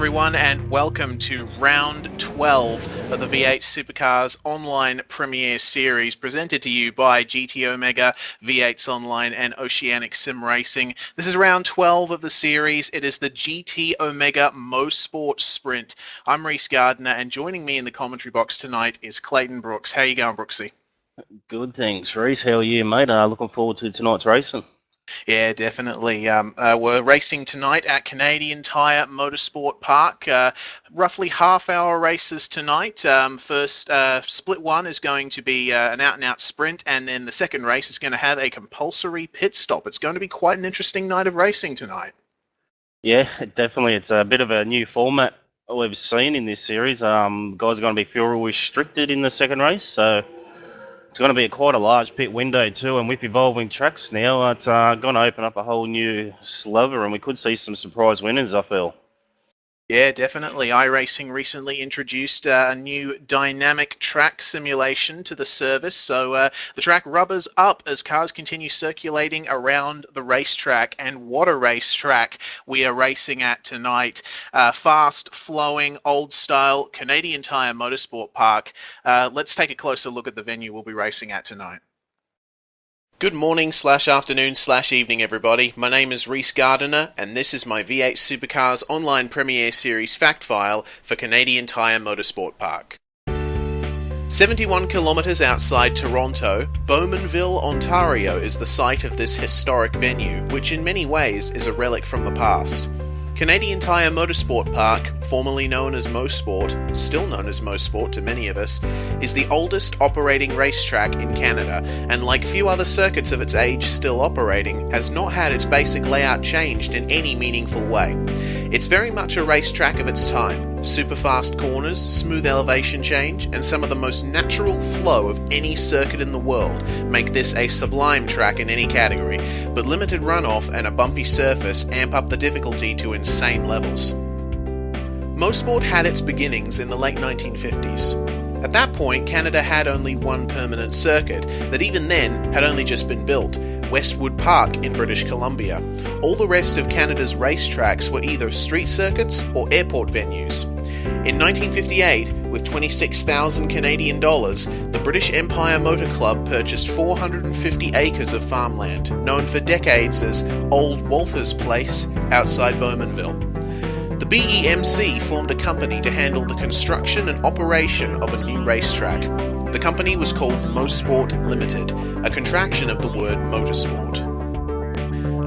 everyone, and welcome to round 12 of the V8 Supercars online Premier Series, presented to you by GT Omega, V8s Online, and Oceanic Sim Racing. This is round 12 of the series. It is the GT Omega Motorsport Sprint. I'm Reese Gardner, and joining me in the commentary box tonight is Clayton Brooks. How you going, Brooksy? Good, thanks, Reese. How are you, mate? Looking forward to tonight's racing. Yeah, definitely. We're racing tonight at Canadian Tire Motorsport Park. Roughly half-hour races tonight. First, split one is going to be an out-and-out sprint, and then the second race is going to have a compulsory pit stop. It's going to be quite an interesting night of racing tonight. Yeah, definitely. It's a bit of a new format we've seen in this series. Guys are going to be fuel restricted in the second race, so it's going to be quite a large pit window too, and with evolving tracks now, it's going to open up a whole new sliver, and we could see some surprise winners, I feel. Yeah, definitely. iRacing recently introduced a new dynamic track simulation to the service, so the track rubbers up as cars continue circulating around the racetrack. And what a racetrack we are racing at tonight. Fast, flowing, old-style Canadian Tire Motorsport Park. Let's take a closer look at the venue we'll be racing at tonight. Good morning / afternoon / evening, everybody. My name is Reese Gardner, and this is my V8 Supercars online Premier Series fact file for Canadian Tire Motorsport Park. 71 kilometres outside Toronto, Bowmanville, Ontario is the site of this historic venue, which in many ways is a relic from the past. Canadian Tire Motorsport Park, formerly known as MoSport, still known as MoSport to many of us, is the oldest operating racetrack in Canada, and like few other circuits of its age still operating, has not had its basic layout changed in any meaningful way. It's very much a racetrack of its time. Super fast corners, smooth elevation change, and some of the most natural flow of any circuit in the world make this a sublime track in any category, but limited runoff and a bumpy surface amp up the difficulty to insane levels. MoSport had its beginnings in the late 1950s. At that point, Canada had only one permanent circuit that even then had only just been built, Westwood Park in British Columbia. All the rest of Canada's racetracks were either street circuits or airport venues. In 1958, with 26,000 Canadian dollars, the British Empire Motor Club purchased 450 acres of farmland, known for decades as Old Walter's Place outside Bowmanville. The BEMC formed a company to handle the construction and operation of a new racetrack. The company was called MoSport Limited, a contraction of the word motorsport.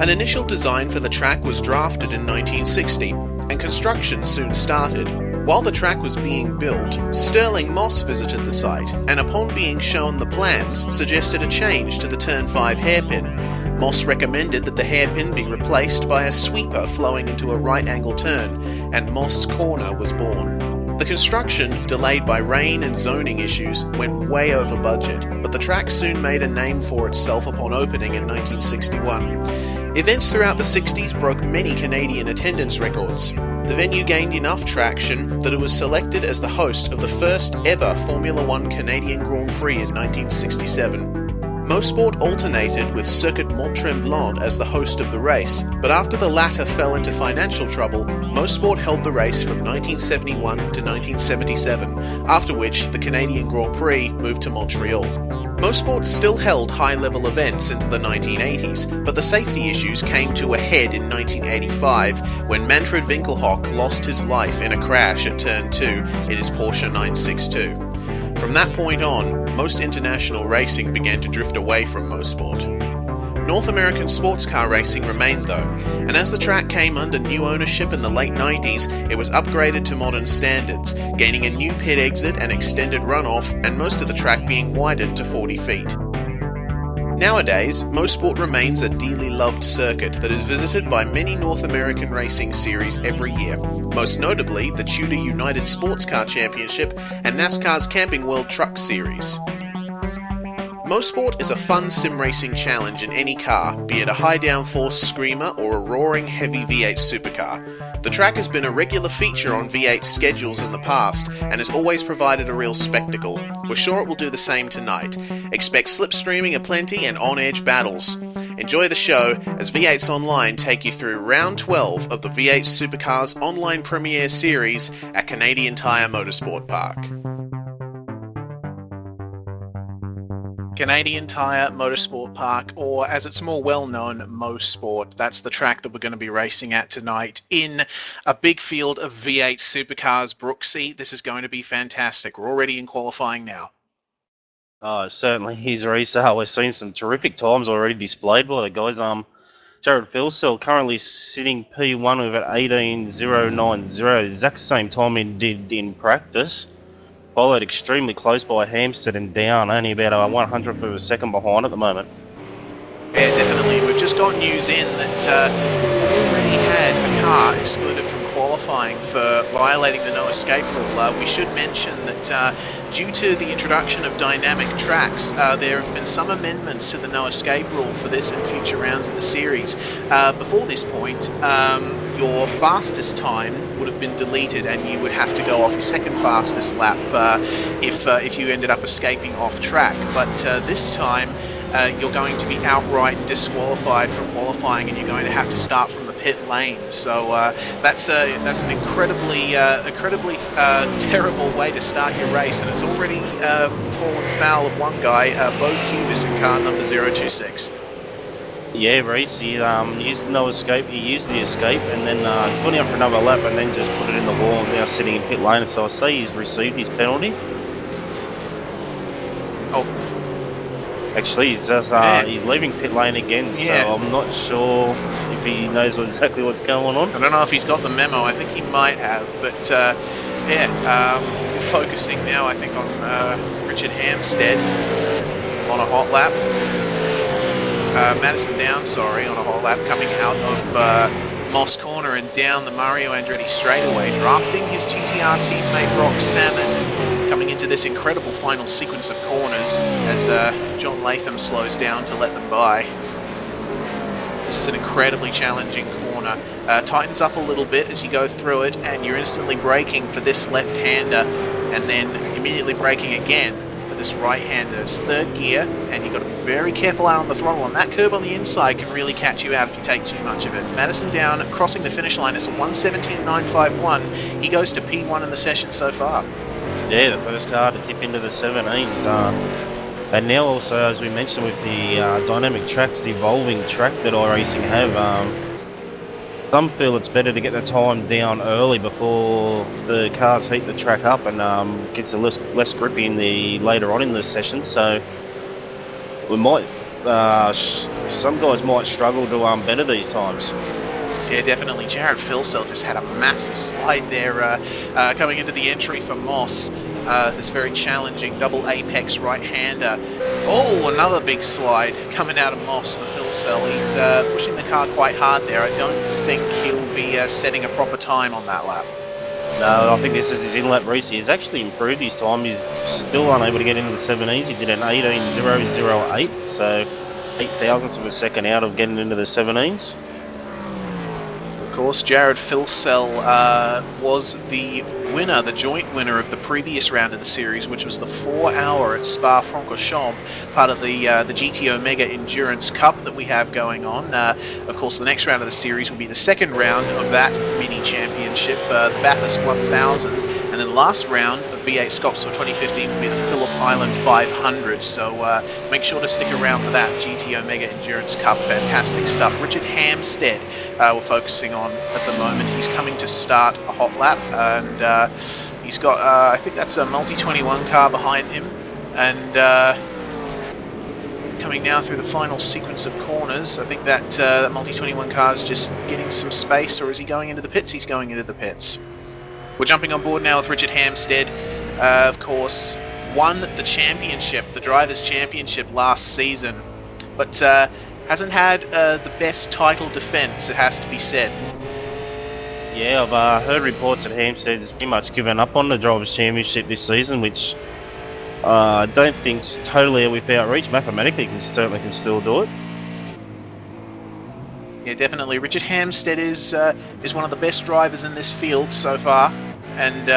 An initial design for the track was drafted in 1960, and construction soon started. While the track was being built, Sterling Moss visited the site, and upon being shown the plans, suggested a change to the Turn 5 hairpin. Moss recommended that the hairpin be replaced by a sweeper flowing into a right-angle turn, and Moss Corner was born. The construction, delayed by rain and zoning issues, went way over budget, but the track soon made a name for itself upon opening in 1961. Events throughout the 60s broke many Canadian attendance records. The venue gained enough traction that it was selected as the host of the first ever Formula One Canadian Grand Prix in 1967. MoSport alternated with Circuit Mont-Tremblant as the host of the race, but after the latter fell into financial trouble, MoSport held the race from 1971 to 1977, after which the Canadian Grand Prix moved to Montreal. MoSport still held high-level events into the 1980s, but the safety issues came to a head in 1985 when Manfred Winkelhock lost his life in a crash at Turn 2 in his Porsche 962. From that point on, most international racing began to drift away from MoSport. North American sports car racing remained though, and as the track came under new ownership in the late 90s, it was upgraded to modern standards, gaining a new pit exit and extended runoff, and most of the track being widened to 40 feet. Nowadays, MoSport remains a dearly loved circuit that is visited by many North American racing series every year, most notably the Tudor United Sports Car Championship and NASCAR's Camping World Truck Series. MoSport is a fun sim racing challenge in any car, be it a high downforce screamer or a roaring heavy V8 supercar. The track has been a regular feature on V8 schedules in the past and has always provided a real spectacle. We're sure it will do the same tonight. Expect slipstreaming aplenty and on-edge battles. In Enjoy the show as V8s Online take you through round 12 of the V8 Supercars online premiere series at Canadian Tire Motorsport Park. Canadian Tire Motorsport Park, or as it's more well known, Mosport. That's the track that we're going to be racing at tonight in a big field of V8 Supercars. Brooksy, this is going to be fantastic. We're already in qualifying now. Oh, certainly. He's resale. We're seeing some terrific times already displayed by the guys. Jared Philsell currently sitting P1 with at 18.090, the exact same time he did in practice. Followed extremely close by Hampstead and down, only about a 100th of a second behind at the moment. Yeah, definitely. We've just got news in that we've already had a car excluded from qualifying for violating the no escape rule. We should mention that due to the introduction of dynamic tracks, there have been some amendments to the no escape rule for this and future rounds of the series. Before this point, your fastest time would have been deleted and you would have to go off your second fastest lap if you ended up escaping off track. But this time, you're going to be outright disqualified from qualifying, and you're going to have to start from the pit lane. So that's an incredibly terrible way to start your race, and it's already fallen foul of one guy, Bo Cubis in car number 026. Yeah, Reese, he used no escape. He used the escape, and then he's gone out for another lap, and then just put it in the wall, and now sitting in pit lane. So I say he's received his penalty. Oh. Actually, he's just he's leaving pit lane again, so I'm not sure if he knows exactly what's going on. I don't know if he's got the memo. I think he might have, but focusing now, I think, on Richard Hampstead on a hot lap. Madison Down, on a hot lap, coming out of Moss Corner and down the Mario Andretti straightaway, drafting his TTR teammate Rock Salmon, coming into this incredible final sequence of corners as John Latham slows down to let them by. This is an incredibly challenging corner. Tightens up a little bit as you go through it, and you're instantly braking for this left-hander, and then immediately braking again for this right-hander. It's third gear, and you've got to be very careful out on the throttle, and that curb on the inside can really catch you out if you take too much of it. Madison Down crossing the finish line. It's a 1:17.951. He goes to P1 in the session so far. Yeah, the first car to dip into the 17s. And now also, as we mentioned, with the dynamic tracks, the evolving track that iRacing have, some feel it's better to get the time down early before the cars heat the track up and gets a less grippy in the later on in the session. So we might, some guys might struggle to better these times. Yeah, definitely. Jared Philsell just had a massive slide there coming into the entry for Moss. This very challenging double apex right-hander. Oh, another big slide coming out of Moss for Philsell. He's pushing the car quite hard there. I don't think he'll be setting a proper time on that lap. No, I think this is his in-lap race. He's actually improved his time. He's still unable to get into the 17s. He did an 18.008, so 8 thousandths of a second out of getting into the 17s. Of course, Jared Philsell was the winner, the joint winner of the previous round of the series, which was the 4-hour at Spa-Francorchamps, part of the GT Omega Endurance Cup that we have going on. Of course, the next round of the series will be the second round of that mini championship, the Bathurst 1000, and then last round of V8SCOPS for 2015 will be the Phillip Island 500. So make sure to stick around for that GT Omega Endurance Cup. Fantastic stuff. Richard Hampstead we're focusing on at the moment. He's coming to start a hot lap, and he's got, I think that's a multi-21 car behind him, and coming now through the final sequence of corners. I think that that multi-21 car is just getting some space, or is he going into the pits? He's going into the pits. We're jumping on board now with Richard Hampstead. Of course, won the championship, the Drivers' Championship last season, but hasn't had the best title defense, it has to be said. Yeah, I've heard reports that Hampstead has pretty much given up on the Drivers' Championship this season, which I don't think's totally without reach. Mathematically, he certainly can still do it. Yeah, definitely. Richard Hampstead is one of the best drivers in this field so far, and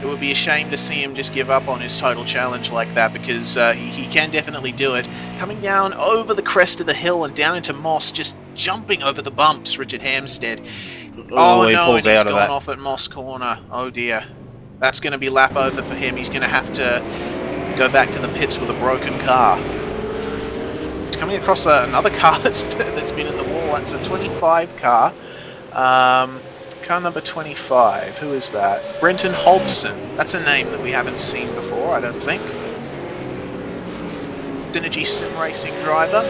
It would be a shame to see him just give up on his total challenge like that, because he can definitely do it. Coming down over the crest of the hill and down into Moss, just jumping over the bumps, Richard Hampstead. Oh he no, pulls and he's out of gone that. off at Moss Corner. Oh dear. That's going to be lap over for him. He's going to have to go back to the pits with a broken car. He's coming across another car that's been in the wall. That's a 25 car. Car number 25. Who is that? Brenton Hobson. That's a name that we haven't seen before, I don't think. Synergy Sim Racing driver.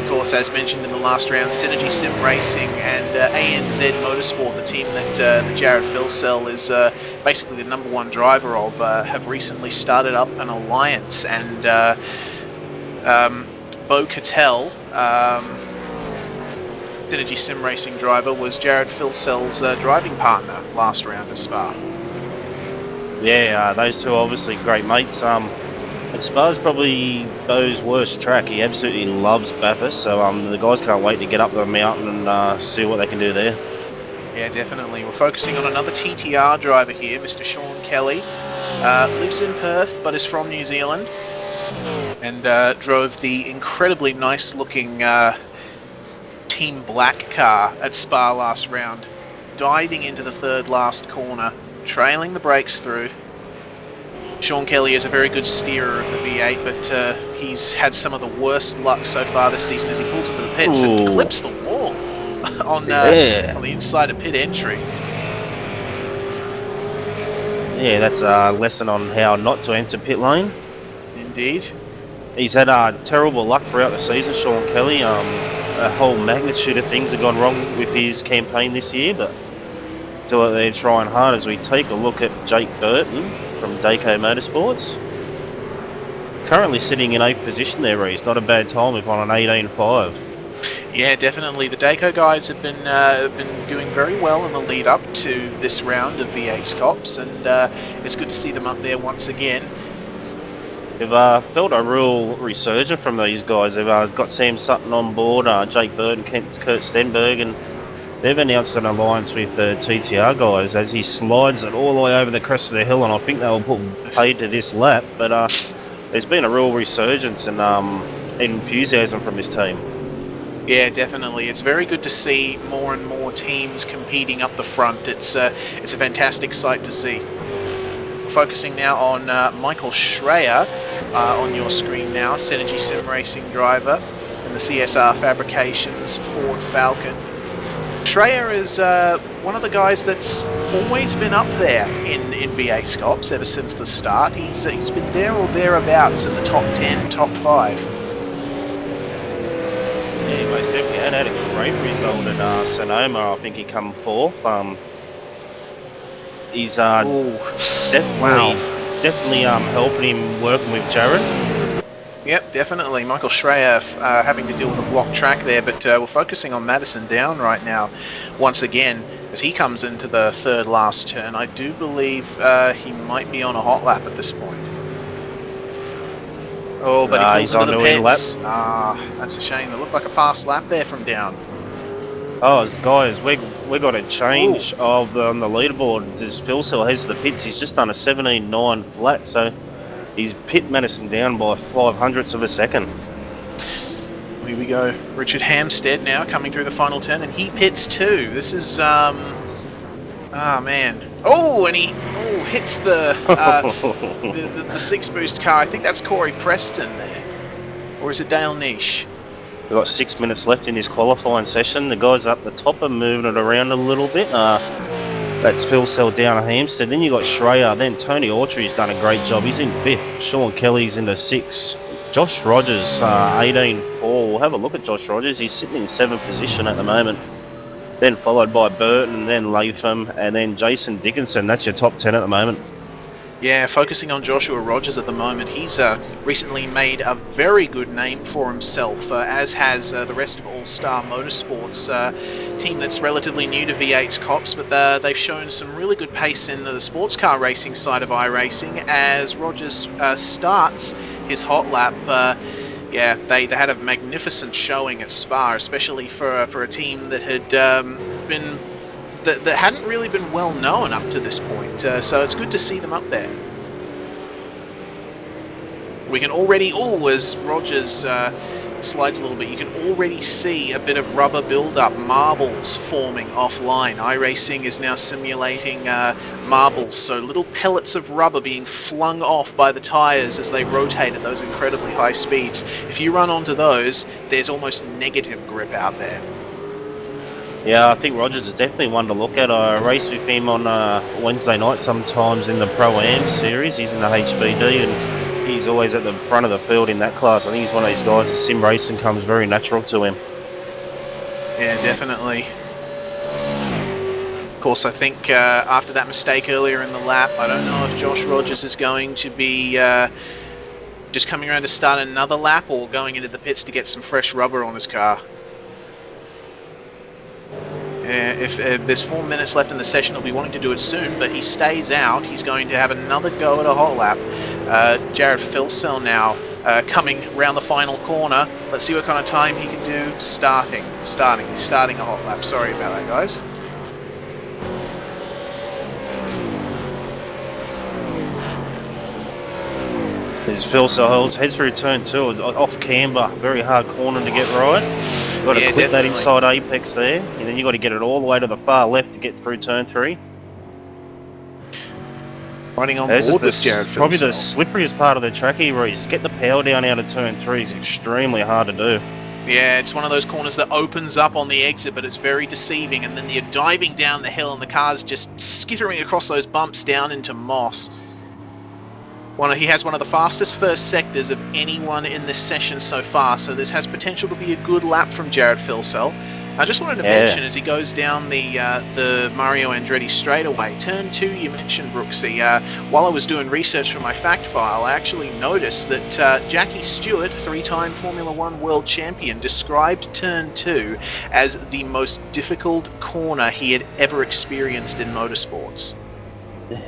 Of course, as mentioned in the last round, Synergy Sim Racing and ANZ Motorsport, the team that Jared Filsell is basically the #1 driver of, have recently started up an alliance, and Bo Cattell, Synergy Sim Racing driver, was Jared Filsell's driving partner last round at Spa. Yeah, those two are obviously great mates. And Spa's probably Bo's worst track. He absolutely loves Bathurst, so the guys can't wait to get up the mountain and see what they can do there. Yeah, definitely. We're focusing on another TTR driver here, Mr. Sean Kelly. Lives in Perth, but is from New Zealand, and drove the incredibly nice-looking Team Black car at Spa last round, diving into the third last corner, trailing the brakes through. Sean Kelly is a very good steerer of the V8, but he's had some of the worst luck so far this season as he pulls into the pits and clips the wall on the inside of pit entry. Yeah, that's a lesson on how not to enter pit lane. Indeed. He's had terrible luck throughout the season, Sean Kelly. A whole magnitude of things have gone wrong with his campaign this year, but still they're trying hard as we take a look at Jake Burton from Daco Motorsports. Currently sitting in 8th position there, Reece. Not a bad time if on an 18.5. Yeah, definitely. The Daco guys have been doing very well in the lead up to this round of V8SCOPS, and it's good to see them up there once again. We've felt a real resurgence from these guys. They've got Sam Sutton on board, Jake Burton, Kurt Stenberg, and they've announced an alliance with the TTR guys as he slides it all the way over the crest of the hill, and I think they'll put paid to this lap. But there's been a real resurgence and enthusiasm from this team. Yeah, definitely. It's very good to see more and more teams competing up the front. It's a fantastic sight to see. We're focusing now on Michael Schreier on your screen now, Synergy Sim Racing driver, and the CSR Fabrications Ford Falcon. Schreier is one of the guys that's always been up there in V8SCOPS ever since the start. He's been there or thereabouts in the top 10, top 5. Yeah, he most definitely had a great result at Sonoma. I think he come 4th. He's definitely helping him working with Jared. Yep, definitely. Michael Schreier having to deal with a block track there, but we're focusing on Madison Down right now once again as he comes into the third last turn. I do believe he might be on a hot lap at this point. Oh, but he pulls into the pits. That's a shame. It looked like a fast lap there from Down. Oh, guys, we got a change on the leaderboard. As Filsell has the pits, he's just done a 17.9 flat, so he's pit Madison Down by 0.05 of a second. Here we go. Richard Hampstead now coming through the final turn, and he pits too. This is man. Oh, and he hits the 6 boost car. I think that's Corey Preston there, or is it Dale Niche? We've got 6 minutes left in this qualifying session. The guys up the top are moving it around a little bit. That's Filsell down at Hampstead. Then you got Schreier. Then Tony Autry's done a great job. He's in 5th. Sean Kelly's into 6th. Josh Rogers, 18.4. We'll have a look at Josh Rogers. He's sitting in 7th position at the moment. Then followed by Burton, then Latham, and then Jason Dickinson. That's your top 10 at the moment. Yeah, focusing on Joshua Rogers at the moment. He's recently made a very good name for himself, as has the rest of All-Star Motorsports, team that's relatively new to V8SCOPS, but they've shown some really good pace in the sports car racing side of iRacing as Rogers starts his hot lap. Yeah, they had a magnificent showing at Spa, especially for a team that had been that hadn't really been well known up to this point. So it's good to see them up there. We can already, as Rogers slides a little bit, you can already see a bit of rubber build-up, marbles forming offline. iRacing is now simulating marbles, so little pellets of rubber being flung off by the tyres as they rotate at those incredibly high speeds. If you run onto those, there's almost negative grip out there. Yeah, I think Rogers is definitely one to look at. I race with him on Wednesday night sometimes in the Pro-Am series. He's in the HBD and he's always at the front of the field in that class. I think he's one of these guys that sim racing comes very natural to him. Yeah, definitely. Of course, I think after that mistake earlier in the lap, I don't know if Josh Rogers is going to be just coming around to start another lap or going into the pits to get some fresh rubber on his car. If there's 4 minutes left in the session, he'll be wanting to do it soon, but he stays out. He's going to have another go at a hot lap. Jared Filsell now coming round the final corner. Let's see what kind of time he can do starting. He's starting a hot lap. Sorry about that, guys. As Filsell heads through turn 2, it's off camber, very hard corner to get right. You've got to clip that inside apex there, and then you've got to get it all the way to the far left to get through turn 3. Running on board with Jared Filsell. Probably the slipperiest part of the track here, Reece. Get the power down out of turn 3 is extremely hard to do. Yeah, it's one of those corners that opens up on the exit, but it's very deceiving, and then you're diving down the hill and the car's just skittering across those bumps down into moss. He has one of the fastest first sectors of anyone in this session so far, so this has potential to be a good lap from Jared Filsell. I just wanted to mention, as he goes down the Mario Andretti straightaway, turn 2 you mentioned, Brooksy. While I was doing research for my fact file, I actually noticed that Jackie Stewart, 3-time Formula 1 world champion, described turn 2 as the most difficult corner he had ever experienced in motorsports.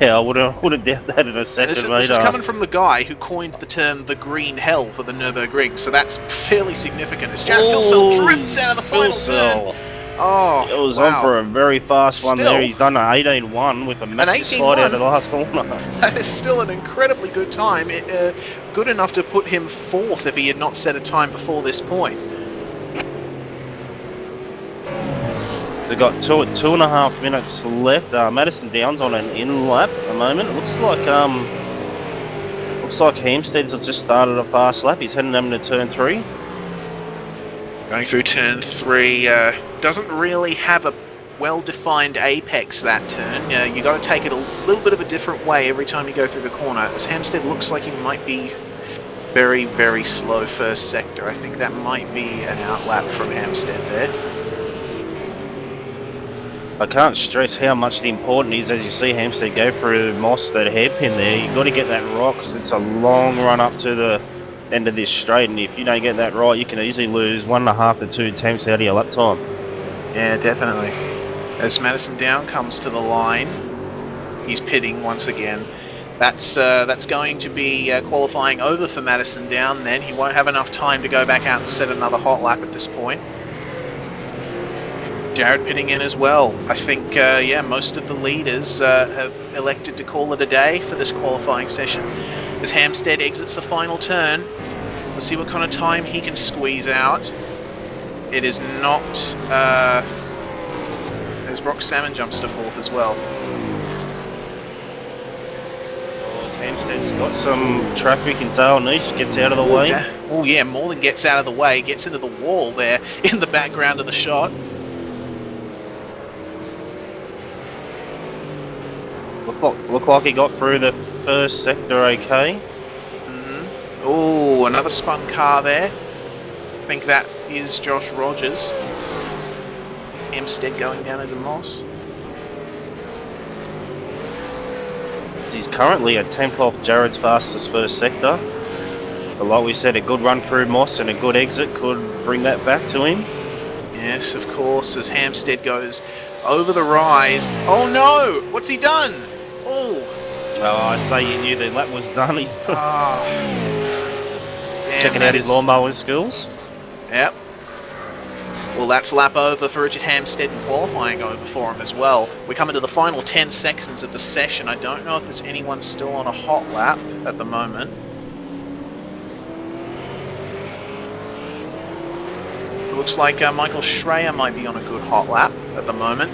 Yeah, I would have doubt that in a second, This is coming from the guy who coined the term the green hell for the Nürburgring, so that's fairly significant. As Jared Filsell drifts out of the final turn. Oh, it was on for a very fast one there. He's done an 18-1 with a massive slide out of the last corner. That is still an incredibly good time. Good enough to put him 4th if he had not set a time before this point. They've got 2.5 minutes left. Madison Downs on an in lap at the moment. Looks like Hampstead's just started a fast lap. He's heading them to turn 3. Going through turn 3, doesn't really have a well-defined apex that turn. You got to take it a little bit of a different way every time you go through the corner. As Hampstead looks like he might be very, very slow first sector. I think that might be an outlap from Hampstead there. I can't stress how much the important is as you see Hampstead go through moss, that hairpin there. You've got to get that right because it's a long run up to the end of this straight, and if you don't get that right, you can easily lose 1.5 to 2 attempts out of your lap time. Yeah, definitely. As Madison Down comes to the line, he's pitting once again. That's going to be qualifying over for Madison Down then. He won't have enough time to go back out and set another hot lap at this point. Jared pitting in as well. I think, most of the leaders have elected to call it a day for this qualifying session. As Hampstead exits the final turn, let's see what kind of time he can squeeze out. It is not... as Brock Salmon jumps to 4th as well. Hampstead's got some traffic in Dale Niche, gets out of the way. Oh yeah, more than gets out of the way, gets into the wall there in the background of the shot. Look like he got through the first sector okay. Oh, another spun car there. I think that is Josh Rogers. Hampstead going down into moss. He's currently a tenth off Jared's fastest first sector. But like we said, a good run through moss and a good exit could bring that back to him. Yes, of course, as Hampstead goes over the rise. Oh no! What's he done? Oh, I say you knew the lap was done. He's damn, checking out his lawnmowing skills. Yep. Well, that's lap over for Richard Hampstead and qualifying over for him as well. We come into the final 10 seconds of the session. I don't know if there's anyone still on a hot lap at the moment. It looks like Michael Schreier might be on a good hot lap at the moment.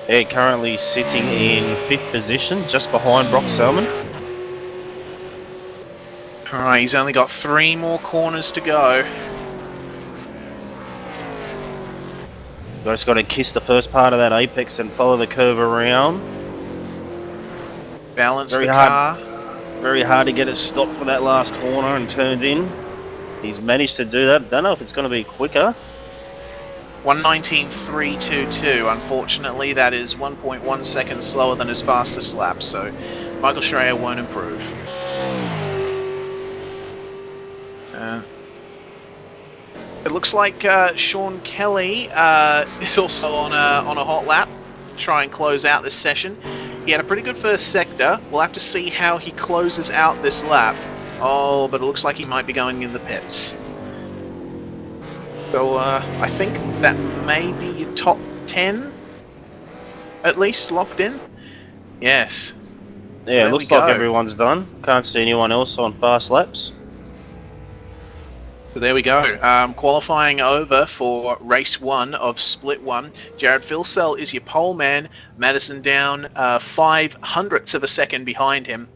Yeah, currently sitting in 5th position, just behind Brock Selman. Alright, he's only got 3 more corners to go. Just got to kiss the first part of that apex and follow the curve around. Balance the car. Very hard to get it stopped for that last corner and turned in. He's managed to do that. Don't know if it's going to be quicker. 1:19.322. Unfortunately, that is 1.1 seconds slower than his fastest lap, so Michael Schreier won't improve. It looks like Sean Kelly is also on a hot lap, try and close out this session. He had a pretty good first sector. We'll have to see how he closes out this lap. Oh, but it looks like he might be going in the pits. So I think that may be top 10, at least, locked in. Yes. Yeah, it looks like everyone's done. Can't see anyone else on fast laps. So there we go. Qualifying over for race 1 of split 1. Jared Filsell is your pole man. Madison down 0.05 of a second behind him.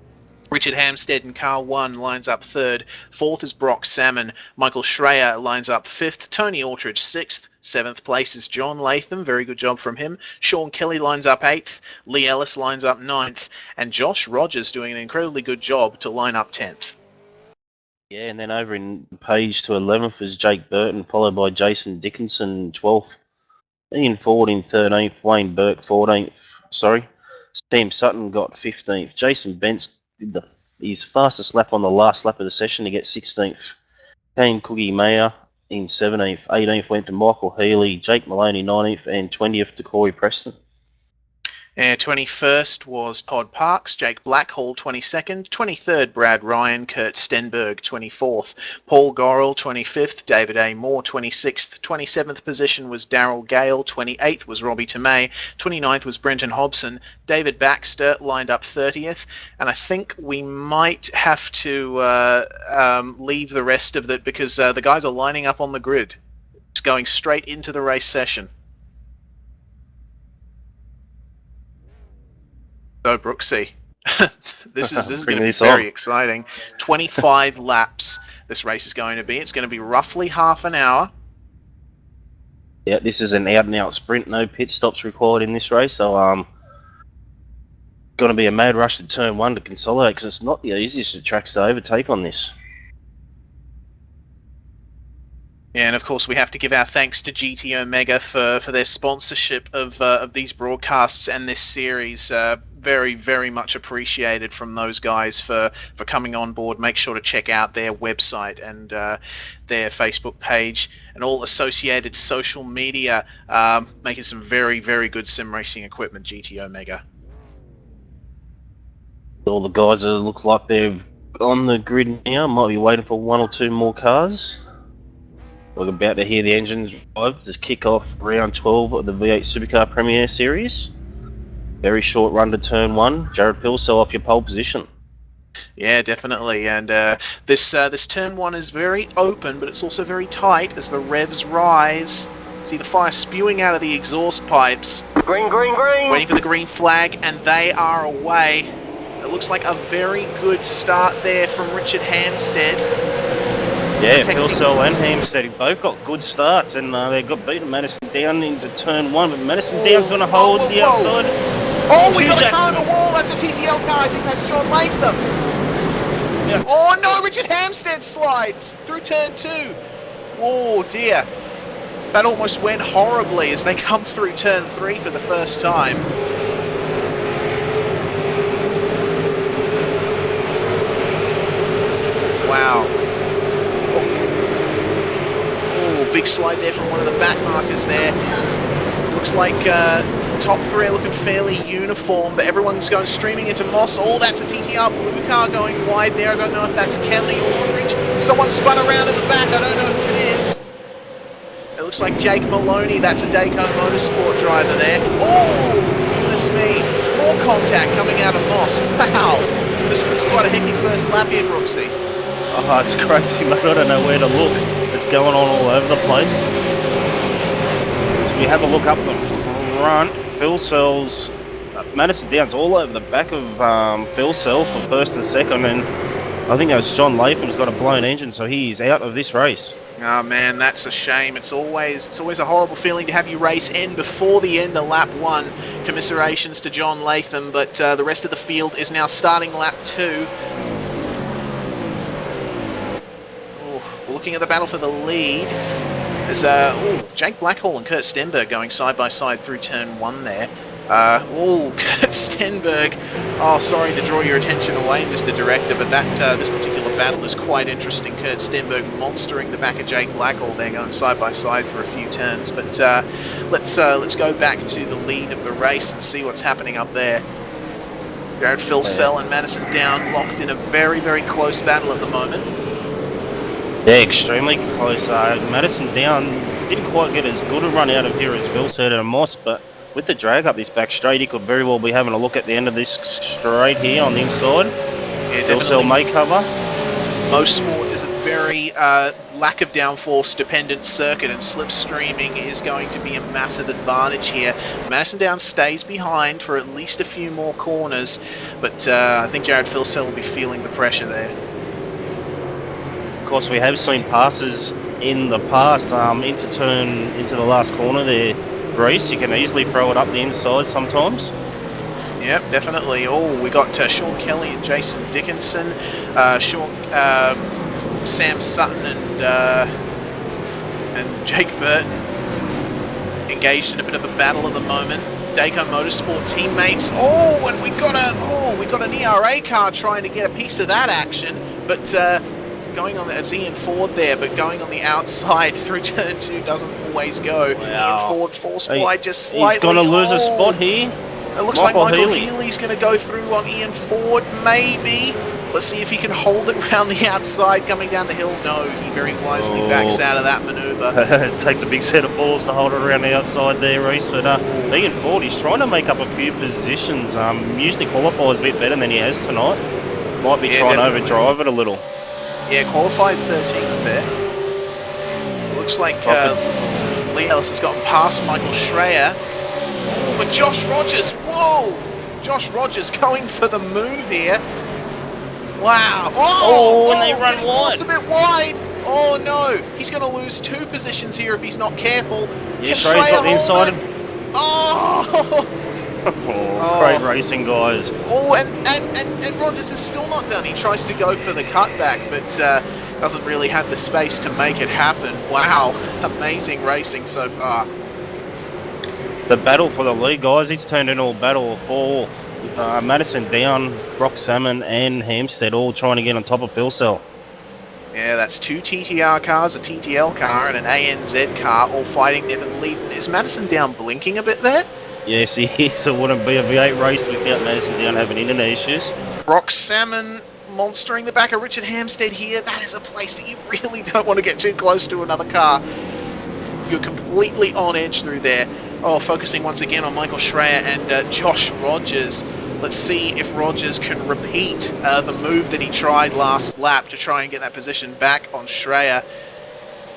Richard Hampstead in car 1 lines up 3rd. 4th is Brock Salmon. Michael Schreier lines up 5th. Tony Aldridge 6th. 7th place is John Latham. Very good job from him. Sean Kelly lines up 8th. Lee Ellis lines up 9th. And Josh Rogers doing an incredibly good job to line up 10th. Yeah, and then over in page to 11th is Jake Burton, followed by Jason Dickinson, 12th. Ian Ford in 13th, Wayne Burke 14th, Sam Sutton got 15th. Jason Bentz did his fastest lap on the last lap of the session to get 16th. Kane Cookie Mayer in 17th. 18th went to Michael Healy, Jake Maloney 19th, and 20th to Corey Preston. And 21st was Todd Parks, Jake Blackhall 22nd, 23rd Brad Ryan, Kurt Stenberg 24th, Paul Gorrell 25th, David A. Moore 26th, 27th position was Darryl Gale, 28th was Robbie Tomei, 29th was Brenton Hobson, David Baxter lined up 30th, and I think we might have to leave the rest of it because the guys are lining up on the grid. It's going straight into the race session. So Brooksy, this is going to be very exciting. 25 laps this race is going to be. It's going to be roughly half an hour. Yeah, this is an out-and-out sprint. No pit stops required in this race. So going to be a mad rush to turn 1 to consolidate because it's not the easiest of tracks to overtake on this. Yeah, and of course we have to give our thanks to GT Omega for their sponsorship of these broadcasts and this series. Very, very much appreciated from those guys for coming on board. Make sure to check out their website and their Facebook page and all associated social media, making some very, very good sim racing equipment, GT Omega. All the guys that look like they're on the grid now, might be waiting for 1 or 2 more cars. We're about to hear the engines rev. This kick off round 12 of the V8 Supercar Premier Series. Very short run to turn 1. Jared Pilsell off your pole position. Yeah, definitely. And this turn 1 is very open, but it's also very tight as the revs rise. See the fire spewing out of the exhaust pipes. Green, green, green! Waiting for the green flag, and they are away. It looks like a very good start there from Richard Hampstead. Yeah, Pilsell and Hampstead both got good starts, and they got beaten Madison down into turn 1, but Madison Down's going to hold the outside. Oh, we got a car on the wall. That's a TTL car. I think that's John Latham. Yeah. Oh no, Richard Hampstead slides through turn 2. Oh dear. That almost went horribly as they come through turn 3 for the first time. Wow. Oh, big slide there from one of the back markers there. Looks like top 3 are looking fairly uniform, but everyone's going streaming into Moss. Oh, that's a TTR blue car going wide there. I don't know if that's Kelly or Aldridge. Someone spun around in the back. I don't know who it is. It looks like Jake Maloney. That's a Dayco Motorsport driver there. Oh, goodness me. More contact coming out of Moss. Wow. This is quite a hectic first lap here, Brooksy. Oh, it's crazy, mate. I don't know where to look. It's going on all over the place. So we have a look up the front. Phil Sells, Madison Downs all over the back of Phil Sell for first and second, and I think that was John Latham's got a blown engine, so he's out of this race. Oh man, that's a shame. It's always a horrible feeling to have your race end before the end of lap 1. Commiserations to John Latham, but the rest of the field is now starting lap 2. We're looking at the battle for the lead. There's Jake Blackhall and Kurt Stenberg going side by side through turn 1 there. Kurt Stenberg. Oh, sorry to draw your attention away, Mr. Director, but that this particular battle is quite interesting. Kurt Stenberg monstering the back of Jake Blackhall there, going side by side for a few turns. But let's go back to the lead of the race and see what's happening up there. Jared Philsell and Madison Down locked in a very, very close battle at the moment. Yeah, extremely close. Madison Down didn't quite get as good a run out of here as Phil said at Moss, but with the drag up this back straight, he could very well be having a look at the end of this straight here on the inside. Yeah, Philsell may cover. Motorsport is a very lack of downforce dependent circuit, and slipstreaming is going to be a massive advantage here. Madison Down stays behind for at least a few more corners, but I think Jared Philsell will be feeling the pressure there. Of course, we have seen passes in the past into the last corner there. Reese, you can easily throw it up the inside sometimes. Yep, definitely. Oh, we got Sean Kelly and Jason Dickinson, Sam Sutton and Jake Burton engaged in a bit of a battle at the moment. Dayco Motorsport teammates. Oh, and we got an ERA car trying to get a piece of that action, but going on it's Ian Ford there, but going on the outside through turn 2 doesn't always go. Wow. Ian Ford falls wide just slightly. He's going to lose a spot here. It looks like Michael Healy's going to go through on Ian Ford, maybe. Let's see if he can hold it around the outside coming down the hill. No, he very wisely backs out of that manoeuvre. It takes a big set of balls to hold it around the outside there, Reese. But Ian Ford, he's trying to make up a few positions. Usually qualifies a bit better than he has tonight. Might be trying to overdrive it a little. Yeah, qualified 13th there. It looks like Lee Ellis has gotten past Michael Schreier. Oh, but Josh Rogers, whoa! Josh Rogers going for the move here. Wow. And they run wide. A bit wide. Oh no, he's going to lose 2 positions here if he's not careful. Yeah, Schreier's got the inside. Great racing, guys. Oh, and Rogers is still not done. He tries to go for the cutback, but doesn't really have the space to make it happen. Wow, amazing racing so far. The battle for the lead, guys, it's turned into a battle of 4. Madison Down, Brock Salmon and Hampstead all trying to get on top of Philsell. Yeah, that's 2 TTR cars, a TTL car and an ANZ car all fighting there for the lead. Is Madison Down blinking a bit there? Yes, he is. It wouldn't be a V8 race without Madison Down having internet issues. Brock Salmon monstering the back of Richard Hampstead here. That is a place that you really don't want to get too close to another car. You're completely on edge through there. Oh, focusing once again on Michael Schreier and Josh Rogers. Let's see if Rogers can repeat the move that he tried last lap to try and get that position back on Schreier.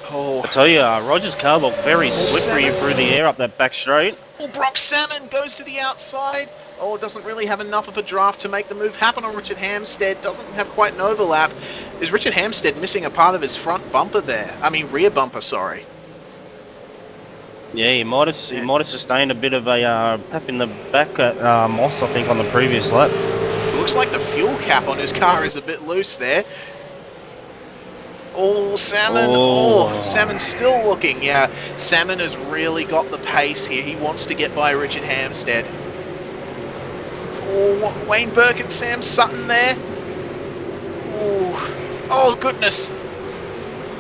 Oh. I tell you, Rogers' car looked very slippery through the air up that back straight. Oh, Brock Salmon goes to the outside. Oh, doesn't really have enough of a draft to make the move happen on Richard Hampstead. Doesn't have quite an overlap. Is Richard Hampstead missing a part of his front bumper there? I mean, rear bumper, sorry. Yeah, he might have sustained a bit of a tap in the back at Moss, I think, on the previous lap. Looks like the fuel cap on his car is a bit loose there. Oh, Salmon. Oh, Salmon's still looking. Yeah, Salmon has really got the pace here. He wants to get by Richard Hampstead. Oh, Wayne Burke and Sam Sutton there. Oh, goodness.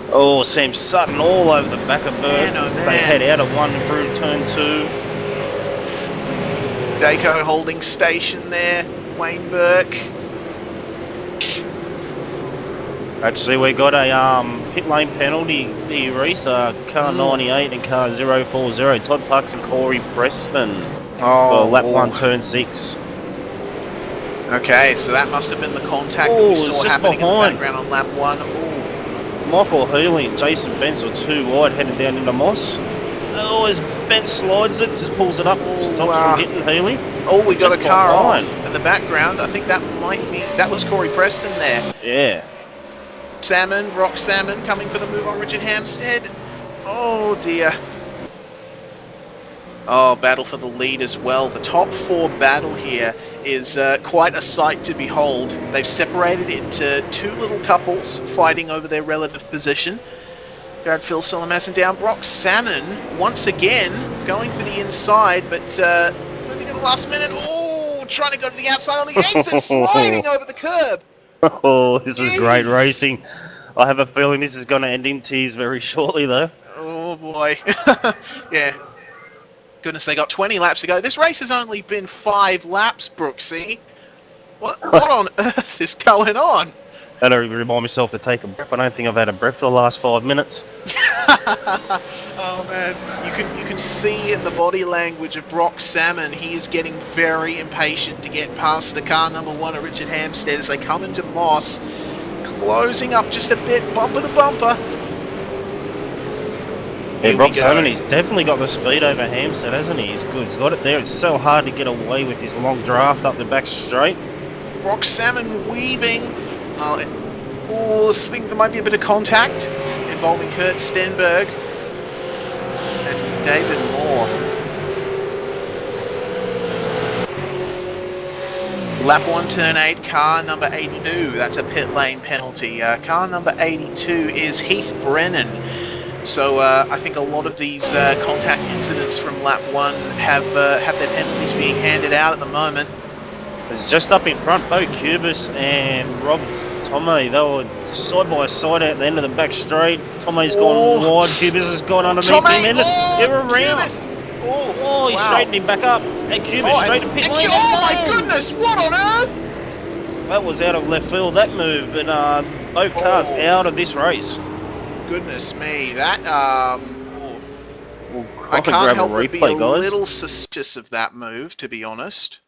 Oh, Sam Sutton all over the back of Burke. They head out of 1 through turn 2. Dayco holding station there. Wayne Burke. Actually, we got a pit lane penalty here, Reese. Car 98 and car 040. Todd Parks and Corey Preston for lap 1, turn 6. Okay, so that must have been the contact that we saw happening in the background on lap 1. Ooh. Michael Healy and Jason Bence were too wide, headed down into Moss. Oh, as Bence slides it, just pulls it up, stops from hitting Healy. Oh, we got a car off in the background. I think that that was Corey Preston there. Yeah. Salmon, Rock Salmon coming for the move on Richard Hampstead. Oh dear. Oh, battle for the lead as well. The top 4 battle here is quite a sight to behold. They've separated into 2 little couples fighting over their relative position. Jared Phil Solomazan down. Brock Salmon once again going for the inside, but moving in the last minute. Oh, trying to go to the outside on the exit, sliding over the curb. Oh, this is great racing. I have a feeling this is going to end in tears very shortly, though. Oh, boy. Yeah. Goodness, they got 20 laps to go. This race has only been 5 laps, Brooksy. What on earth is going on? I don't remind myself to take a breath. I don't think I've had a breath for the last 5 minutes. Oh, man. You can see in the body language of Brock Salmon, he is getting very impatient to get past the car number 1 of Richard Hampstead as they come into Moss. Closing up just a bit, bumper to bumper. Yeah, Brock Salmon, he's definitely got the speed over Hampstead, hasn't he? He's good. He's got it there. It's so hard to get away with this long draft up the back straight. Brock Salmon weaving. Oh, I think there might be a bit of contact involving Kurt Stenberg and David Moore. Lap 1, turn 8, car number 82. That's a pit lane penalty. Car number 82 is Heath Brennan. So I think a lot of these contact incidents from lap 1 have their penalties being handed out at the moment. It's just up in front, Bo Cubis and Rob Tomei. They were side by side out the end of the back straight. Tomei's gone wide, Cubis has gone underneath him. They're around. Oh, he's straightened him back up. And Cubis straight to pit lane. Oh my goodness, what on earth? That was out of left field, that move, but both cars out of this race. Goodness me, that I can't help but be a little suspicious of that move, to be honest.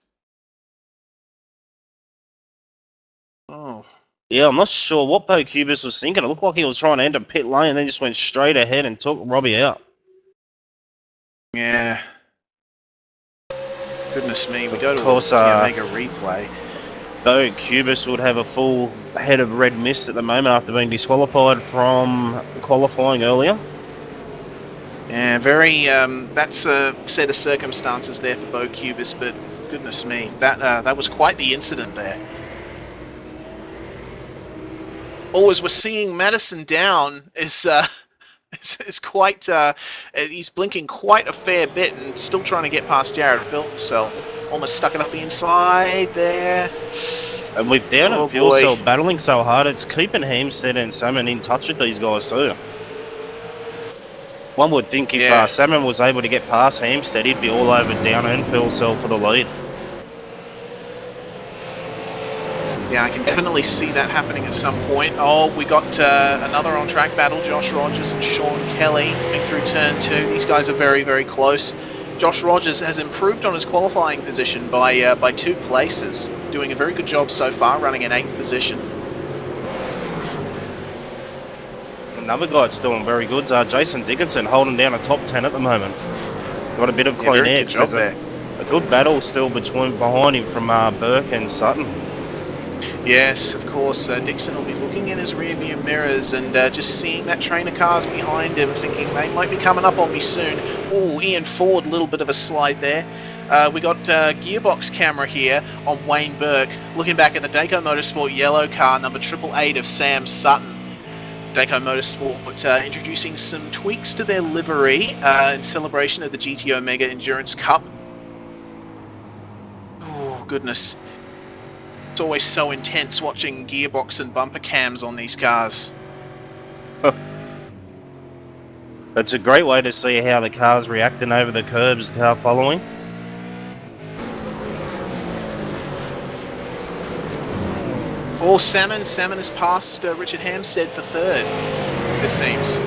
Oh. Yeah, I'm not sure what Bo Cubis was thinking. It looked like he was trying to enter pit lane and then just went straight ahead and took Robbie out. Yeah. Goodness me, we go to the Omega replay. Bo Cubis would have a full head of red mist at the moment after being disqualified from qualifying earlier. Yeah, very. That's a set of circumstances there for Bo Cubis, but goodness me, that was quite the incident there. Oh, as we're seeing Madison down is quite. He's blinking quite a fair bit and still trying to get past Jared Phil. So almost stuck it up the inside there. And with Down and Fuel Cell battling so hard, it's keeping Hampstead and Salmon in touch with these guys too. One would think if Salmon was able to get past Hampstead, he'd be all over Down and Fuel Cell for the lead. Yeah, I can definitely see that happening at some point. Oh, we got another on-track battle, Josh Rogers and Sean Kelly coming through turn 2. These guys are very, very close. Josh Rogers has improved on his qualifying position by 2 places, doing a very good job so far, running in 8th position. Another guy that's doing very good is Jason Dickinson, holding down a top 10 at the moment. Got a bit of clean edge. There's a good battle still behind him from Burke and Sutton. Yes, of course. Dixon will be looking in his rearview mirrors and just seeing that train of cars behind him, thinking they might be coming up on me soon. Oh, Ian Ford, a little bit of a slide there. We got gearbox camera here on Wayne Burke, looking back at the Dayco Motorsport yellow car, number 888 of Sam Sutton. Dayco Motorsport introducing some tweaks to their livery in celebration of the GT Omega Endurance Cup. Oh, goodness. It's always so intense watching gearbox and bumper cams on these cars. It's a great way to see how the car's reacting over the curbs, the car following. Oh, Salmon has passed Richard Hampstead for third, it seems.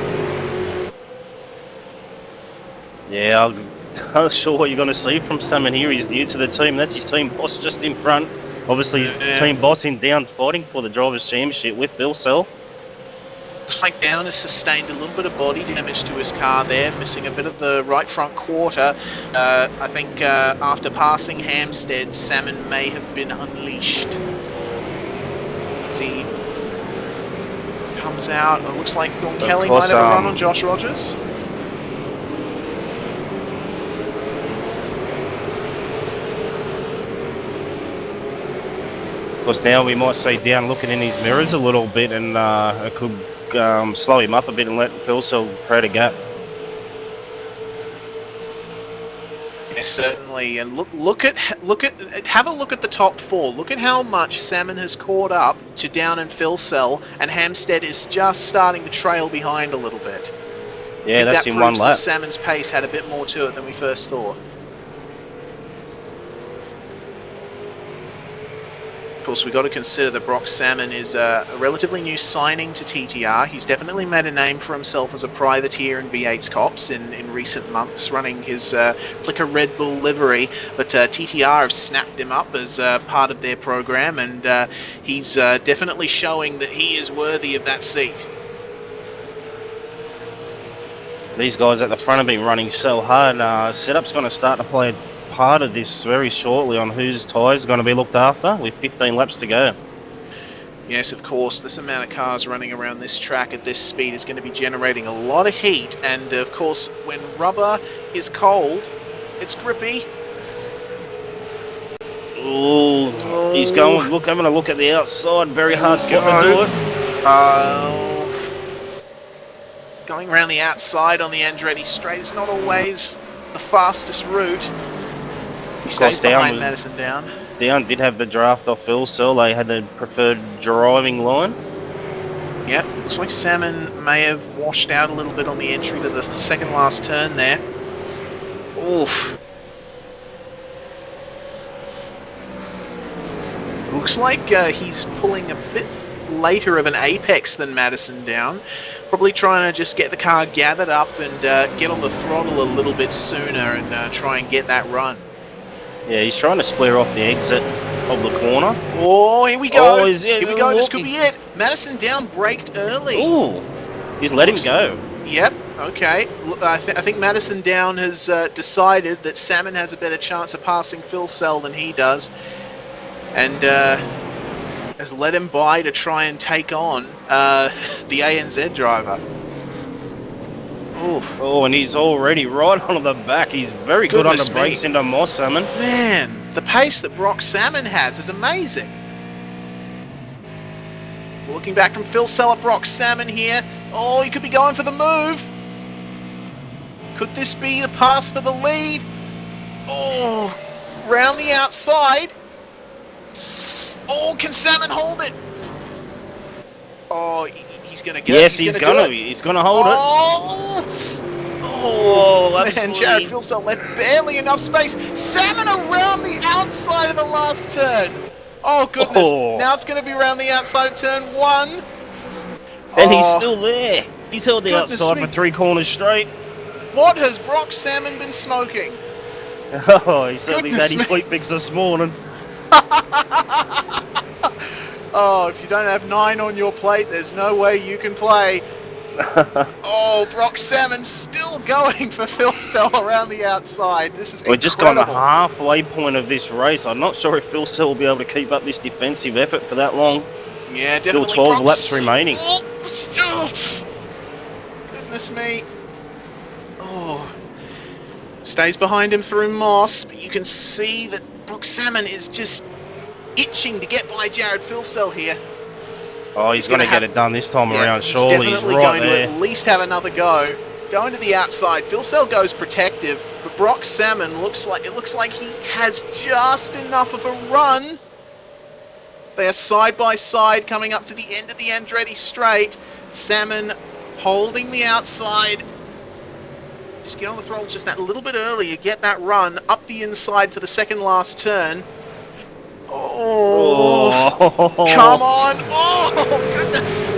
Yeah, I'm not sure what you're going to see from Salmon here. He's new to the team. That's his team boss just in front. Obviously, his team boss in Downs fighting for the Drivers' Championship with Bill Sell. Looks like Down has sustained a little bit of body damage to his car there, missing a bit of the right front quarter. I think after passing Hampstead, Salmon may have been unleashed. As he comes out, it looks like Dawn Kelly might have a run on Josh Rogers. Of course, now we might see Down looking in his mirrors a little bit, and it could slow him up a bit and let Phil Sell create a gap. Yes, certainly. And have a look at the top four. Look at how much Salmon has caught up to Down and Phil Sell, and Hampstead is just starting to trail behind a little bit. Yeah, that's in one lap. That Salmon's pace had a bit more to it than we first thought. Of course, we've got to consider that Brock Salmon is a relatively new signing to TTR. He's definitely made a name for himself as a privateer in V8SCOPS in recent months, running his Flickr Red Bull livery. But TTR have snapped him up as part of their program, and he's definitely showing that he is worthy of that seat. These guys at the front have been running so hard. Setup's going to start to play part of this very shortly on whose tyres are going to be looked after with 15 laps to go. Yes, of course, this amount of cars running around this track at this speed is going to be generating a lot of heat, and of course when rubber is cold, it's grippy. Ooh, he's going, having a look at the outside, very hard to get into it. Going around the outside on the Andretti straight is not always the fastest route. He stays behind Madison Down. Down did have the draft off Phil Sell. They had the preferred driving line. Yep, looks like Salmon may have washed out a little bit on the entry to the second last turn there. Oof. Looks like he's pulling a bit later of an apex than Madison Down. Probably trying to just get the car gathered up and get on the throttle a little bit sooner and try and get that run. Yeah, he's trying to square off the exit of the corner. Oh, here we go. Oh, here we go. This could be it. Madison Down braked early. Ooh, he's let him go. Yep. Okay. I think Madison Down has decided that Salmon has a better chance of passing Phil Sell than he does, and has let him by to try and take on the ANZ driver. Oof. Oh, and he's already right on the back. He's very good on the brakes into more Salmon. Man, the pace that Brock Salmon has is amazing. Looking back from Phil Sell at Brock Salmon here. Oh, he could be going for the move. Could this be the pass for the lead? Oh, round the outside. Oh, can Salmon hold it? Oh, he's going to get it. Yes, he's going to. He's going to hold it. Oh, man, Jared Phil Sell left barely enough space. Salmon around the outside of the last turn. Oh, goodness. Now it's going to be around the outside of turn one. And he's still there. He's held the outside for 3 corners straight. What has Brock Salmon been smoking? Oh, he certainly had his fleet fix this morning. Oh, if you don't have 9 on your plate, there's no way you can play. Oh, Brock Salmon still going for Phil Sell around the outside. This is incredible. We're just got the halfway point of this race. I'm not sure if Phil Sell will be able to keep up this defensive effort for that long. Yeah, definitely. Still 12 laps remaining. Goodness me. Oh. Stays behind him through moss, but you can see that Brock Salmon is just itching to get by Jared Phil Sell here. Oh, he's going to get it done this time around, surely. He's definitely going to at least have another go. Going to the outside. Phil Sell goes protective, but Brock Salmon looks like he has just enough of a run. They are side by side coming up to the end of the Andretti straight. Salmon holding the outside. Just get on the throttle just that little bit earlier, get that run up the inside for the second last turn. Oh, come Oh, on. Oh, goodness.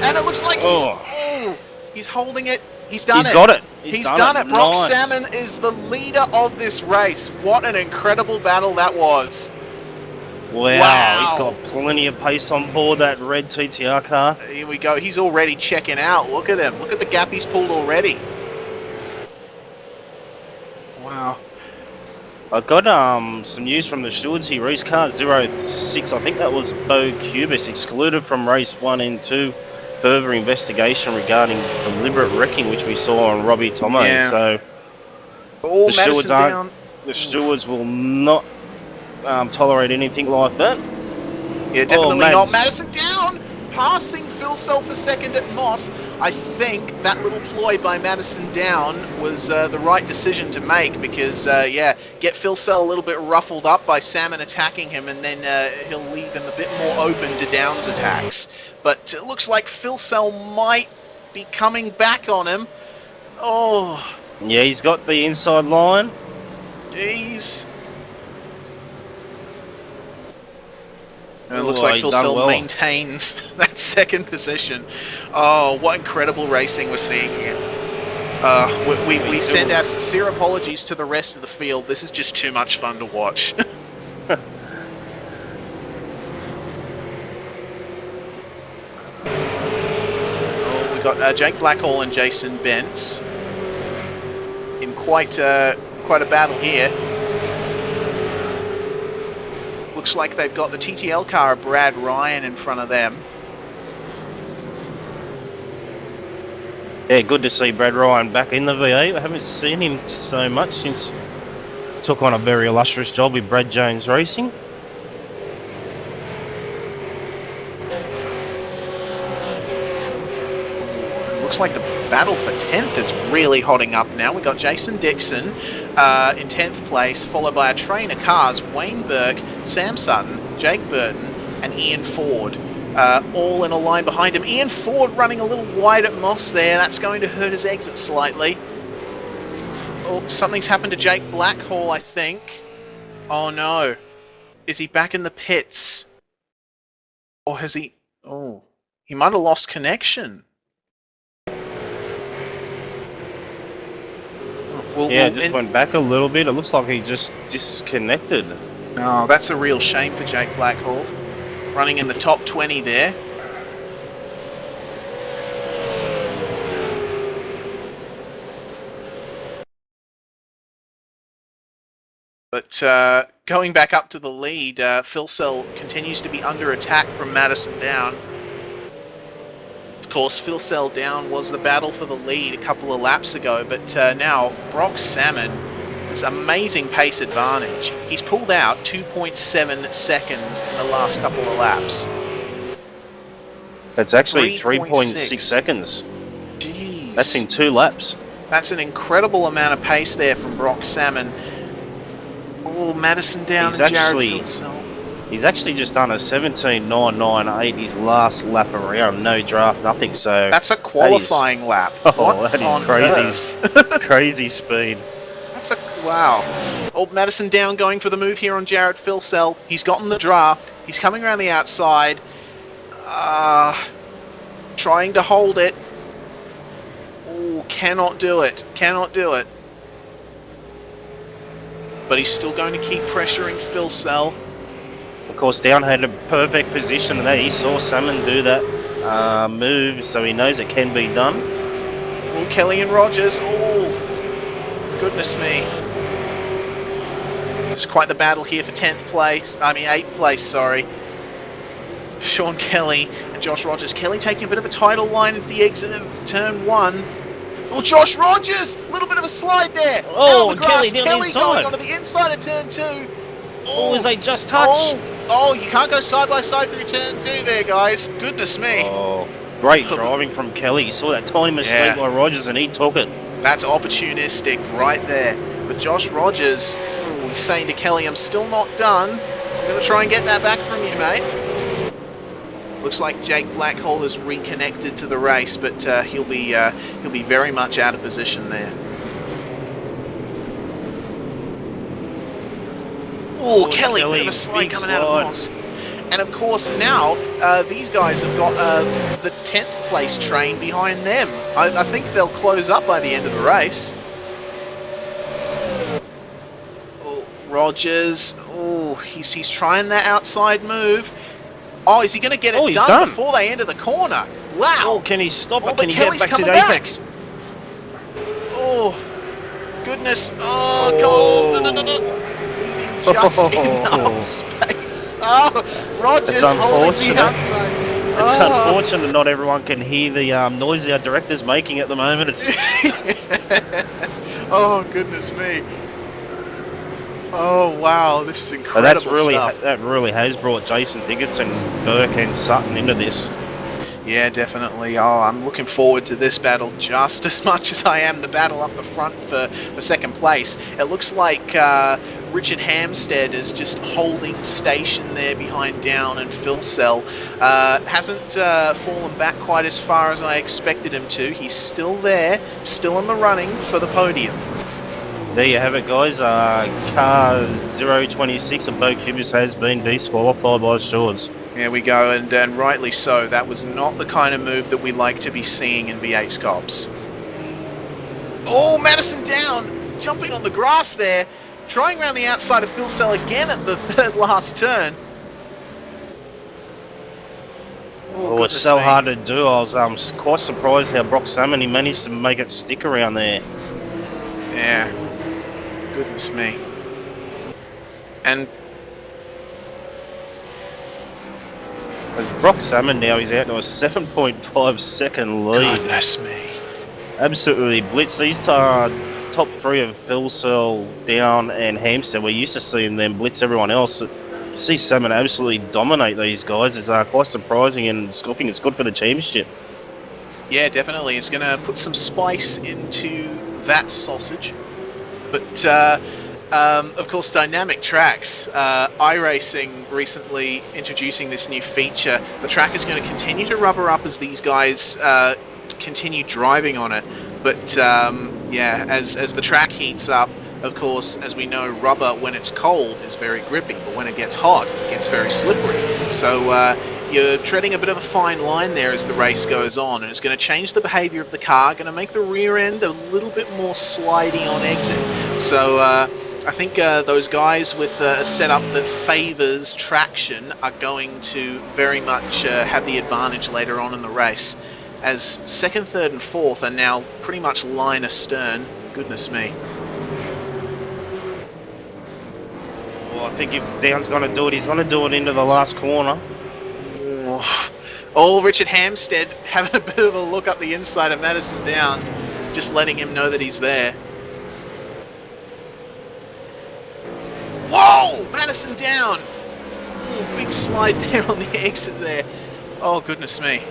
And it looks like oh, he's holding it. He's done he's it. got it. He's He's done it. done it. Brock Nice. Salmon is the leader of this race. What an incredible battle that was. Wow, he's Wow. got plenty of pace on board that red TTR car. Here we go. He's already checking out. Look at him. Look at the gap he's pulled already. Wow. I've got some news from the stewards here. Race car 06, I think that was Bo Cubis, excluded from race 1 and 2. Further investigation regarding deliberate wrecking, which we saw on Robbie Tomo. Yeah. So Oh, the stewards Madison down. The stewards will not tolerate anything like that. Yeah, definitely not. Mads. Madison down, passing Phil Self for second at Moss. I think that little ploy by Madison down was the right decision to make because, yeah, get Phil Sell a little bit ruffled up by Salmon attacking him, and then he'll leave him a bit more open to Down's attacks. But it looks like Phil Sell might be coming back on him. Oh. Yeah, he's got the inside line. Jeez. And it looks like Phil Sell maintains that second position. Oh, what incredible racing we're seeing here. We send our sincere apologies to the rest of the field. This is just too much fun to watch. Oh, we got Jake Blackhall and Jason Bentz in quite a battle here. Looks like they've got the TTL car of Brad Ryan in front of them. Yeah, good to see Brad Ryan back in the V8. I haven't seen him so much since took on a very illustrious job with Brad Jones Racing. Looks like the battle for 10th is really hotting up now. We've got Jason Dixon in 10th place, followed by a train of cars, Wayne Burke, Sam Sutton, Jake Burton, and Ian Ford, all in a line behind him. Ian Ford running a little wide at Moss there. That's going to hurt his exit slightly. Oh, something's happened to Jake Blackhall, I think. Oh no. Is he back in the pits? Or has he... Oh, he might have lost connection. Yeah, just went back a little bit. It looks like he just disconnected. Oh, that's a real shame for Jake Blackhall. Running in the top 20 there. But going back up to the lead, Phil Sell continues to be under attack from Madison Down. Of course, Phil Sell Down was the battle for the lead a couple of laps ago, but now Brock Salmon, this amazing pace advantage. He's pulled out 2.7 seconds in the last couple of laps. That's actually 3.6 seconds. Jeez. That's in 2 laps. That's an incredible amount of pace there from Brock Salmon. Oh, Madison Down and Jared Phil Sell. He's actually just done a 17.998 his last lap around, no draft, nothing. So that's a qualifying lap. Oh, that is crazy, crazy speed. That's a wow. Old Madison Down going for the move here on Jared Phil Sell. He's gotten the draft. He's coming around the outside, trying to hold it. Oh, cannot do it. Cannot do it. But he's still going to keep pressuring Phil Sell. Of course, Down had a perfect position there. He saw Salmon do that move, so he knows it can be done. Oh, Kelly and Rogers. Oh, goodness me. It's quite the battle here for 10th place. I mean, 8th place, sorry. Sean Kelly and Josh Rogers. Kelly taking a bit of a title line into the exit of turn 1. Oh, Josh Rogers! A little bit of a slide there. Oh, Kelly going onto the inside of turn 2. Oh, is they just touch? Oh, you can't go side by side through turn 2 there, guys. Goodness me. Oh, great driving from Kelly. You saw that tiny mistake by Rogers and he took it. That's opportunistic right there. But Josh Rogers, he's saying to Kelly, I'm still not done. I'm going to try and get that back from you, mate. Looks like Jake Blackhall has reconnected to the race, but he'll be very much out of position there. Oh, Oh, Kelly, bit of Kelly, a slide big coming out of slide. Moss. And of course now, these guys have got the 10th place train behind them. I think they'll close up by the end of the race. Oh, Rogers. Oh, he's trying that outside move. Oh, is he going to get it Oh, he's done done before they enter the corner? Oh, Wow. can he stop Oh, it? but Can he Kelly's get back to coming the apex? Oh, goodness. Oh, Oh. God. Just enough space. Oh, Rogers It's holding the unfortunate. outside. It's Oh. unfortunate not everyone can hear the noise our director's making at the moment. It's Oh, goodness me. Oh, wow. This is but incredible stuff. that really has brought Jason Dickinson, Burke, and Sutton into this. Yeah, definitely. Oh, I'm looking forward to this battle just as much as I am the battle up the front for second place. It looks like Richard Hamstead is just holding station there behind Down and Phil Sell. Hasn't fallen back quite as far as I expected him to. He's still there, still in the running for the podium. There you have it, guys. Car 026 of Bo Cubis has been disqualified by Shores. There we go, and rightly so. That was not the kind of move that we like to be seeing in V8SCOPS. Oh, Madison Down, jumping on the grass there, trying around the outside of Phil Sell again at the third last turn. Oh, it's so hard to do. I was quite surprised how Brock Salmon, he managed to make it stick around there. Yeah, goodness me. And as Brock Salmon now, he's out to a 7.5 second lead. goodness me. Absolutely blitz. These top three of Phil Sell, Down, and Hampstead, we're used to seeing them blitz everyone else. You see Salmon absolutely dominate these guys. It's quite surprising, and I think it's good for the championship. Yeah, definitely. It's going to put some spice into that sausage. But, of course, dynamic tracks. iRacing recently introducing this new feature. The track is going to continue to rubber up as these guys continue driving on it. But, yeah, as the track heats up, of course, as we know, rubber, when it's cold, is very grippy. But when it gets hot, it gets very slippery. So, you're treading a bit of a fine line there as the race goes on, and it's going to change the behavior of the car, going to make the rear end a little bit more slidey on exit. So I think those guys with a setup that favors traction are going to very much have the advantage later on in the race, as second, third, and fourth are now pretty much line astern. Goodness me. Well, I think if Down's going to do it, he's going to do it into the last corner. Oh, Richard Hamstead having a bit of a look up the inside of Madison Down, just letting him know that he's there. Whoa! Madison Down! Ooh, big slide there on the exit there. Oh, goodness me.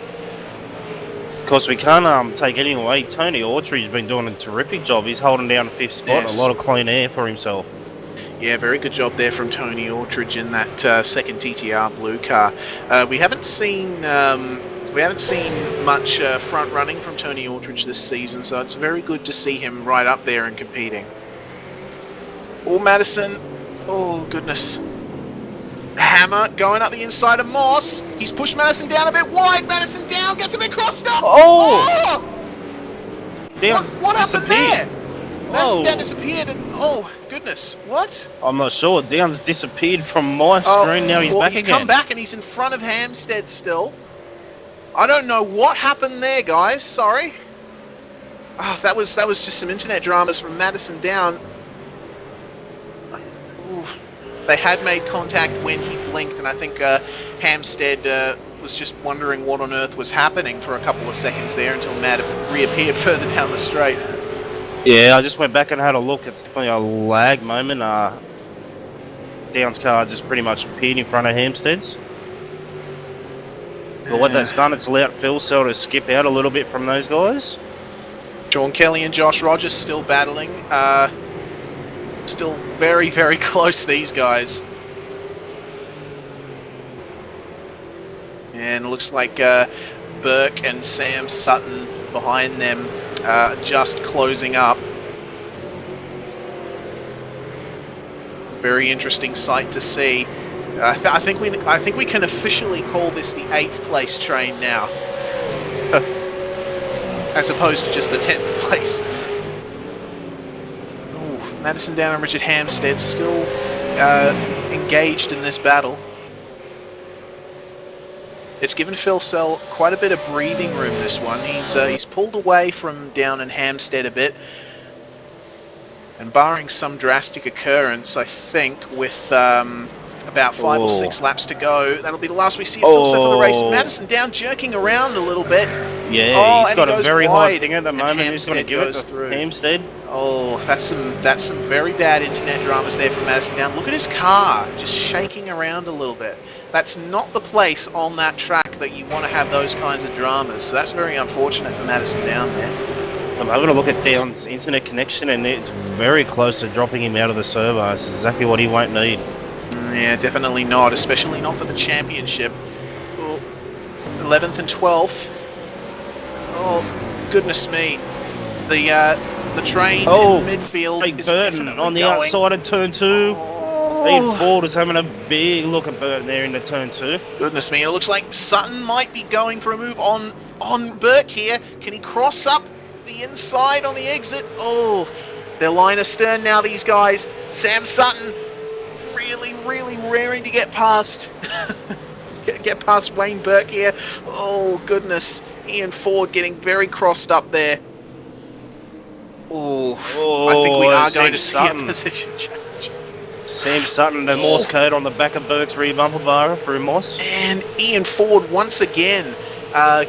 Of course, we can't take anything away. Tony Autry's been doing a terrific job. He's holding down 5th spot, Yes. A lot of clean air for himself. Yeah, very good job there from Tony Autridge in that second TTR blue car. We haven't seen much front running from Tony Autridge this season, so it's very good to see him right up there and competing. Oh, Madison. Oh, goodness. Hammer going up the inside of Moss. He's pushed Madison Down a bit wide. Madison Down gets a bit crossed up. Oh! What happened there? Madison Oh. Down disappeared and... Oh, goodness. What? I'm not sure. Down's disappeared from my screen. Now he's back he's again. come back and he's in front of Hamstead still. I don't know what happened there, guys. Sorry. Oh, that was just some internet dramas from Madison Down. Ooh. They had made contact when he blinked, and I think Hamstead was just wondering what on earth was happening for a couple of seconds there until Mad reappeared further down the straight. Yeah, I just went back and had a look. It's definitely a lag moment. Down's car just pretty much appeared in front of Hampstead's. But what that's done, it's allowed Phil Sell to skip out a little bit from those guys. Sean Kelly and Josh Rogers still battling. Still very, very close, these guys. And it looks like Burke and Sam Sutton behind them just closing up. Very interesting sight to see. I think we can officially call this the 8th place train now, as opposed to just the 10th place. Ooh, Madison Down and Richard Hampstead still engaged in this battle. It's given Phil Sell quite a bit of breathing room, this one. He's pulled away from Down and Hampstead a bit. And barring some drastic occurrence, I think, with about 5 or 6 laps to go, that'll be the last we see of Phil Sell for the race. Madison Down jerking around a little bit. Yeah, he's got a very high thing at the moment. He's going to give it to Hampstead. Oh, that's some very bad internet dramas there from Madison Down. Look at his car, just shaking around a little bit. That's not the place on that track that you want to have those kinds of dramas. So that's very unfortunate for Madison Down there. I'm having a look at Down's internet connection, and it's very close to dropping him out of the servo. It's exactly what he won't need. Yeah, definitely not, especially not for the championship. 11th and 12th. Oh, goodness me. The train in the midfield Big is Burton definitely on the going. outside of turn 2. Ian Ford is having a big look at Burton there into turn 2. Goodness me, it looks like Sutton might be going for a move on Burke here. Can he cross up the inside on the exit? Oh, they're line astern now, these guys. Sam Sutton really raring to get past get past Wayne Burke here. Oh goodness, Ian Ford getting very crossed up there. Oh, I think we are going to see a position change. Sam Sutton, the Morse code on the back of Burke's rear bumper bar for Moss. And Ian Ford once again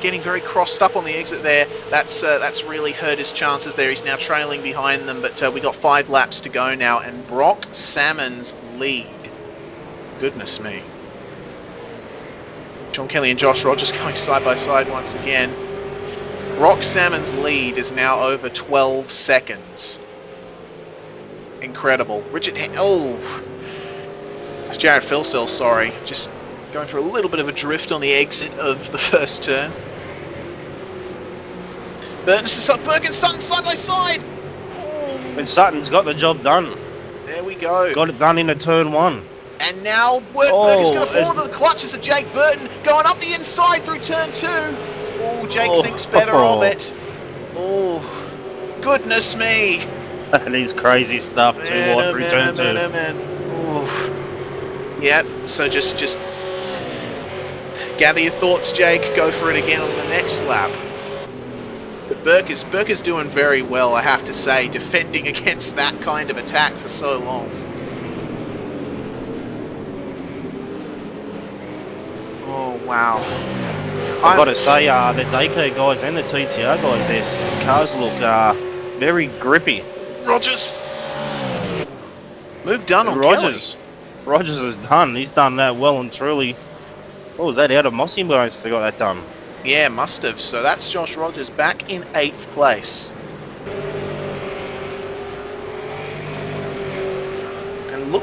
getting very crossed up on the exit there. That's really hurt his chances there. He's now trailing behind them, but we got 5 laps to go now, and Brock Salmon's lead. Goodness me. Sean Kelly and Josh Rogers going side by side once again. Brock Salmon's lead is now over 12 seconds. Incredible. It's Jared Philsell, sorry. Just going for a little bit of a drift on the exit of the first turn. Burke and Sutton side by side. Oh. And Sutton's got the job done. There we go. Got it done into turn 1. And now Burke is going to fall into the clutches of Jake Burton, going up the inside through turn 2. Oh, Jake thinks better of it. Oh, goodness me. And he's crazy stuff too, through turn 2. Oh. Yep, so just gather your thoughts, Jake. Go for it again on the next lap. But Burke is doing very well, I have to say, defending against that kind of attack for so long. Oh, wow. I've got to say, the Dayco guys and the TTR guys, their cars look very grippy. Rogers! Move done on Kelly. Rogers is done. He's done that well and truly. What was that, out of Mossy most they got that done? Yeah, must have. So that's Josh Rogers back in 8th place.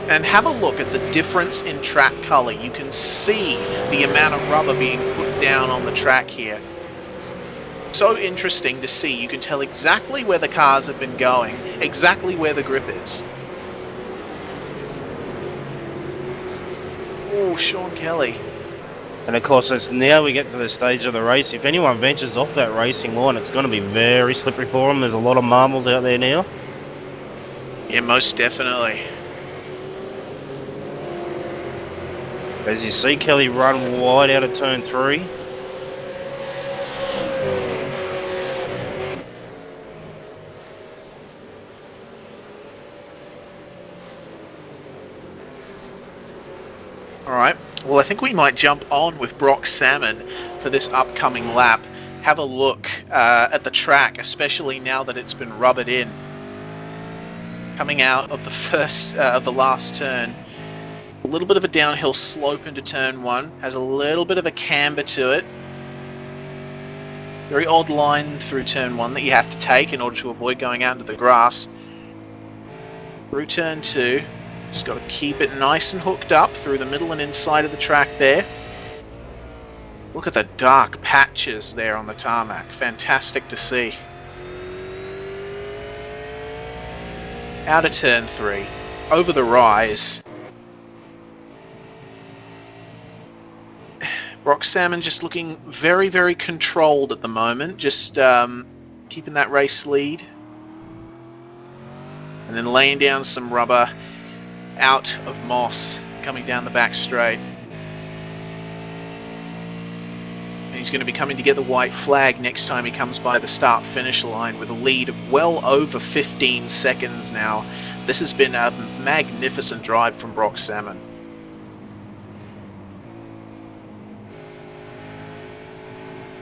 And have a look at the difference in track colour. You can see the amount of rubber being put down on the track here. So interesting to see. You can tell exactly where the cars have been going, exactly where the grip is. Oh, Sean Kelly. And of course, it's now we get to the stage of the race. If anyone ventures off that racing line, it's going to be very slippery for them. There's a lot of marbles out there now. Yeah, most definitely. As you see Kelly run wide out of turn 3. Alright, well I think we might jump on with Brock Salmon for this upcoming lap. Have a look at the track, especially now that it's been rubbered in. Coming out of the last turn. A little bit of a downhill slope into turn 1, has a little bit of a camber to it. Very odd line through turn 1 that you have to take in order to avoid going out into the grass. Through turn 2, just got to keep it nice and hooked up through the middle and inside of the track there. Look at the dark patches there on the tarmac, fantastic to see. Out of turn 3. over the rise. Brock Salmon just looking very, very controlled at the moment, just keeping that race lead. And then laying down some rubber out of Moss, coming down the back straight. And he's going to be coming to get the white flag next time he comes by the start-finish line with a lead of well over 15 seconds now. This has been a magnificent drive from Brock Salmon.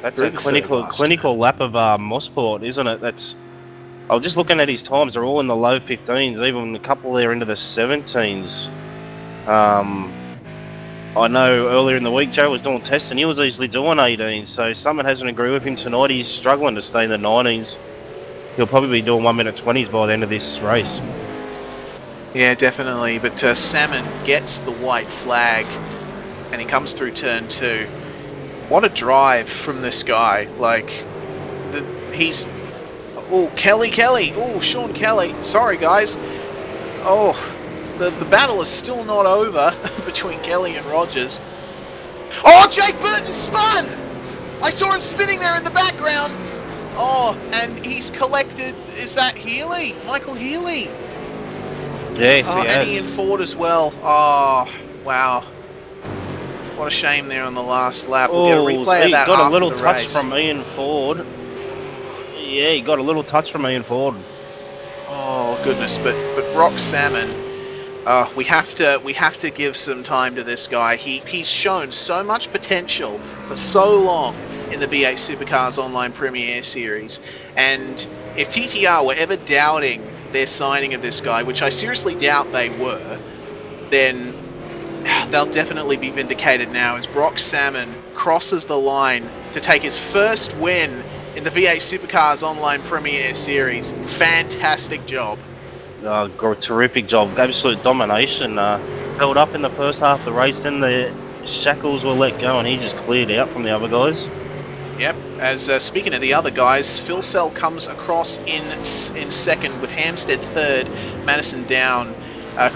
That's a clinical lap of Mosport, isn't it? I was just looking at his times. They're all in the low 15s, even a couple there into the 17s. I know earlier in the week Joe was doing tests and he was easily doing 18s, so someone hasn't agreed with him tonight. He's struggling to stay in the 19s. He'll probably be doing 1 minute 20s by the end of this race. Yeah, definitely. But Salmon gets the white flag and he comes through turn 2. What a drive from this guy. Like, he's... Oh, Kelly. Oh, Sean Kelly. Sorry, guys. Oh, the battle is still not over between Kelly and Rogers. Oh, Jake Burton spun! I saw him spinning there in the background. Oh, and he's collected... Is that Healy? Michael Healy? Yes, and Ian Ford as well. Oh, wow. What a shame there on the last lap. We'll get a replay of that got after a little the touch race. from Ian Ford. Yeah, he got a little touch from Ian Ford. Oh goodness, but Brock Salmon, we have to give some time to this guy. He's shown so much potential for so long in the V8 Supercars Online Premier Series, and if TTR were ever doubting their signing of this guy, which I seriously doubt they were, then they'll definitely be vindicated now as Brock Salmon crosses the line to take his first win in the V8 Supercars Online Premier Series. Fantastic job. Terrific job. Absolute domination. Held up in the first half of the race, then the shackles were let go and he just cleared out from the other guys. Yep, as speaking of the other guys, Phil Sell comes across in second with Hampstead third, Madison Down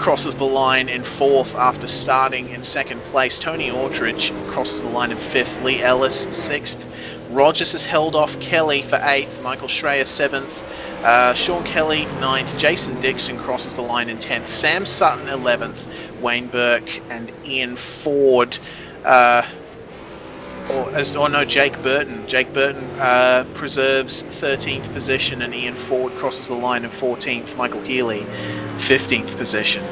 crosses the line in fourth after starting in second place. Tony Autridge crosses the line in fifth. Lee Ellis sixth. Rogers has held off Kelly for eighth. Michael Schreier seventh. Sean Kelly ninth. Jason Dixon crosses the line in 10th. Sam Sutton 11th. Wayne Burke and Ian Ford. Jake Burton. Jake Burton preserves 13th position and Ian Ford crosses the line in 14th. Michael Healy, 15th position.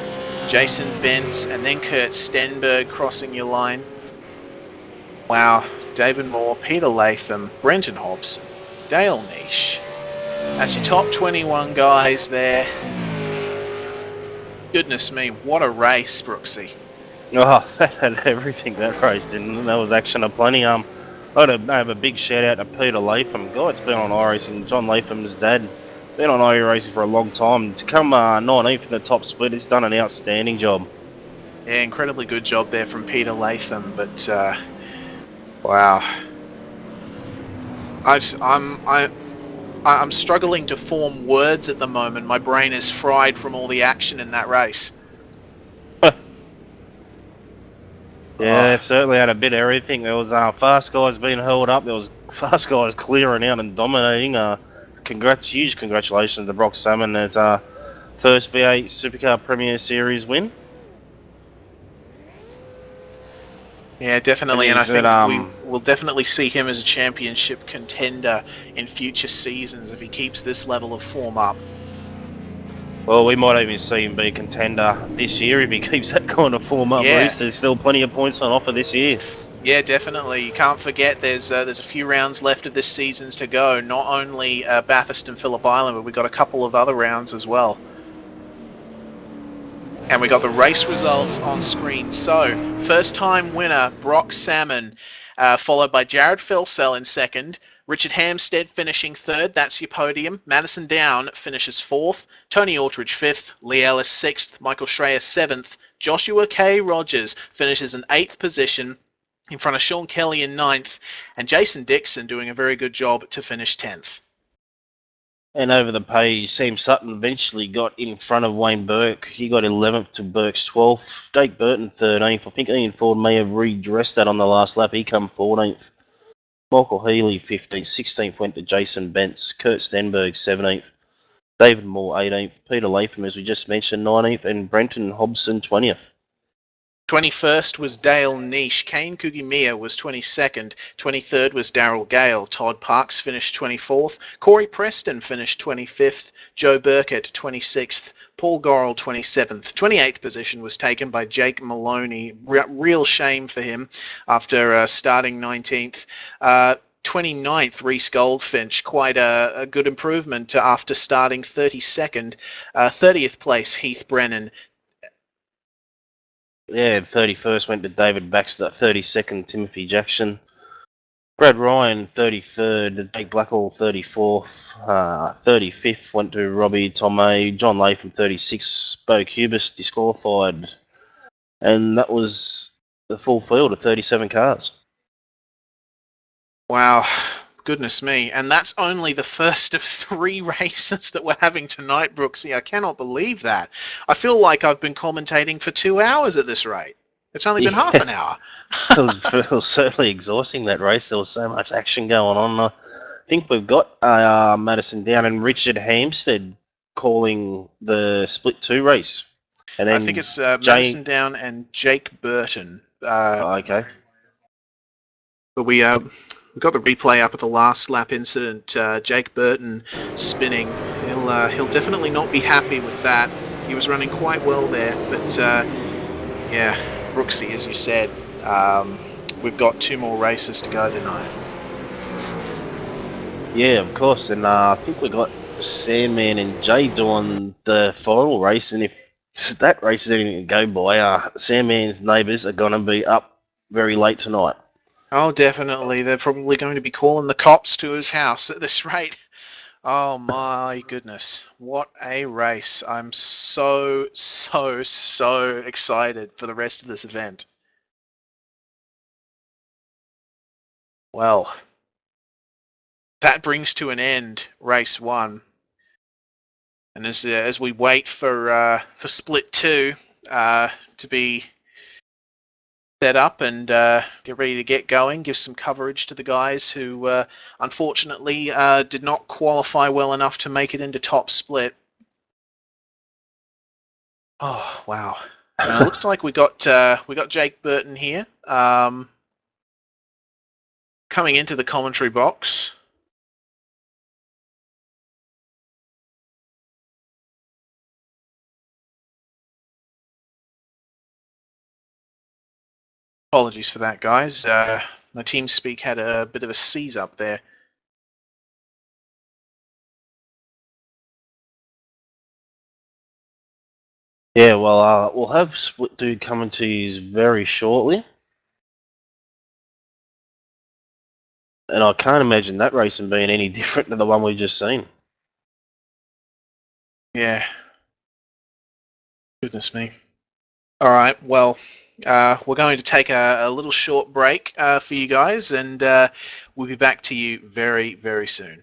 Jason Bentz and then Kurt Stenberg crossing your line. Wow. David Moore, Peter Latham, Brenton Hobbs, Dale Nish. That's your top 21 guys there. Goodness me, what a race, Brooksy. Oh, that had everything that race, didn't it? That was action aplenty. I'd have a big shout out to Peter Latham. God's been on iRacing. John Latham's dad. Been on iRacing for a long time. To come 19th in the top split, he's done an outstanding job. Yeah, incredibly good job there from Peter Latham, but wow. I'm struggling to form words at the moment. My brain is fried from all the action in that race. Yeah, it certainly had a bit of everything. There was fast guys being held up. There was fast guys clearing out and dominating. Huge congratulations to Brock Salmon as first V8 Supercar Premier Series win. Yeah, definitely, and I think we'll definitely see him as a championship contender in future seasons if he keeps this level of form up. Well, we might even see him be a contender this year if he keeps that kind of form up. Yeah. There's still plenty of points on offer this year. Yeah, definitely. You can't forget there's a few rounds left of this season to go. Not only Bathurst and Phillip Island, but we've got a couple of other rounds as well. And we got the race results on screen. So, first time winner, Brock Salmon, followed by Jared Filsell in second. Richard Hampstead finishing third, that's your podium. Madison Down finishes fourth. Tony Autridge fifth. Lee Ellis sixth. Michael Schreier seventh. Joshua K. Rogers finishes in eighth position in front of Sean Kelly in ninth. And Jason Dixon doing a very good job to finish 10th. And over the page, Sam Sutton eventually got in front of Wayne Burke. He got 11th to Burke's 12th. Jake Burton 13th. I think Ian Ford may have redressed that on the last lap. He come 14th. Michael Healy 15th. 16th went to Jason Bentz. Kurt Stenberg 17th. David Moore 18th. Peter Latham, as we just mentioned, 19th. And Brenton Hobson 20th. 21st was Dale Niche. Kane Kugimiya was 22nd. 23rd was Darryl Gale. Todd Parks finished 24th. Corey Preston finished 25th. Joe Burkett 26th. Paul Gorrell 27th. 28th position was taken by Jake Maloney. Real shame for him after starting 19th. 29th, Reese Goldfinch, quite a good improvement after starting 32nd. 30th place, Heath Brennan. Yeah, 31st went to David Baxter. 32nd, Timothy Jackson. Brad Ryan, 33rd. Jake Blackall, 34th. 35th went to Robbie Tomei. John Latham, 36th. Bo Cubis disqualified. And that was the full field of 37 cars. Wow, goodness me. And that's only the first of 3 races that we're having tonight, Brooksy. I cannot believe that. I feel like I've been commentating for 2 hours at this rate. It's only been half an hour. It was certainly exhausting, that race. There was so much action going on. I think we've got Madison Down and Richard Hampstead calling the Split 2 race. And then I think it's Madison Down and Jake Burton. Okay. But we got the replay up at the last lap incident. Jake Burton spinning. He'll definitely not be happy with that. He was running quite well there, but yeah, Brooksy, as you said, we've got 2 more races to go tonight. Yeah, of course, and I think we got Sandman and Jay doing the final race, and if that race is anything to go by, Sandman's neighbours are going to be up very late tonight. Oh, definitely. They're probably going to be calling the cops to his house at this rate. Oh my goodness. What a race. I'm so excited for the rest of this event. Well, that brings to an end race 1. And as we wait for split 2 to be set up and get ready to get going, give some coverage to the guys who unfortunately did not qualify well enough to make it into top split. Oh wow! It looks like we got Jake Burton here coming into the commentary box. Apologies for that, guys. My TeamSpeak had a bit of a seize up there. Yeah, well, we'll have Split 2 coming to you very shortly. And I can't imagine that racing being any different than the one we've just seen. Yeah. Goodness me. All right, well, we're going to take a little short break for you guys, and we'll be back to you very, very soon.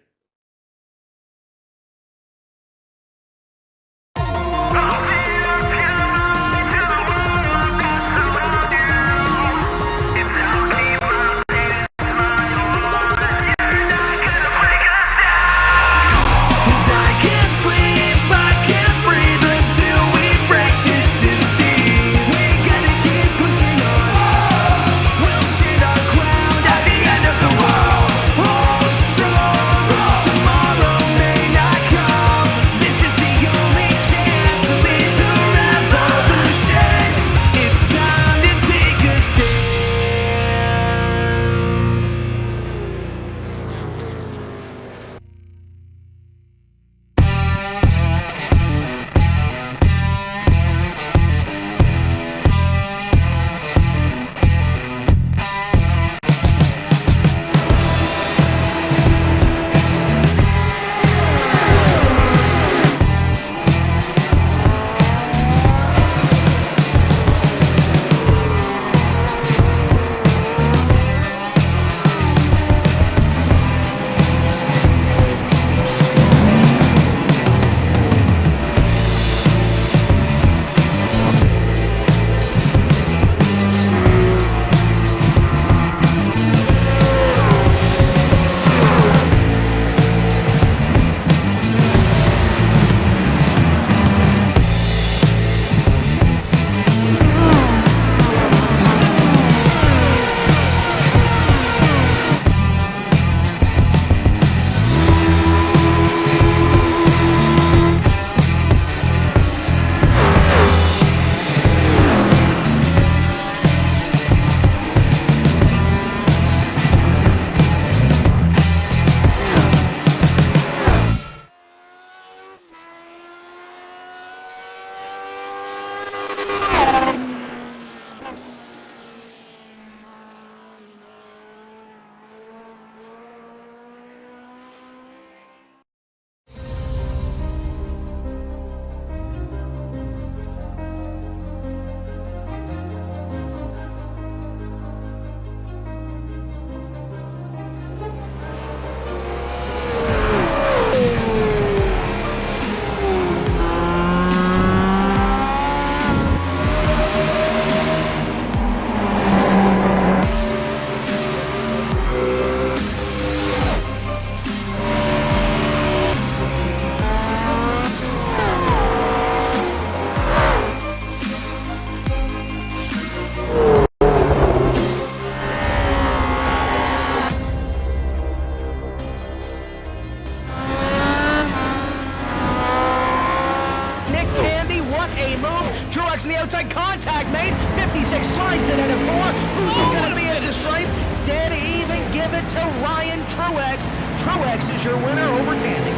Truex on the outside, contact made. 56 slides in at a 4. Who's going to be at the stripe? Dead even, give it to Ryan Truex. Truex is your winner over Tandy.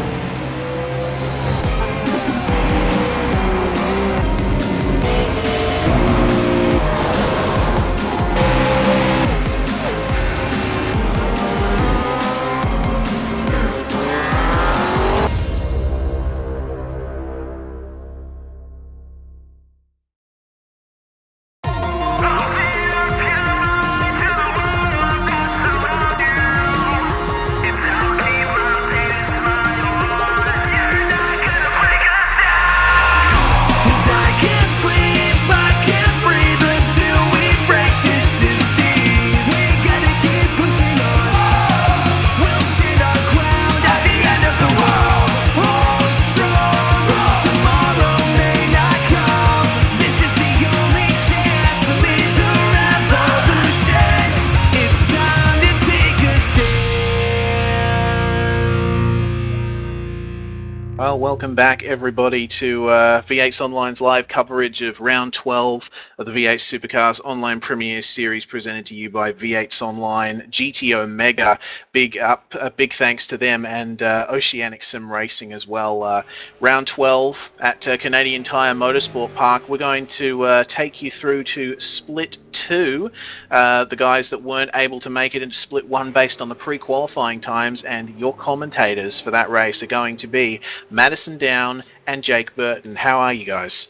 Well, welcome back everybody to V8's Online's live coverage of round 12 of the V8 Supercars Online Premier Series presented to you by V8's Online GTO Mega. Big thanks to them and Oceanic Sim Racing as well. Round 12 at Canadian Tire Motorsport Park. We're going to take you through to Split 2. The guys that weren't able to make it into Split 1 based on the pre-qualifying times, and your commentators for that race are going to be Madison Down and Jake Burton. How are you guys?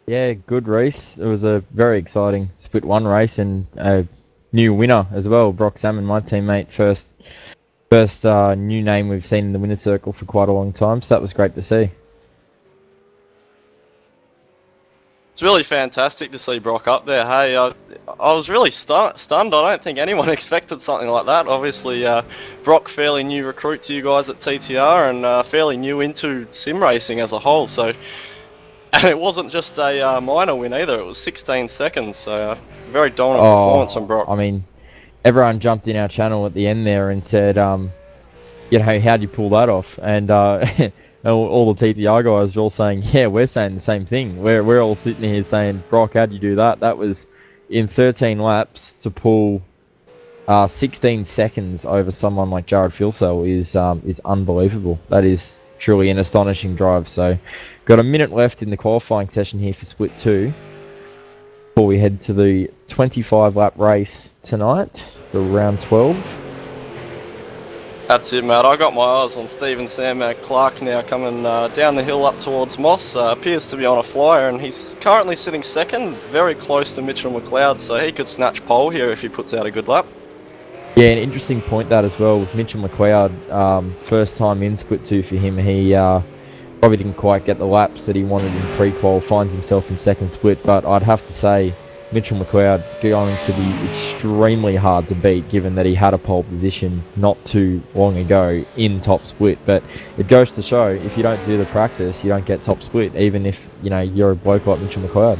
Yeah, good race. It was a very exciting Split 1 race and a new winner as well. Brock Salmon, my teammate, first new name we've seen in the winner's circle for quite a long time, so that was great to see. It's really fantastic to see Brock up there. Hey, I was really stunned. I don't think anyone expected something like that. Obviously, Brock, fairly new recruit to you guys at TTR and fairly new into sim racing as a whole. So, and it wasn't just a minor win either. It was 16 seconds. So, very dominant performance from Brock. I mean, everyone jumped in our channel at the end there and said, you know, how'd you pull that off? And all the TTR guys are all saying, yeah, we're saying the same thing. We're all sitting here saying, Brock, how'd you do that? That was in 13 laps to pull 16 seconds over someone like Jared Filsell is unbelievable. That is truly an astonishing drive. So, got a minute left in the qualifying session here for Split 2 before we head to the 25-lap race tonight for round 12. That's it, Matt. I got my eyes on Stephen Sam Clark now coming down the hill up towards Moss. Appears to be on a flyer, and he's currently sitting second, very close to Mitchell McLeod, so he could snatch pole here if he puts out a good lap. Yeah, an interesting point that as well with Mitchell McLeod. First time in Split 2 for him. He probably didn't quite get the laps that he wanted in pre-qual, finds himself in second split, but I'd have to say Mitchell McLeod going to be extremely hard to beat, given that he had a pole position not too long ago in top split. But it goes to show, if you don't do the practice, you don't get top split, even if you're a bloke like Mitchell McLeod.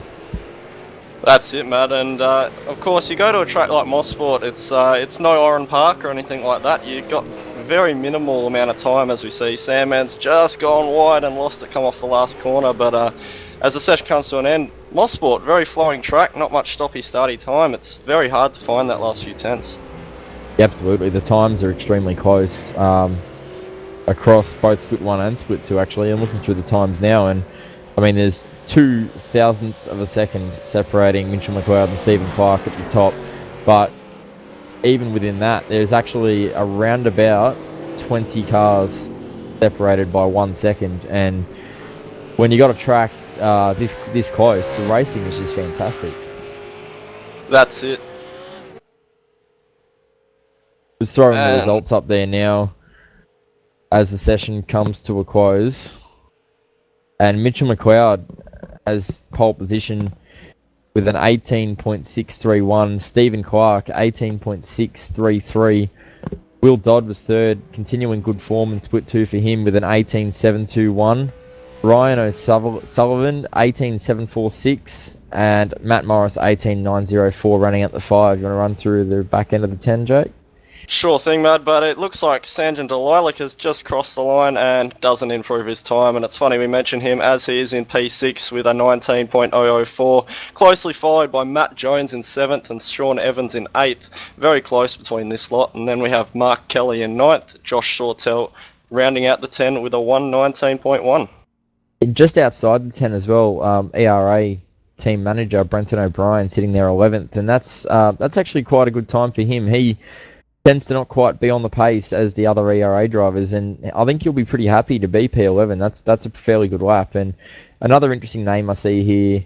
That's it, Matt. And of course, you go to a track like Mosport, it's no Oran Park or anything like that. You've got very minimal amount of time, as we see. Sandman's just gone wide and lost it, come off the last corner. But as the session comes to an end, Mosport, very flowing track, not much stoppy-starty time. It's very hard to find that last few tenths. Yeah, absolutely. The times are extremely close across both Split 1 and Split 2, actually. I'm looking through the times now, and I mean, there's 2 thousandths of a second separating Mitchell McLeod and Stephen Clark at the top, but even within that, there's actually around about 20 cars separated by 1 second, and when you got a track this close, the racing is just fantastic. That's it. Just throwing the results up there now as the session comes to a close. And Mitchell McLeod has pole position with an 18.631. Stephen Clark, 18.633. Will Dodd was third, continuing good form in Split 2 for him with an 18.721. Ryan O'Sullivan, 18.746. And Matt Morris, 18.904, running at the 5. You want to run through the back end of the 10, Jake? Sure thing, Mad, but it looks like Sanjan Delilac has just crossed the line and doesn't improve his time. And it's funny we mention him as he is in P6 with a 19.004, closely followed by Matt Jones in 7th and Sean Evans in 8th. Very close between this lot. And then we have Mark Kelly in 9th, Josh Shortell rounding out the 10 with a 119.1. Just outside the 10 as well, ERA team manager Brenton O'Brien sitting there 11th, and that's actually quite a good time for him. He tends to not quite be on the pace as the other ERA drivers, and I think he'll be pretty happy to be P11. That's a fairly good lap. And another interesting name I see here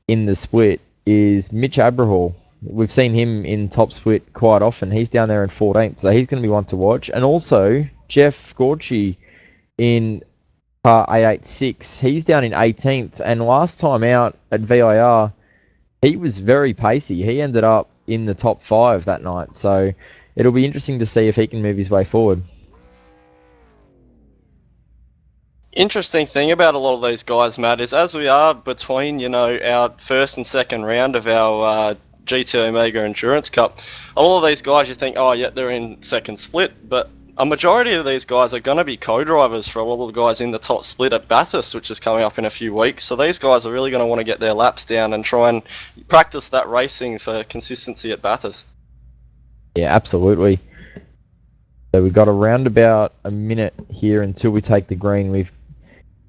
in the split is Mitch Abrahall. We've seen him in top split quite often. He's down there in 14th, so he's going to be one to watch. And also Jeff Gorchie in car A86. He's down in 18th, and last time out at VIR, he was very pacey. He ended up in the top 5 that night, so it'll be interesting to see if he can move his way forward. Interesting thing about a lot of these guys, Matt, is as we are between, our first and second round of our GT Omega Endurance Cup, a lot of these guys you think, oh yeah, they're in second split, but a majority of these guys are going to be co-drivers for a lot of the guys in the top split at Bathurst, which is coming up in a few weeks. So these guys are really going to want to get their laps down and try and practice that racing for consistency at Bathurst. Yeah, absolutely. So we've got around about a minute here until we take the green. We've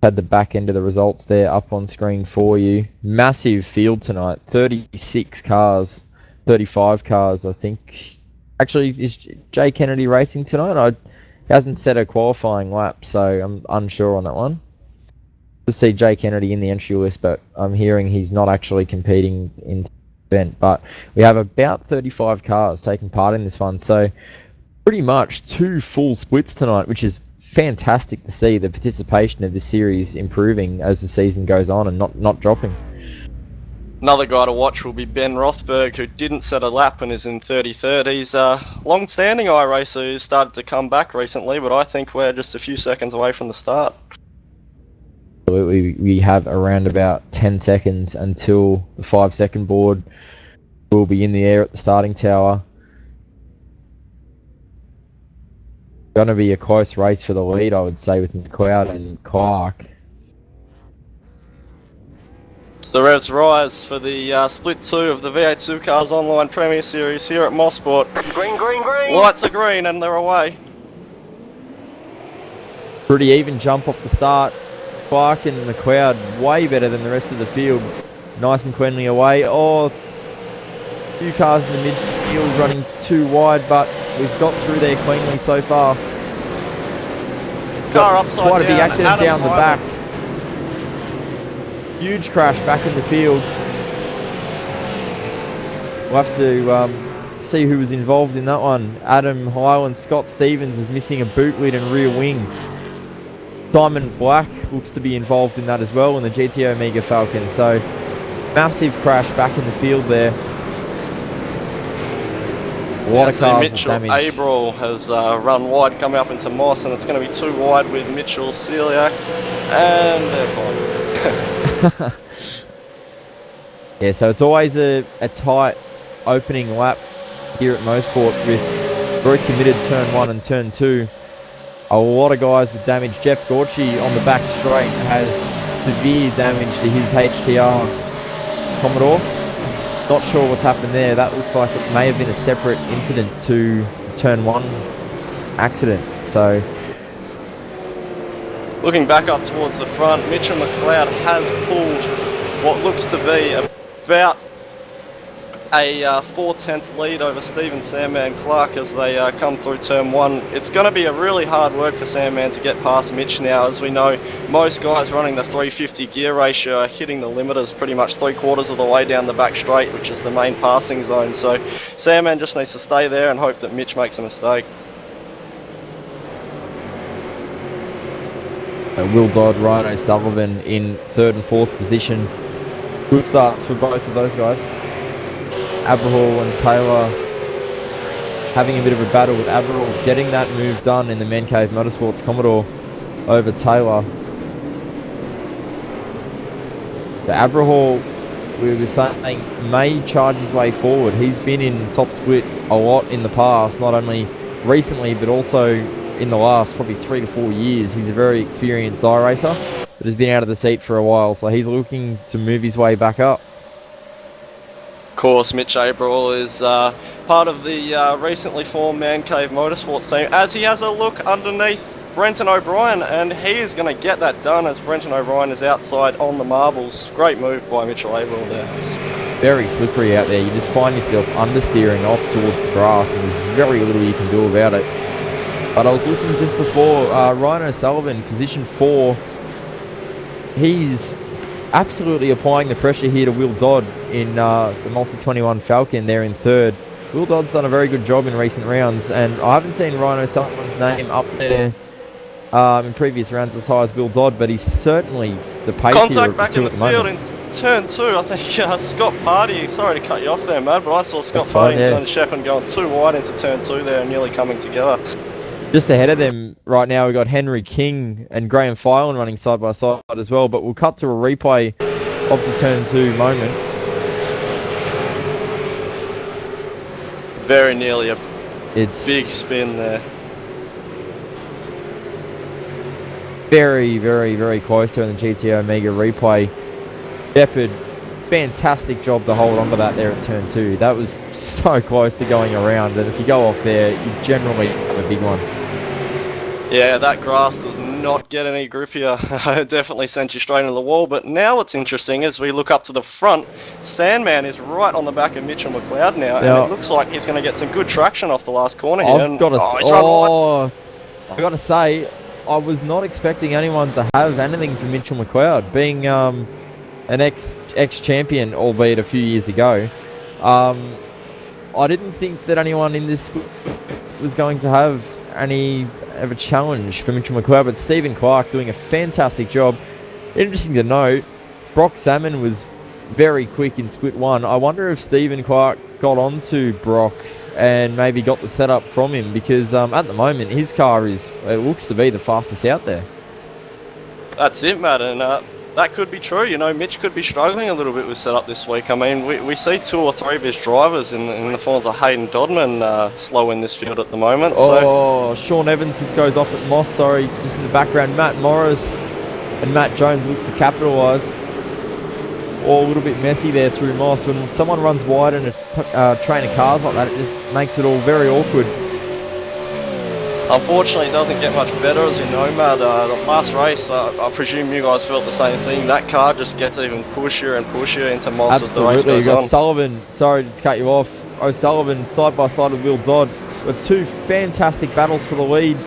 had the back end of the results there up on screen for you. Massive field tonight, 36 cars, 35 cars, I think. Actually, is Jay Kennedy racing tonight? He hasn't set a qualifying lap, so I'm unsure on that one. To see Jay Kennedy in the entry list, but I'm hearing he's not actually competing in the event. But we have about 35 cars taking part in this one, so pretty much 2 full splits tonight, which is fantastic to see the participation of this series improving as the season goes on and not dropping. Another guy to watch will be Ben Rothberg, who didn't set a lap and is in 33rd. He's a long-standing iRacer who started to come back recently, but I think we're just a few seconds away from the start. Absolutely, we have around about 10 seconds until the 5-second board will be in the air at the starting tower. Going to be a close race for the lead, I would say, with McLeod and Clark. The revs rise for the split 2 of the V8 SCOPS Online Premier Series here at Mosport. Green, green, green. Lights are green and they're away. Pretty even jump off the start. Clark and McLeod way better than the rest of the field. Nice and cleanly away. Oh, a few cars in the midfield running too wide, but we've got through there cleanly so far. Car upside quite a big down, accident down the back. Hyland. Huge crash back in the field. We'll have to see who was involved in that one. Adam Hyland, Scott Stevens is missing a boot lid and rear wing. Simon Black looks to be involved in that as well in the GT Omega Falcon. So massive crash back in the field there. A lot of cars Mitchell damaged. Abril has run wide coming up into Moss, and it's going to be too wide with Mitchell Celiac, and they're fine. Yeah, so it's always a tight opening lap here at Mosport with very committed turn 1 and turn 2. A lot of guys with damage. Jeff Gorchie on the back straight has severe damage to his HTR Commodore. Not sure what's happened there. That looks like it may have been a separate incident to the turn 1 accident. So looking back up towards the front, Mitchell McLeod has pulled what looks to be about a 4/10 lead over Stephen Sandman Clark as they come through turn 1. It's going to be a really hard work for Sandman to get past Mitch now. As we know, most guys running the 350 gear ratio are hitting the limiters pretty much 3/4 of the way down the back straight, which is the main passing zone. So Sandman just needs to stay there and hope that Mitch makes a mistake. Will Dodd, Ryan O'Sullivan in 3rd and 4th position. Good starts for both of those guys. Abrahall and Taylor having a bit of a battle with Abrahall getting that move done in the Man Cave Motorsports Commodore over Taylor. The Abrahall, we were saying, may charge his way forward. He's been in top split a lot in the past, not only recently, but also in the last probably 3 to 4 years, he's a very experienced iRacer that has been out of the seat for a while, so he's looking to move his way back up. Of course, Mitch Abril is part of the recently formed Man Cave Motorsports team, as he has a look underneath Brenton O'Brien, and he is going to get that done as Brenton O'Brien is outside on the marbles. Great move by Mitchell Abril there. Very slippery out there. You just find yourself understeering off towards the grass, and there's very little you can do about it. But I was looking just before, Ryan O'Sullivan, position 4. He's absolutely applying the pressure here to Will Dodd in the Multi-21 Falcon there in 3rd. Will Dodd's done a very good job in recent rounds, and I haven't seen Ryan O'Sullivan's name up there in previous rounds as high as Will Dodd, but he's certainly the pace Contact of back the two in at the the field moment. in turn 2. I think Scott Party, sorry to cut you off there, Mad, but I saw Scott That's Party fine, and yeah. Tony Shepard going too wide into turn 2 there and nearly coming together. Just ahead of them right now, we've got Henry King and Graham Filan running side by side as well, but we'll cut to a replay of the turn 2 moment. Very nearly a It's big spin there. very, very, very close there in the GT Omega replay. Shepard, fantastic job to hold on to that there at turn 2. That was so close to going around, and if you go off there, you generally have a big one. Yeah, that grass does not get any grippier. It definitely sent you straight into the wall. But now what's interesting as we look up to the front, Sandman is right on the back of Mitchell McLeod now, and it looks like he's going to get some good traction off the last corner here. I've got to say, I was not expecting anyone to have anything for Mitchell McLeod, being an ex-champion, albeit a few years ago. I didn't think that anyone in this was going to have any of a challenge for Mitchell McLeod, but Stephen Clark doing a fantastic job. Interesting to note, Brock Salmon was very quick in split 1. I wonder if Stephen Clark got onto Brock and maybe got the setup from him, because at the moment his car it looks to be the fastest out there. That's it, Matt, and that could be true. You know, Mitch could be struggling a little bit with setup this week. I mean, we see 2 or 3 of his drivers in the forms of Hayden Dodman slow in this field at the moment. Oh, Sean Evans just goes off at Moss, sorry, just in the background. Matt Morris and Matt Jones look to capitalise. A little bit messy there through Moss. When someone runs wide in a train of cars like that, it just makes it all very awkward. Unfortunately, it doesn't get much better, as you know, Matt. The last race, I presume you guys felt the same thing. That car just gets even pushier and pushier into Moss as the race Absolutely, goes you've got on. Sullivan, sorry to cut you off, O'Sullivan side by side with Will Dodd, with 2 fantastic battles for the lead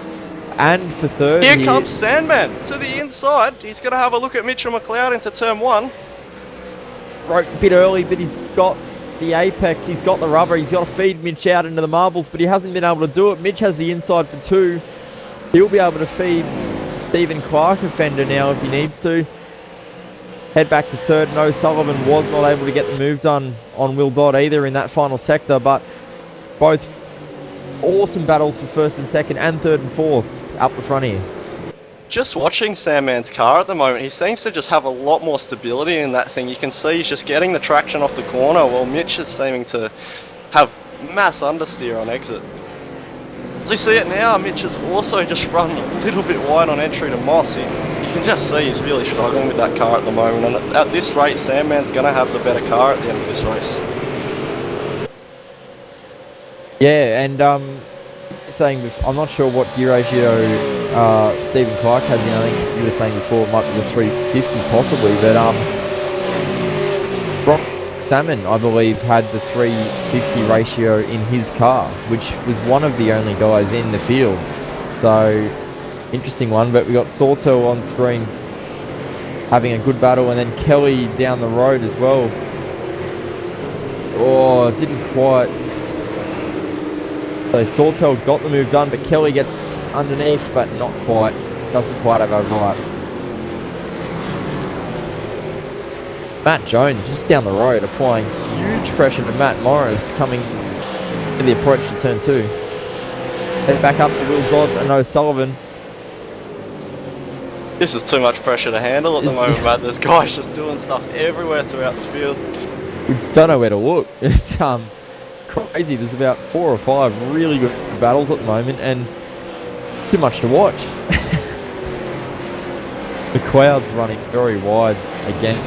and for 3rd. Here comes Sandman to the inside. He's going to have a look at Mitchell McLeod into turn 1. Broke a bit early, but he's got the apex, he's got the rubber, he's got to feed Mitch out into the marbles, but he hasn't been able to do it. Mitch has the inside for 2. He'll be able to feed Stephen Clark a fender now if he needs to. Head back to 3rd, and O'Sullivan was not able to get the move done on Will Dodd either in that final sector, but both awesome battles for 1st and 2nd and 3rd and 4th up the front here. Just watching Sandman's car at the moment, he seems to just have a lot more stability in that thing. You can see he's just getting the traction off the corner, while Mitch is seeming to have mass understeer on exit. As we see it now, Mitch has also just run a little bit wide on entry to Moss. You can just see he's really struggling with that car at the moment, and at this rate, Sandman's going to have the better car at the end of this race. Yeah, and saying, I'm not sure what gear ratio Stephen Clark has in. I think you were saying before it might be the 350 possibly, but Brock Salmon, I believe, had the 350 ratio in his car, which was one of the only guys in the field. So, interesting one, but we got Sawtell on screen having a good battle, and then Kelly down the road as well. Oh, didn't quite. So Sawtell got the move done, but Kelly gets underneath, but not quite. Doesn't quite have overlap. Matt Jones just down the road, applying huge pressure to Matt Morris coming to the approach to turn 2. Head back up to Will Dodd and O'Sullivan. This is too much pressure to handle at the moment, Matt. There's guys just doing stuff everywhere throughout the field. We don't know where to look. It's crazy. There's about 4 or 5 really good battles at the moment, and too much to watch. The crowd's running very wide again.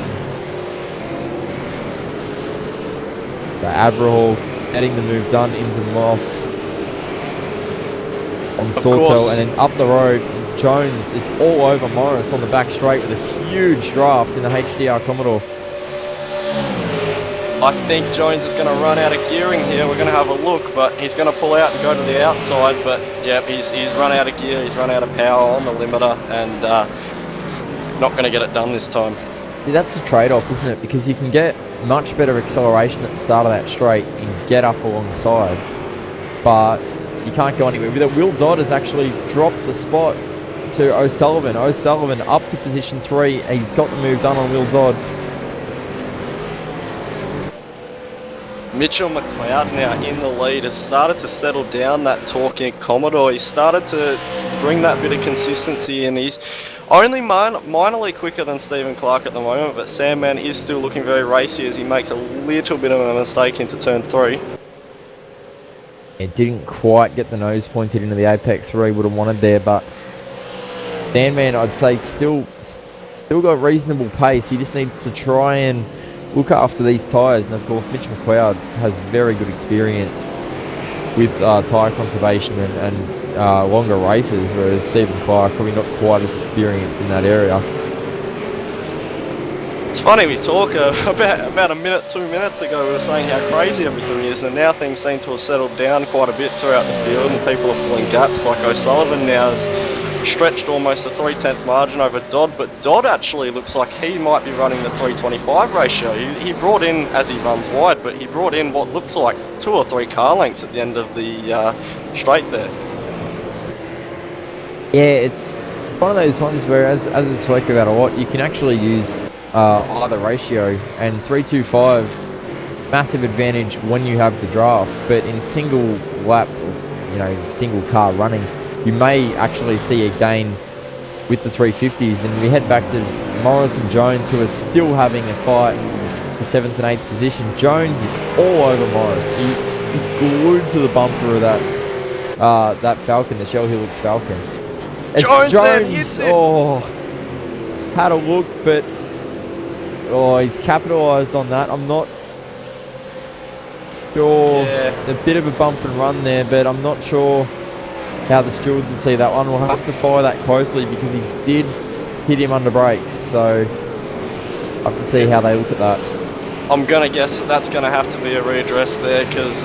The Abrahal getting the move done into Moss on Sawtell, and then up the road, Jones is all over Morris on the back straight with a huge draft in the HDR Commodore. I think Jones is going to run out of gearing here. We're going to have a look, but he's going to pull out and go to the outside. But yeah, he's run out of gear, he's run out of power on the limiter, and not going to get it done this time. See, that's the trade-off, isn't it? Because you can get much better acceleration at the start of that straight and get up alongside, but you can't go anywhere with it. Will Dodd has actually dropped the spot to O'Sullivan. O'Sullivan up to position 3. He's got the move done on Will Dodd. Mitchell McLeod now in the lead has started to settle down that torquing Commodore. He's started to bring that bit of consistency in. He's only minorly quicker than Stephen Clark at the moment, but Sandman is still looking very racy as he makes a little bit of a mistake into turn 3. It didn't quite get the nose pointed into the apex where he would have wanted there, but Sandman, I'd say, still got reasonable pace. He just needs to try and look after these tyres, and of course Mitch McLeod has very good experience with tyre conservation and longer races, whereas Stephen Clark probably not quite as experienced in that area. It's funny, we talk about a minute, 2 minutes ago, we were saying how crazy everything is, and now things seem to have settled down quite a bit throughout the field, and people are pulling gaps. Like O'Sullivan now has stretched almost a 3/10 margin over Dodd, but Dodd actually looks like he might be running the 325 ratio. He brought in, as he runs wide, but he brought in what looks like 2 or 3 car lengths at the end of the straight there. Yeah, it's one of those ones where, as we spoke about a lot, you can actually use either ratio, and 325 massive advantage when you have the draft, but in single lap, single car running, you may actually see a gain with the 350s. And we head back to Morris and Jones, who are still having a fight for 7th and 8th position. Jones is all over Morris. He's glued to the bumper of that Falcon, the Shell Helix Falcon. Jones then hits it! Oh, had a look, but he's capitalised on that. I'm not sure. Yeah. A bit of a bump and run there, but I'm not sure how the stewards will see that one. We'll have to follow that closely because he did hit him under brakes, so I'll have to see how they look at that. I'm going to guess that's going to have to be a redress there, because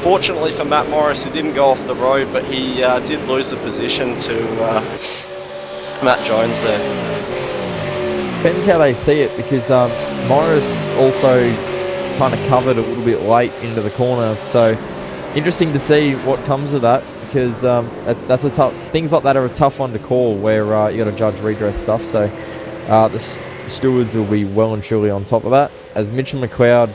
fortunately for Matt Morris, he didn't go off the road, but he did lose the position to Matt Jones there. Depends how they see it, because Morris also kind of covered a little bit late into the corner, so interesting to see what comes of that, because that's a tough. Things like that are a tough one to call, where you got to judge redress stuff. So the stewards will be well and truly on top of that, as Mitchell McLeod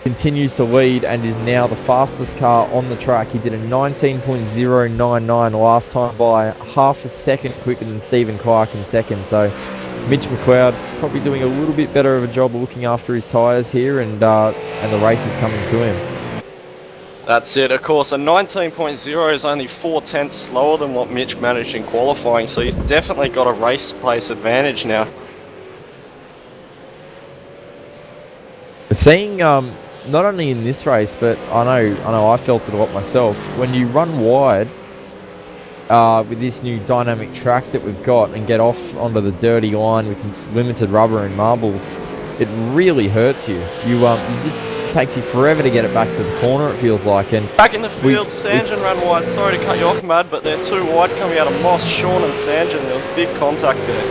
continues to lead and is now the fastest car on the track. He did a 19.099 last time by half a second quicker than Stephen Clark in second. So Mitch McLeod probably doing a little bit better of a job of looking after his tyres here, and the race is coming to him. That's it. Of course, a 19.0 is only 4/10 slower than what Mitch managed in qualifying, so he's definitely got a race pace advantage now. Seeing not only in this race, but I know I felt it a lot myself. When you run wide with this new dynamic track that we've got and get off onto the dirty line with limited rubber and marbles, it really hurts you. It just takes you forever to get it back to the corner, it feels like. And back in the field, Sanjan ran wide. Sorry to cut you off, Mad, but they're too wide coming out of Moss, Sean and Sanjan. There was big contact there.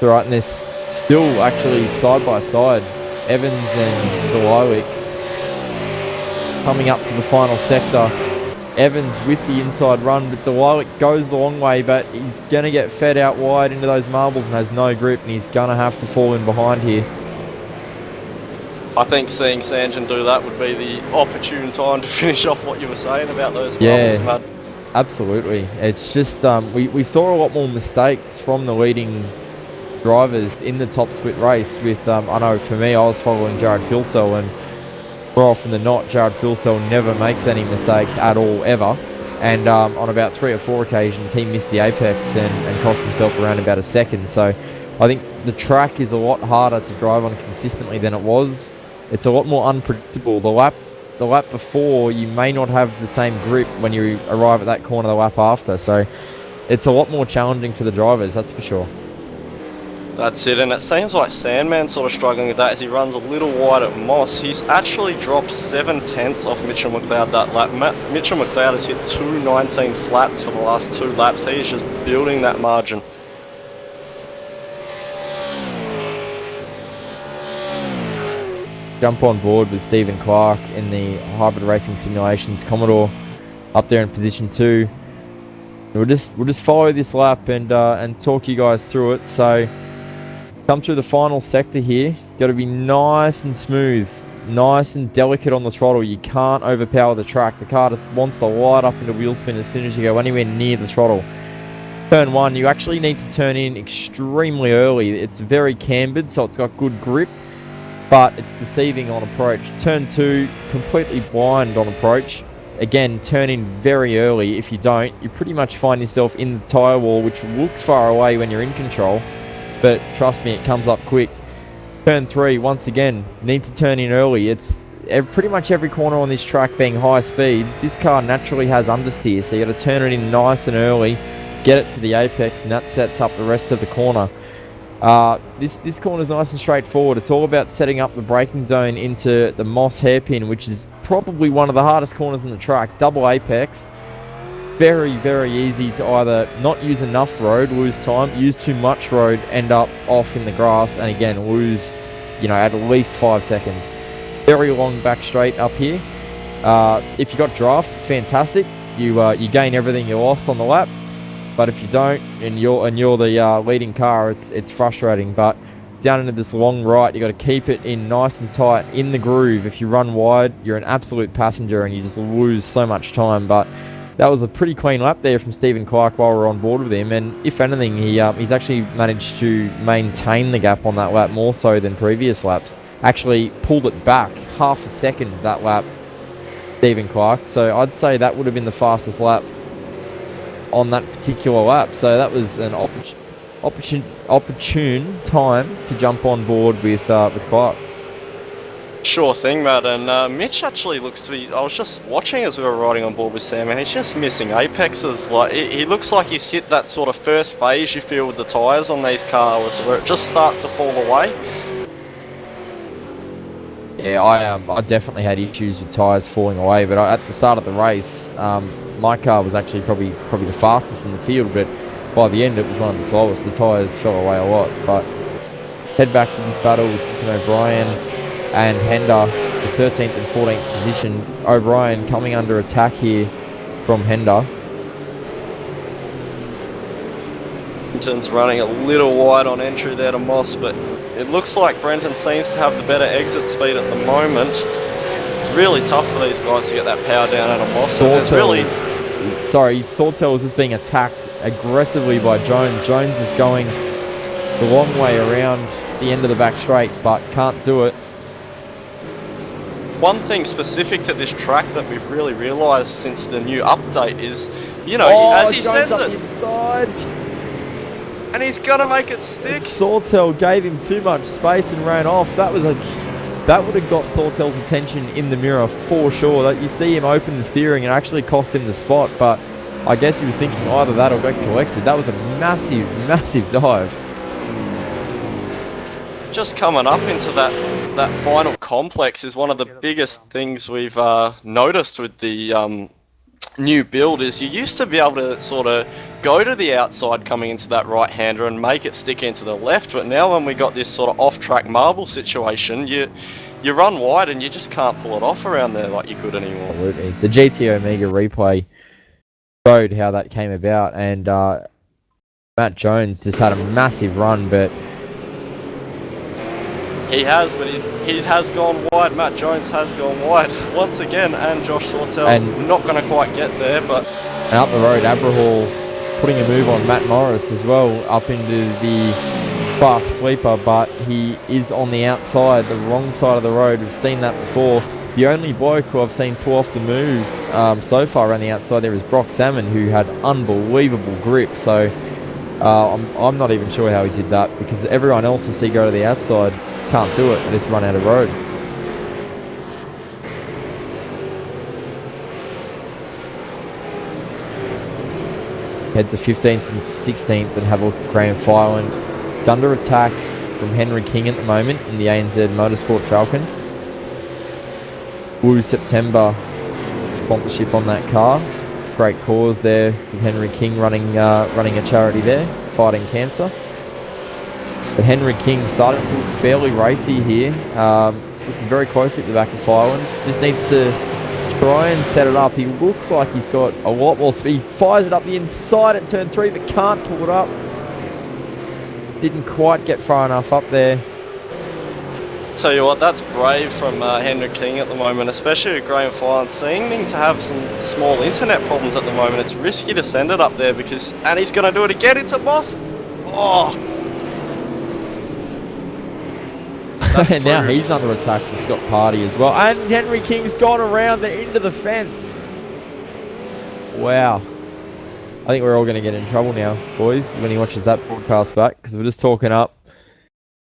All right, and there's still actually side by side, Evans and Deliwick coming up to the final sector. Evans with the inside run, but Deliwick goes the long way, but he's going to get fed out wide into those marbles and has no grip, and he's going to have to fall in behind here. I think seeing Sanjan do that would be the opportune time to finish off what you were saying about those marbles, Yeah, Mad. absolutely. It's just, we saw a lot more mistakes from the leading drivers in the top split race with, I know for me, I was following Jared Filsell, and more often than not, Jared Filsell never makes any mistakes at all, ever. And on about 3 or 4 occasions, he missed the apex and cost himself around about a second. So I think the track is a lot harder to drive on consistently than it was. It's a lot more unpredictable. The lap before, you may not have the same grip when you arrive at that corner the lap after. So it's a lot more challenging for the drivers, that's for sure. That's it, and it seems like Sandman's sort of struggling with that as he runs a little wide at Moss. He's actually dropped 7/10 off Mitchell McLeod that lap. Mitchell McLeod has hit 2:19 flats for the last 2 laps. He is just building that margin. Jump on board with Stephen Clark in the Hybrid Racing Simulations Commodore up there in position 2. We'll just follow this lap and talk you guys through it. So come through the final sector here. Got to be nice and smooth, nice and delicate on the throttle. You can't overpower the track. The car just wants to light up into wheel spin as soon as you go anywhere near the throttle. Turn 1, you actually need to turn in extremely early. It's very cambered, so it's got good grip, but it's deceiving on approach. Turn 2, completely blind on approach. Again, turn in very early. If you don't, you pretty much find yourself in the tyre wall, which looks far away when you're in control, but trust me, it comes up quick. Turn 3, once again, need to turn in early. It's pretty much every corner on this track being high speed. This car naturally has understeer, so you got to turn it in nice and early, get it to the apex, and that sets up the rest of the corner. This corner is nice and straightforward. It's all about setting up the braking zone into the Moss hairpin, which is probably one of the hardest corners in the track. Double apex. Very, very easy to either not use enough road, lose time, use too much road, end up off in the grass, and again lose, at least 5 seconds. Very long back straight up here. If you got draft, it's fantastic. You gain everything you lost on the lap. But if you don't, and you're the leading car, it's frustrating. But down into this long right, you got to keep it in nice and tight in the groove. If you run wide, you're an absolute passenger, and you just lose so much time. But that was a pretty clean lap there from Stephen Clark while we're on board with him. And if anything, he's actually managed to maintain the gap on that lap more so than previous laps. Actually pulled it back half a second that lap, Stephen Clark. So I'd say that would have been the fastest lap on that particular lap. So that was an opportune time to jump on board with Clark. Sure thing, Matt. And Mitch actually looks to be... I was just watching as we were riding on board with Sam, and he's just missing apexes. Like he looks like he's hit that sort of first phase you feel with the tyres on these cars, where it just starts to fall away. Yeah, I definitely had issues with tyres falling away, but at the start of the race, my car was actually probably the fastest in the field, but by the end it was one of the slowest. The tyres fell away a lot. But head back to this battle with Tim O'Brien and Hender, the 13th and 14th position. O'Brien coming under attack here from Hender. Brenton's running a little wide on entry there to Moss, but it looks like Brenton seems to have the better exit speed at the moment. It's really tough for these guys to get that power down out of Moss. Sawtell was just being attacked aggressively by Jones. Jones is going the long way around the end of the back straight, but can't do it. One thing specific to this track that we've really realised since the new update is, as he sends it, inside, and he's gonna make it stick. Sawtell gave him too much space and ran off. That would have got Sawtell's attention in the mirror for sure. That you see him open the steering and actually cost him the spot, but I guess he was thinking either that or get collected. That was a massive, massive dive. Just coming up into that final complex is one of the biggest things we've noticed with the new build. Is you used to be able to sort of go to the outside coming into that right-hander and make it stick into the left, but now when we got this sort of off-track marble situation, you run wide and you just can't pull it off around there like you could anymore. Absolutely. The GT Omega replay showed how that came about, and Matt Jones just had a massive run, but he has gone wide. Matt Jones has gone wide once again, and Josh Sawtell not going to quite get there. But and up the road, Abrahall putting a move on Matt Morris as well up into the fast sweeper, but he is on the outside, the wrong side of the road. We've seen that before. The only bloke who I've seen pull off the move so far around the outside there is Brock Salmon, who had unbelievable grip. So I'm not even sure how he did that, because everyone else I see go to the outside can't do it. They just run out of road. Head to 15th and 16th and have a look at Graham Fireland. It's under attack from Henry King at the moment in the ANZ Motorsport Falcon. Woo September sponsorship on that car. Great cause there with Henry King running a charity there, fighting cancer. But Henry King starting to look fairly racy here. Looking very closely at the back of Fireland. Just needs to try and set it up. He looks like he's got a lot more speed. He fires it up the inside at turn 3, but can't pull it up. Didn't quite get far enough up there. Tell you what, that's brave from Henry King at the moment, especially with Graham Fireland seeming to have some small internet problems at the moment. It's risky to send it up there because, and he's going to do it again into Moss. Oh. And now he's under attack from Scott Party as well. And Henry King's gone around the end of the fence. Wow. I think we're all going to get in trouble now, boys, when he watches that broadcast back, because we're just talking up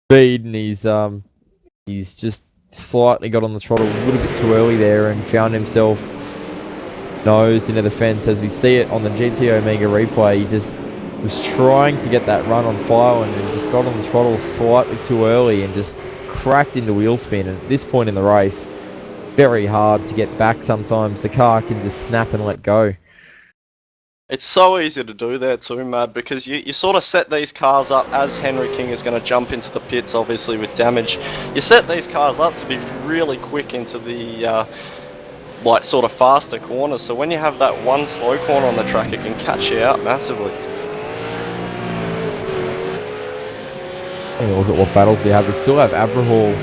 speed, and he's just slightly got on the throttle a little bit too early there and found himself nose into the fence. As we see it on the GT Omega replay, he just was trying to get that run on Fireland and just got on the throttle slightly too early and just cracked into wheel spin. And at this point in the race, very hard to get back sometimes. The car can just snap and let go. It's so easy to do there too, Mad, because you sort of set these cars up as Henry King is going to jump into the pits, obviously with damage. You set these cars up to be really quick into the like sort of faster corners, so when you have that one slow corner on the track, it can catch you out massively. Hey, look at what battles we have. We still have Abrahall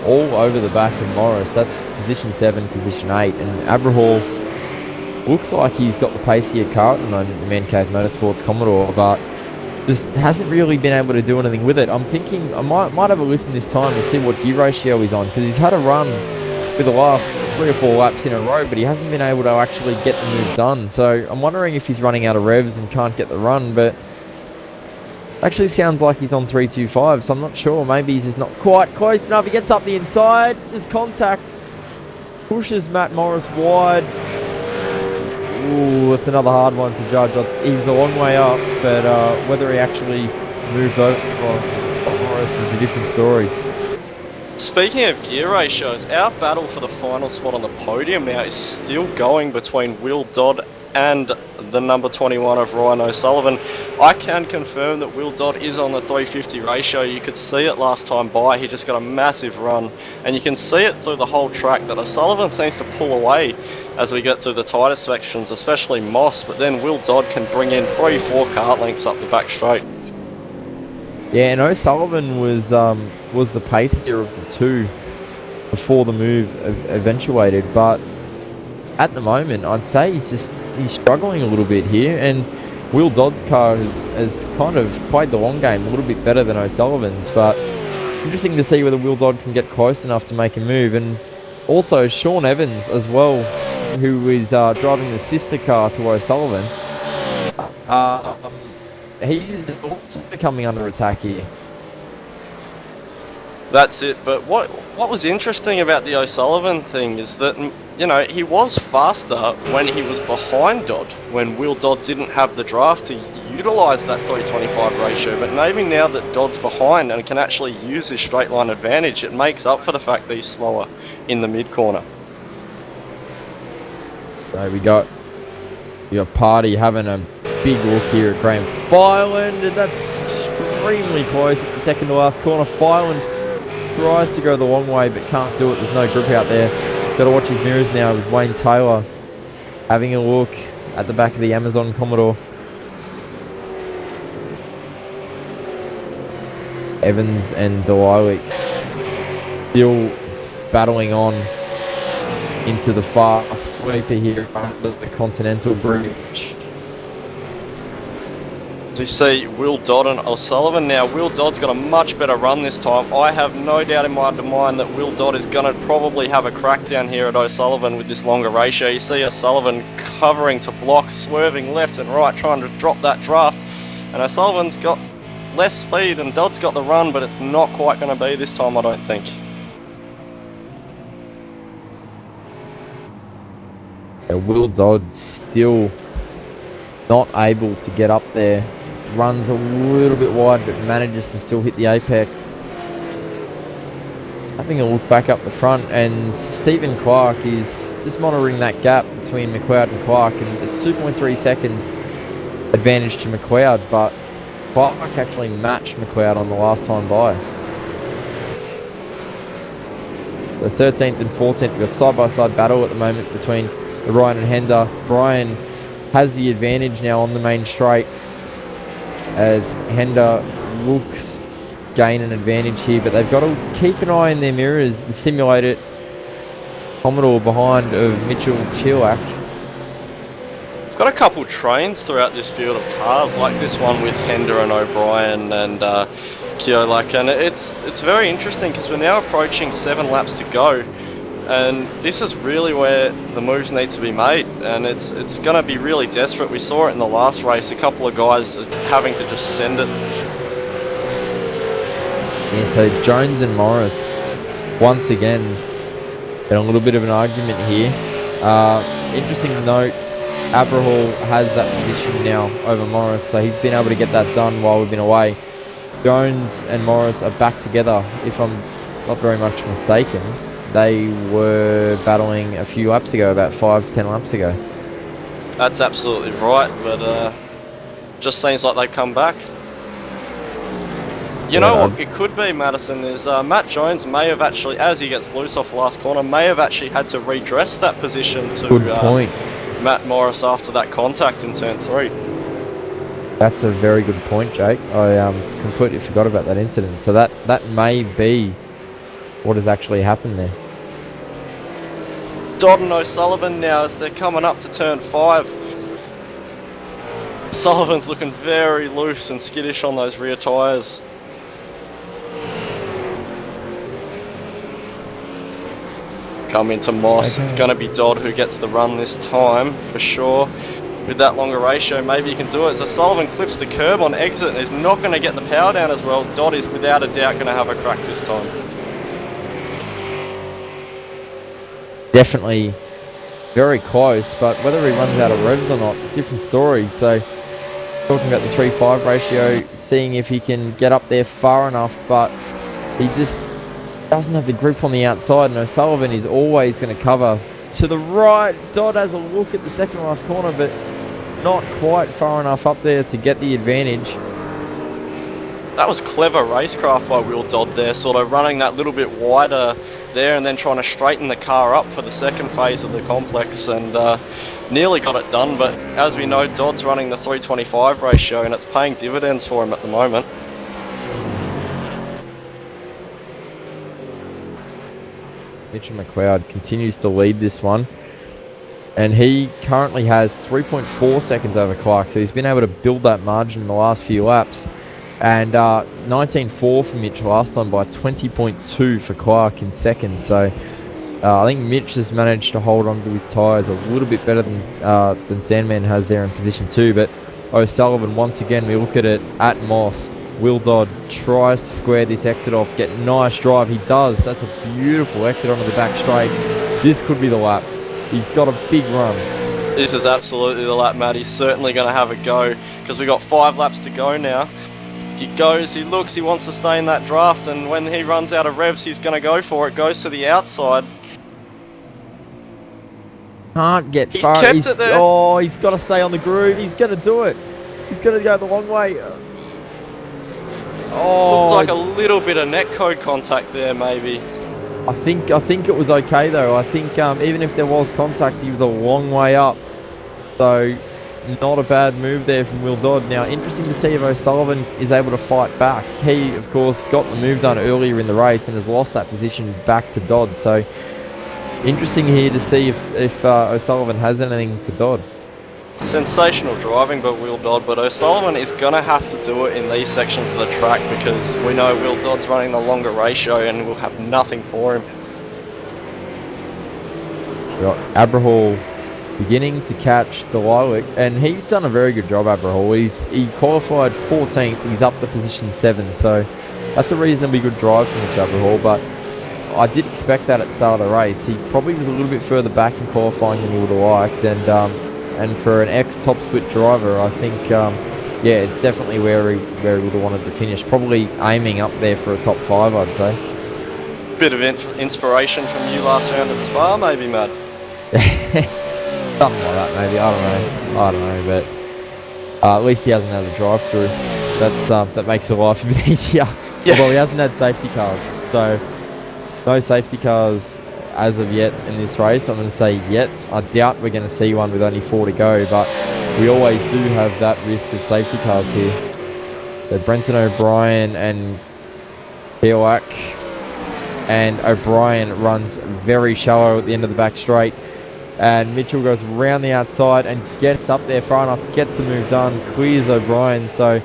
all over the back of Morris. That's position 7, position 8, and Abrahall looks like he's got the pacier car at the moment, the Man Cave Motorsports Commodore, but just hasn't really been able to do anything with it. I'm thinking I might have a listen this time and see what gear ratio he's on, because he's had a run for the last 3 or 4 laps in a row, but he hasn't been able to actually get the move done. So I'm wondering if he's running out of revs and can't get the run, but actually sounds like he's on 325, so I'm not sure. Maybe he's just not quite close enough. He gets up the inside, there's contact, pushes Matt Morris wide. Ooh, it's another hard one to judge. He was a long way up, but whether he actually moved over Morris is a different story. Speaking of gear ratios, our battle for the final spot on the podium now is still going between Will Dodd and the number 21 of Ryan O'Sullivan. I can confirm that Will Dodd is on the 350 ratio. You could see it last time by. He just got a massive run, and you can see it through the whole track that O'Sullivan seems to pull away as we get through the tighter sections, especially Moss, but then Will Dodd can bring in 3-4 kart lengths up the back straight. Yeah, and O'Sullivan was the pacer of the two before the move eventuated, but at the moment I'd say he's struggling a little bit here, and Will Dodd's car has kind of played the long game a little bit better than O'Sullivan's, but interesting to see whether Will Dodd can get close enough to make a move. And also Sean Evans as well, who is driving the sister car to O'Sullivan. He's also coming under attack here. That's it, but what was interesting about the O'Sullivan thing is that, you know, he was faster when he was behind Dodd, when Will Dodd didn't have the draft to utilise that 325 ratio, but maybe now that Dodd's behind and can actually use his straight line advantage, it makes up for the fact that he's slower in the mid-corner. So we got Party having a big look here at Graham Fireland, and that's extremely close at the second to last corner. Fireland tries to go the long way but can't do it. There's no grip out there. He's got to watch his mirrors now with Wayne Taylor having a look at the back of the Amazon Commodore. Evans and Delilik still battling on into the fast sweeper here under the Continental Bridge. We see Will Dodd and O'Sullivan now. Will Dodd's got a much better run this time. I have no doubt in my mind that Will Dodd is going to probably have a crack down here at O'Sullivan with this longer ratio. You see O'Sullivan covering to block, swerving left and right, trying to drop that draft. And O'Sullivan's got less speed and Dodd's got the run, but it's not quite going to be this time, I don't think. Will Dodd still not able to get up there. Runs a little bit wide, but manages to still hit the apex. Having a look back up the front, and Stephen Clark is just monitoring that gap between McLeod and Clark, and it's 2.3 seconds advantage to McLeod, but Clark actually matched McLeod on the last time by. The 13th and 14th, we've got side-by-side battle at the moment between Ryan and Hender. Brian has the advantage now on the main straight, as Hender looks gain an advantage here, but they've got to keep an eye in their mirrors. The simulated Commodore behind of Mitchell Chilak. We've got a couple trains throughout this field of cars, like this one with Hender and O'Brien and Kiolak, and it's very interesting because we're now approaching 7 laps to go. And this is really where the moves need to be made, and it's going to be really desperate. We saw it in the last race, a couple of guys having to just send it. Yeah, so Jones and Morris, once again, in a little bit of an argument here. Interesting to note, Abrahall has that position now over Morris, so he's been able to get that done while we've been away. Jones and Morris are back together, if I'm not very much mistaken. They were battling a few laps ago, about 5 to 10 laps ago. That's absolutely right, but just seems like they've come back. You know what it could be, Madison, is Matt Jones may have actually, as he gets loose off the last corner, may have actually had to redress that position to Good point. Matt Morris after that contact in turn 3. That's a very good point, Jake. I completely forgot about that incident. So that may be what has actually happened there. Dodd and O'Sullivan now as they're coming up to turn 5. Sullivan's looking very loose and skittish on those rear tyres. Come into Moss. Okay. It's going to be Dodd who gets the run this time for sure. With that longer ratio, maybe he can do it. So Sullivan clips the curb on exit and is not going to get the power down as well. Dodd is without a doubt going to have a crack this time. Definitely very close, but whether he runs out of revs or not, different story. So talking about the 3-5 ratio, seeing if he can get up there far enough, but he just doesn't have the grip on the outside, and O'Sullivan is always going to cover to the right. Dodd has a look at the second last corner, but not quite far enough up there to get the advantage. That was clever racecraft by Will Dodd there, sort of running that little bit wider there and then trying to straighten the car up for the second phase of the complex, and nearly got it done, but as we know, Dodd's running the 325 ratio and it's paying dividends for him at the moment. Mitchell McLeod continues to lead this one, and he currently has 3.4 seconds over Clark, so he's been able to build that margin in the last few laps. And 19.4 for Mitch last time by 20.2 for Clark in second. So I think Mitch has managed to hold on to his tyres a little bit better than Sandman has there in position 2. But O'Sullivan, once again, we look at it at Moss. Will Dodd tries to square this exit off, get nice drive. He does. That's a beautiful exit onto the back straight. This could be the lap. He's got a big run. This is absolutely the lap, Matt. He's certainly going to have a go because we've got 5 laps to go now. He goes, he looks, he wants to stay in that draft, and when he runs out of revs, he's going to go for it. Goes to the outside. Can't get He's far. kept it there. Oh, he's got to stay on the groove. He's going to do it. He's going to go the long way. Oh, Looks like a little bit of netcode contact there, maybe. I think it was okay though. I think even if there was contact, he was a long way up. So not a bad move there from Will Dodd. Now, interesting to see if O'Sullivan is able to fight back. He, of course, got the move done earlier in the race and has lost that position back to Dodd. So, interesting here to see if O'Sullivan has anything for Dodd. sensational driving by Will Dodd, but O'Sullivan is going to have to do it in these sections of the track because we know Will Dodd's running the longer ratio and we'll have nothing for him. We got Abrahall beginning to catch Delilah, and he's done a very good job, Abrahall. He qualified 14th, he's up to position 7, so that's a reasonably good drive from Mitch Abrahall, but I did expect that at the start of the race. He probably was a little bit further back in qualifying than he would have liked, and for an ex-top split driver, I think, yeah, it's definitely where he would have wanted to finish. Probably aiming up there for a top 5, I'd say. Bit of inspiration from you last round at Spa, maybe, Matt? Something like that, maybe. I don't know, but at least he hasn't had a drive-through. That makes your life a bit easier. Yeah. Although he hasn't had safety cars, so no safety cars as of yet in this race. I'm going to say yet. I doubt we're going to see one with only 4 to go, but we always do have that risk of safety cars here. So Brenton O'Brien and Kerouac, and O'Brien runs very shallow at the end of the back straight, and Mitchell goes around the outside and gets up there far enough, gets the move done, clears O'Brien. So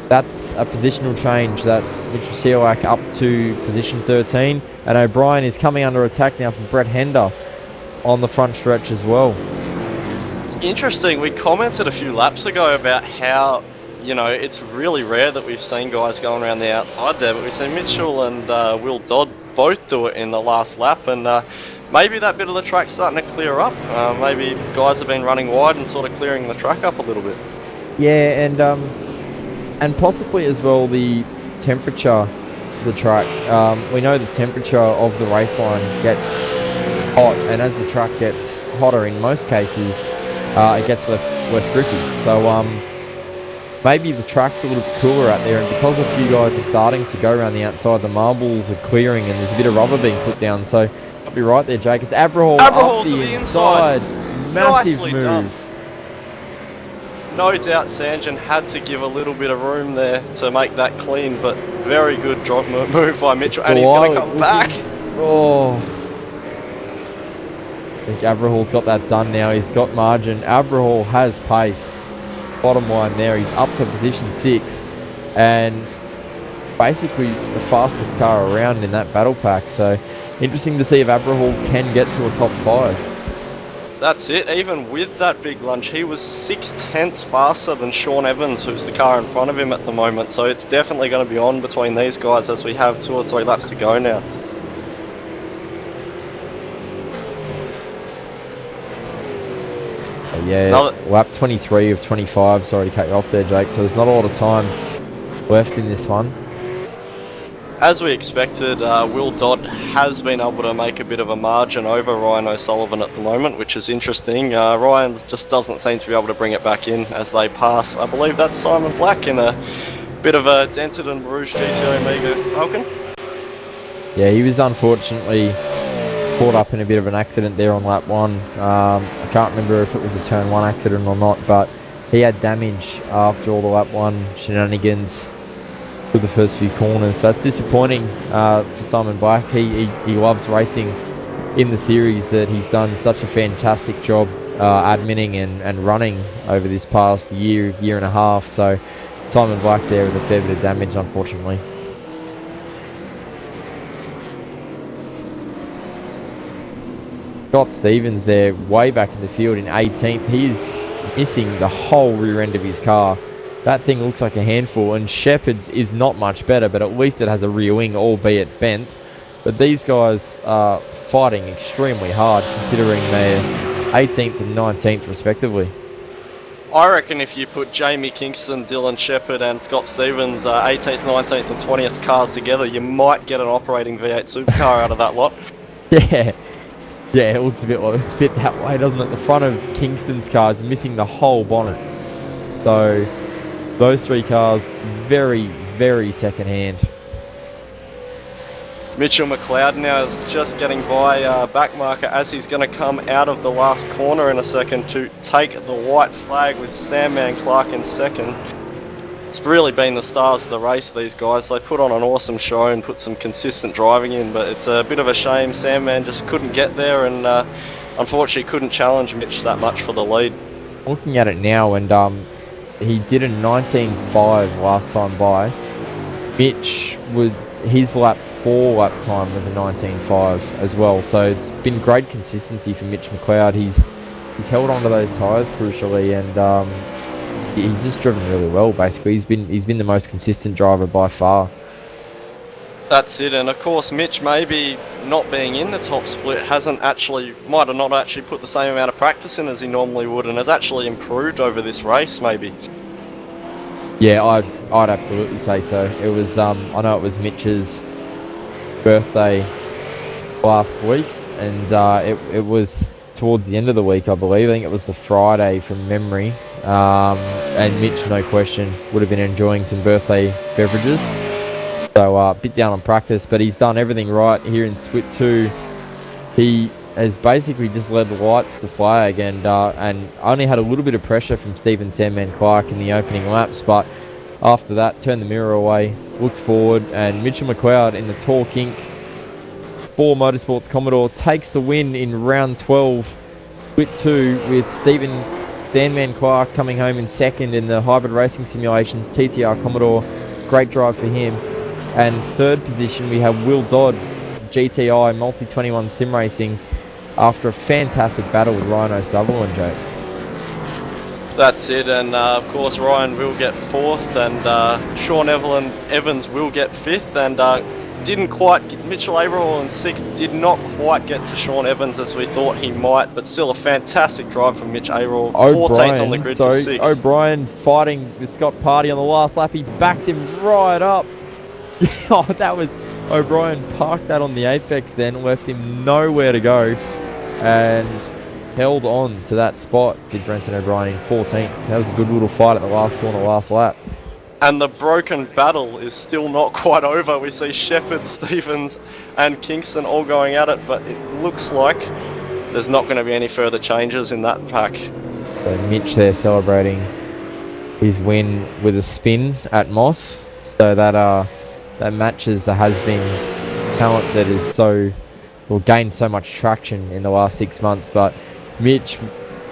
that's a positional change. That's Mitchell Kerouac up to position 13, and O'Brien is coming under attack now from Brett Hender on the front stretch as well. It's interesting, we commented a few laps ago about how, you know, it's really rare that we've seen guys going around the outside there, but we've seen Mitchell and Will Dodd both do it in the last lap, and maybe that bit of the track's starting to clear up. Maybe guys have been running wide and sort of clearing the track up a little bit. Yeah, and possibly as well the temperature of the track. We know the temperature of the race line gets hot, and as the track gets hotter in most cases, it gets less grippy. So maybe the track's a little bit cooler out there, and because a few guys are starting to go around the outside, the marbles are clearing and there's a bit of rubber being put down. So I'll be right there, Jake. It's Abrahall up to the inside. Massive Nicely move. done. No doubt Sanjan had to give a little bit of room there to make that clean, but very good drop move by Mitchell, and he's going to come back. Oh. I think Abrahall's got that done now. He's got margin. Abrahall has pace. Bottom line there, he's up to position 6, and basically the fastest car around in that battle pack. So interesting to see if Abrahall can get to a top 5. That's it. Even with that big lunge, he was 6/10 faster than Sean Evans, who's the car in front of him at the moment. So it's definitely going to be on between these guys as we have 2 or 3 laps to go now. Yeah, lap 23 of 25. Sorry to cut you off there, Jake. So there's not a lot of time left in this one. As we expected, Will Dodd has been able to make a bit of a margin over Ryan O'Sullivan at the moment, which is interesting. Ryan just doesn't seem to be able to bring it back in as they pass. I believe that's Simon Black in a bit of a dented and bruised GTO Omega Falcon. Yeah, he was unfortunately caught up in a bit of an accident there on lap 1. I can't remember if it was a turn 1 accident or not, but he had damage after all the lap 1 shenanigans with the first few corners. So it's disappointing for Simon Black. He loves racing in the series, that he's done such a fantastic job adminning and running over this past year and a half. So Simon Black there with a fair bit of damage, unfortunately. Scott Stevens there, way back in the field in 18th. He's missing the whole rear end of his car. That thing looks like a handful, and Shepherd's is not much better, but at least it has a rear wing, albeit bent. But these guys are fighting extremely hard, considering they're 18th and 19th respectively. I reckon if you put Jamie Kingston, Dylan Shepherd and Scott Stevens 18th, 19th and 20th cars together, you might get an operating V8 supercar out of that lot. Yeah, it looks a bit that way, doesn't it? The front of Kingston's car is missing the whole bonnet. So those 3 cars, very, very second hand. Mitchell McLeod now is just getting by backmarker as he's going to come out of the last corner in a second to take the white flag with Sandman Clark in second. It's really been the stars of the race, these guys. They put on an awesome show and put some consistent driving in, but it's a bit of a shame Sandman just couldn't get there and unfortunately couldn't challenge Mitch that much for the lead. looking at it now, and he did a 19.5 last time by. Mitch would his lap 4 lap time was a 19.5 as well. So it's been great consistency for Mitch McLeod. He's held onto those tyres crucially, and he's just driven really well. Basically, he's been the most consistent driver by far. That's it, and of course Mitch maybe not being in the top split might have not actually put the same amount of practice in as he normally would, and has actually improved over this race maybe. Yeah, I'd absolutely say so. It was I know it was Mitch's birthday last week, and it was towards the end of the week, I believe. I think it was the Friday from memory, and Mitch, no question, would have been enjoying some birthday beverages. So a bit down on practice, but he's done everything right here in split 2. He has basically just led the lights to flag, and only had a little bit of pressure from Stephen Sandman Clark in the opening laps, but after that turned the mirror away, looked forward, and Mitchell McLeod in the Tall Kink 4 Motorsports Commodore takes the win in round 12, split 2, with Stephen Sandman Clark coming home in second in the Hybrid Racing Simulations TTR Commodore. Great drive for him. And third position, we have Will Dodd, GTI Multi-21 Sim Racing, after a fantastic battle with Ryan O'Sullivan, Jake. That's it, and of course Ryan will get 4th, and Sean Evans will get 5th, and didn't quite get Mitchell Averell in 6th, did not quite get to Sean Evans as we thought he might, but still a fantastic drive from Mitch Averell, 14th on the grid to 6th. O'Brien fighting with Scott Party on the last lap, he backs him right up. Oh, that was... O'Brien parked that on the apex then, left him nowhere to go, and held on to that spot, did Brenton O'Brien in 14th. That was a good little fight at the last corner, last lap. And the broken battle is still not quite over. We see Shepherd, Stevens and Kingston all going at it, but it looks like there's not going to be any further changes in that pack. So Mitch there celebrating his win with a spin at Moss, so that matches the has-been talent that is gained so much traction in the last 6 months. But Mitch,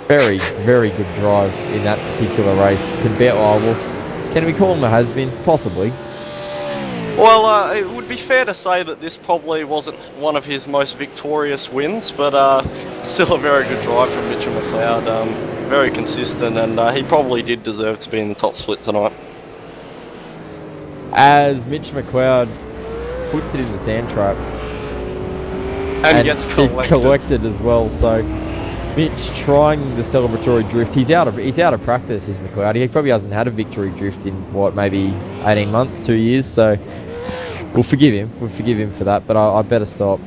very, very good drive in that particular race. Can we call him a has-been? Possibly. Well, it would be fair to say that this probably wasn't one of his most victorious wins, but still a very good drive from Mitchell McLeod. Very consistent, and he probably did deserve to be in the top split tonight. As Mitch McLeod puts it in the sand trap. And gets collected as well, so Mitch trying the celebratory drift. He's out of practice, is McLeod. He probably hasn't had a victory drift in, maybe 18 months, 2 years, so we'll forgive him. We'll forgive him for that, but I better stop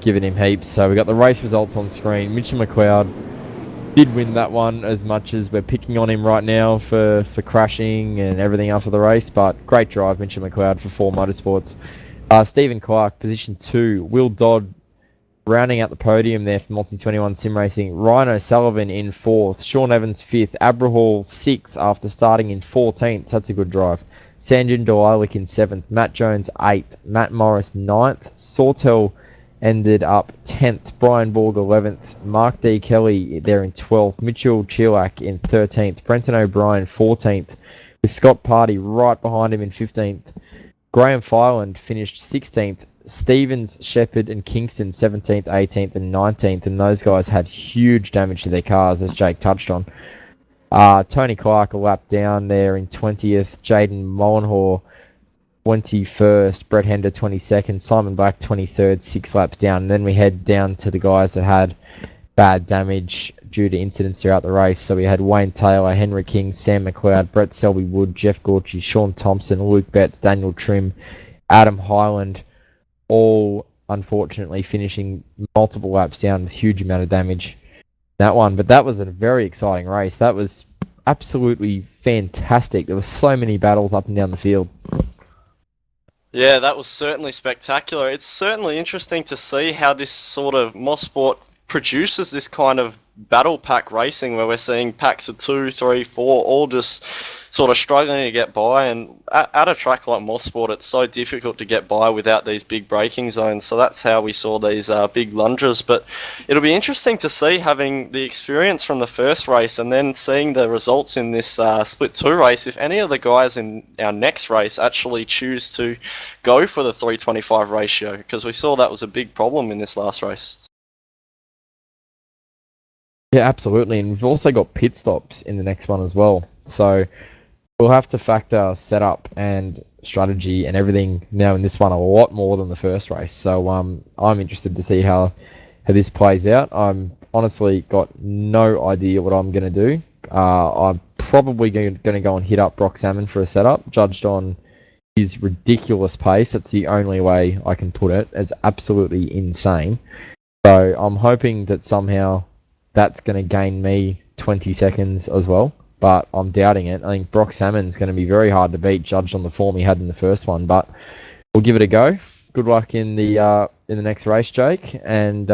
giving him heaps. So we got the race results on screen. Mitchell McLeod did win that one, as much as we're picking on him right now for crashing and everything after the race, but great drive, Mitchell McLeod, for 4 Motorsports. Stephen Clark, position 2. Will Dodd rounding out the podium there for Multi-21 Sim Racing. Ryan O'Sullivan in 4th. Sean Evans 5th. Abrahall 6th after starting in 14th. That's a good drive. Sanjin Delilik in 7th. Matt Jones 8th. Matt Morris 9th. Sawtell ended up 10th. Brian Borg 11th. Mark D. Kelly there in 12th. Mitchell Chilak in 13th. Brenton O'Brien 14th. With Scott Party right behind him in 15th. Graham Fireland finished 16th. Stevens, Shepherd and Kingston 17th, 18th and 19th, and those guys had huge damage to their cars, as Jake touched on. Tony Clark a lap down there in 20th. Jaden Mollenhaw 21st. Brett Hender 22nd. Simon Black 23rd, 6 laps down. And then we head down to the guys that had bad damage due to incidents throughout the race. So we had Wayne Taylor, Henry King, Sam McLeod, Brett Selby Wood, Jeff Gorchie, Sean Thompson, Luke Betts, Daniel Trim, Adam Highland, all unfortunately finishing multiple laps down with huge amount of damage in that one. But that was a very exciting race. That was absolutely fantastic. There were so many battles up and down the field. Yeah, that was certainly spectacular. It's certainly interesting to see how this sort of Mosport produces this kind of battle pack racing where we're seeing packs of 2, 3, 4 all just sort of struggling to get by, and at a track like Mosport it's so difficult to get by without these big braking zones, so that's how we saw these big lunges. But it'll be interesting to see, having the experience from the first race and then seeing the results in this split 2 race, if any of the guys in our next race actually choose to go for the 325 ratio, because we saw that was a big problem in this last race. Yeah, absolutely. And we've also got pit stops in the next one as well. So we'll have to factor setup and strategy and everything now in this one a lot more than the first race. So I'm interested to see how this plays out. I'm honestly got no idea what I'm going to do. I'm probably going to go and hit up Brock Salmon for a setup, judged on his ridiculous pace. That's the only way I can put it. It's absolutely insane. So I'm hoping that somehow that's going to gain me 20 seconds as well, but I'm doubting it. I think Brock Salmon's going to be very hard to beat, judged on the form he had in the first one, but we'll give it a go. Good luck in the next race, Jake, and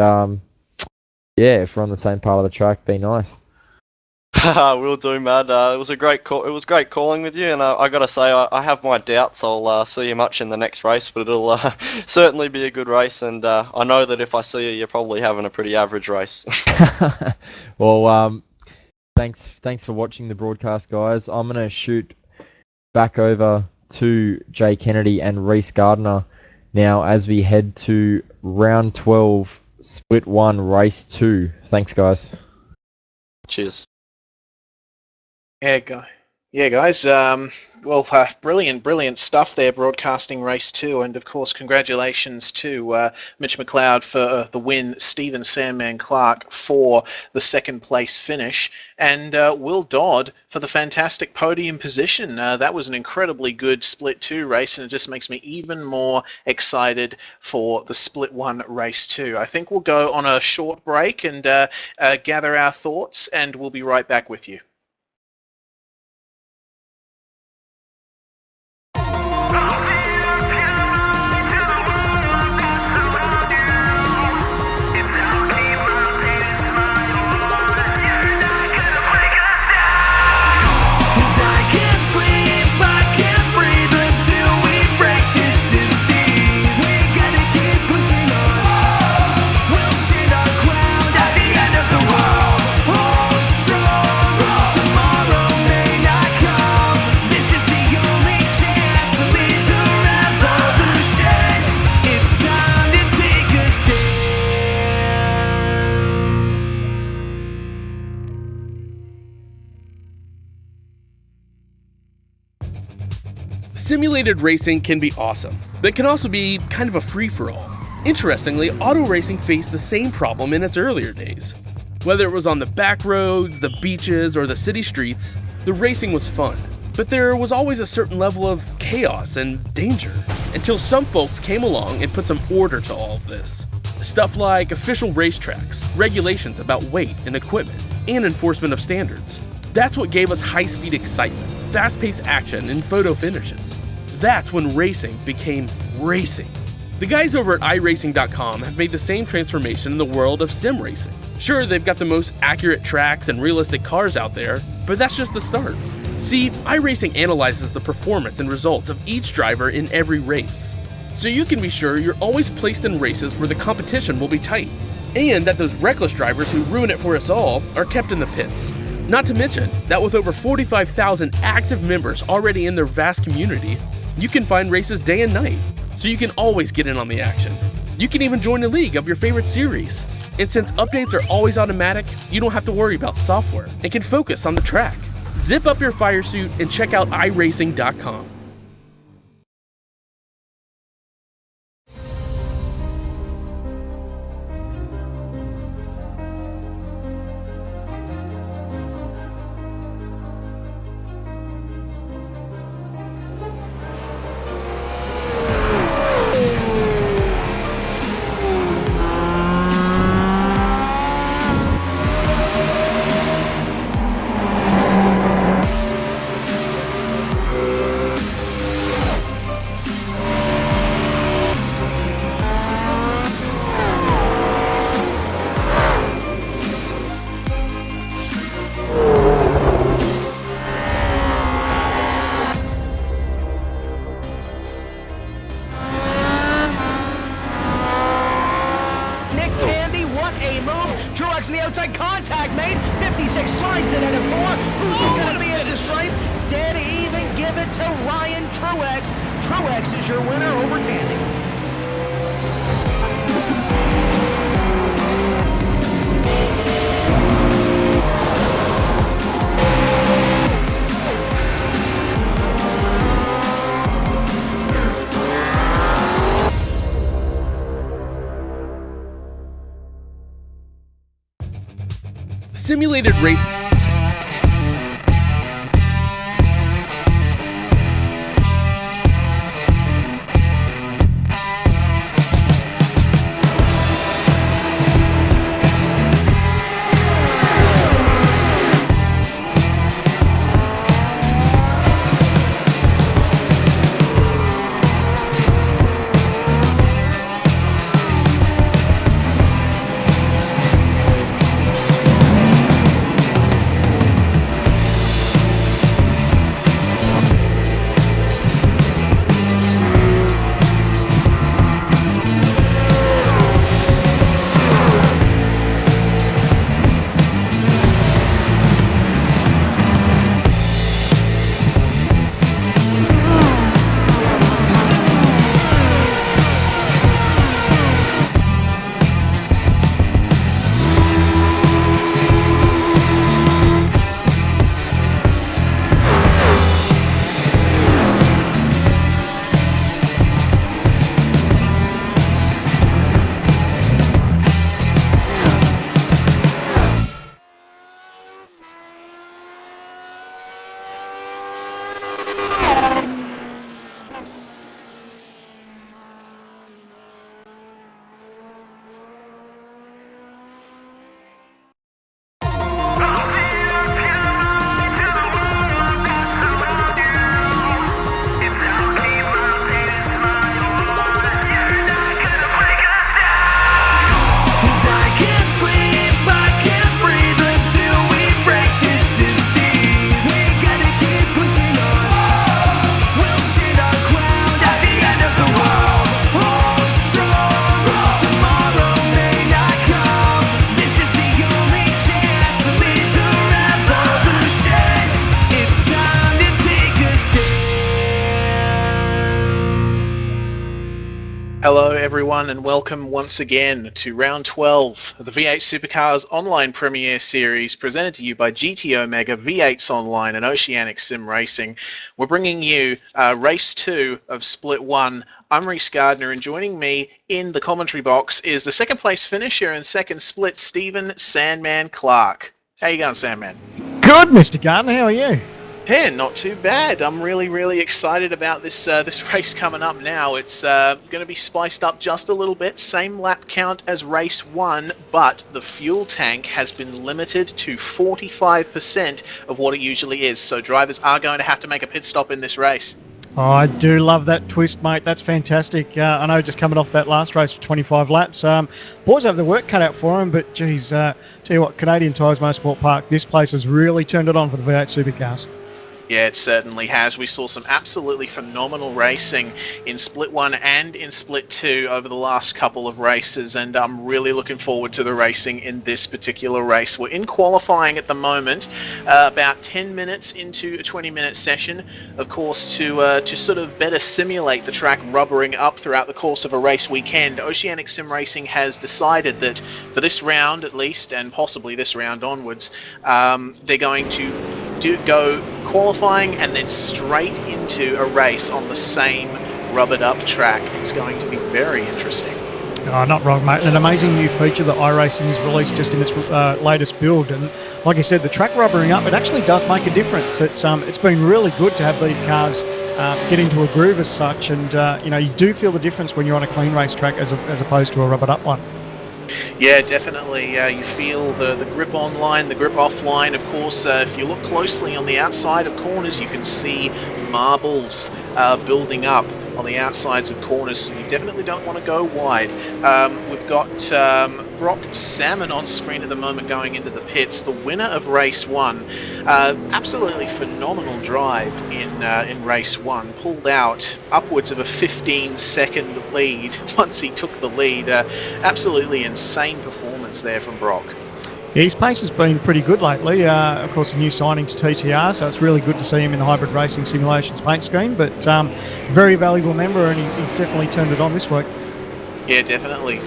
yeah, if we're on the same part of the track, be nice. Will do, Mad. It was a great call. It was great calling with you, and I got to say, I have my doubts I'll see you much in the next race, but it'll certainly be a good race, and I know that if I see you, you're probably having a pretty average race. Well, thanks for watching the broadcast, guys. I'm going to shoot back over to Jay Kennedy and Reese Gardner now as we head to round 12, split 1, race 2. Thanks, guys. Cheers. Yeah, guys. Brilliant stuff there, broadcasting race 2, and of course, congratulations to Mitch McLeod for the win, Stephen Sandman Clark for the second place finish, and Will Dodd for the fantastic podium position. That was an incredibly good split 2 race, and it just makes me even more excited for the split 1 race 2. I think we'll go on a short break and gather our thoughts, and we'll be right back with you. Simulated racing can be awesome, but it can also be kind of a free-for-all. Interestingly, auto racing faced the same problem in its earlier days. Whether it was on the back roads, the beaches, or the city streets, the racing was fun. But there was always a certain level of chaos and danger, until some folks came along and put some order to all of this. Stuff like official racetracks, regulations about weight and equipment, and enforcement of standards. That's what gave us high-speed excitement, fast-paced action, and photo finishes. That's when racing became racing. The guys over at iRacing.com have made the same transformation in the world of sim racing. Sure, they've got the most accurate tracks and realistic cars out there, but that's just the start. See, iRacing analyzes the performance and results of each driver in every race, so you can be sure you're always placed in races where the competition will be tight, and that those reckless drivers who ruin it for us all are kept in the pits. Not to mention that with over 45,000 active members already in their vast community, you can find races day and night, so you can always get in on the action. You can even join a league of your favorite series. And since updates are always automatic, you don't have to worry about software and can focus on the track. Zip up your fire suit and check out iRacing.com. Truex on the outside, contact made. 56 slides in at a 4. Who's going to be at the stripe? Dead even, give it to Ryan Truex. Truex is your winner over Tandy. Simulated race. Hello everyone and welcome once again to round 12 of the V8 Supercars Online Premier Series presented to you by GT Omega, V8s Online and Oceanic Sim Racing. We're bringing you race 2 of Split 1. I'm Reese Gardner and joining me in the commentary box is the second place finisher in second split, Stephen Sandman Clark. How you going, Sandman? Good, Mr. Gardner. How are you? Yeah, not too bad. I'm really excited about this race coming up now. It's going to be spiced up just a little bit. Same lap count as race 1, but the fuel tank has been limited to 45% of what it usually is. So drivers are going to have to make a pit stop in this race. Oh, I do love that twist, mate. That's fantastic. I know just coming off that last race for 25 laps. Boys have the work cut out for them, but geez, tell you what, Canadian Tire Motorsport Park, this place has really turned it on for the V8 Supercars. Yeah, it certainly has. We saw some absolutely phenomenal racing in Split 1 and in Split 2 over the last couple of races, and I'm really looking forward to the racing in this particular race. We're in qualifying at the moment, about 10 minutes into a 20-minute session, of course, to sort of better simulate the track rubbering up throughout the course of a race weekend. Oceanic Sim Racing has decided that for this round at least, and possibly this round onwards, they're going to go qualifying and then straight into a race on the same rubbered up track. It's going to be very interesting. Oh, not wrong, mate. An amazing new feature that iRacing has released just in its latest build. And like I said, the track rubbering up, it actually does make a difference. It's been really good to have these cars get into a groove as such. And, you do feel the difference when you're on a clean race track as opposed to a rubbered up one. Yeah, definitely. You feel the grip online, the grip offline. Of course, if you look closely on the outside of corners, you can see marbles building up on the outsides of corners, so you definitely don't want to go wide. We've got Brock Salmon on screen at the moment going into the pits, the winner of race 1. Absolutely phenomenal drive in race 1. Pulled out upwards of a 15-second lead once he took the lead. Absolutely insane performance there from Brock. Yeah, his pace has been pretty good lately. Of course, a new signing to TTR, so it's really good to see him in the Hybrid Racing Simulations paint scheme. But very valuable member, and he's definitely turned it on this week. Yeah, definitely.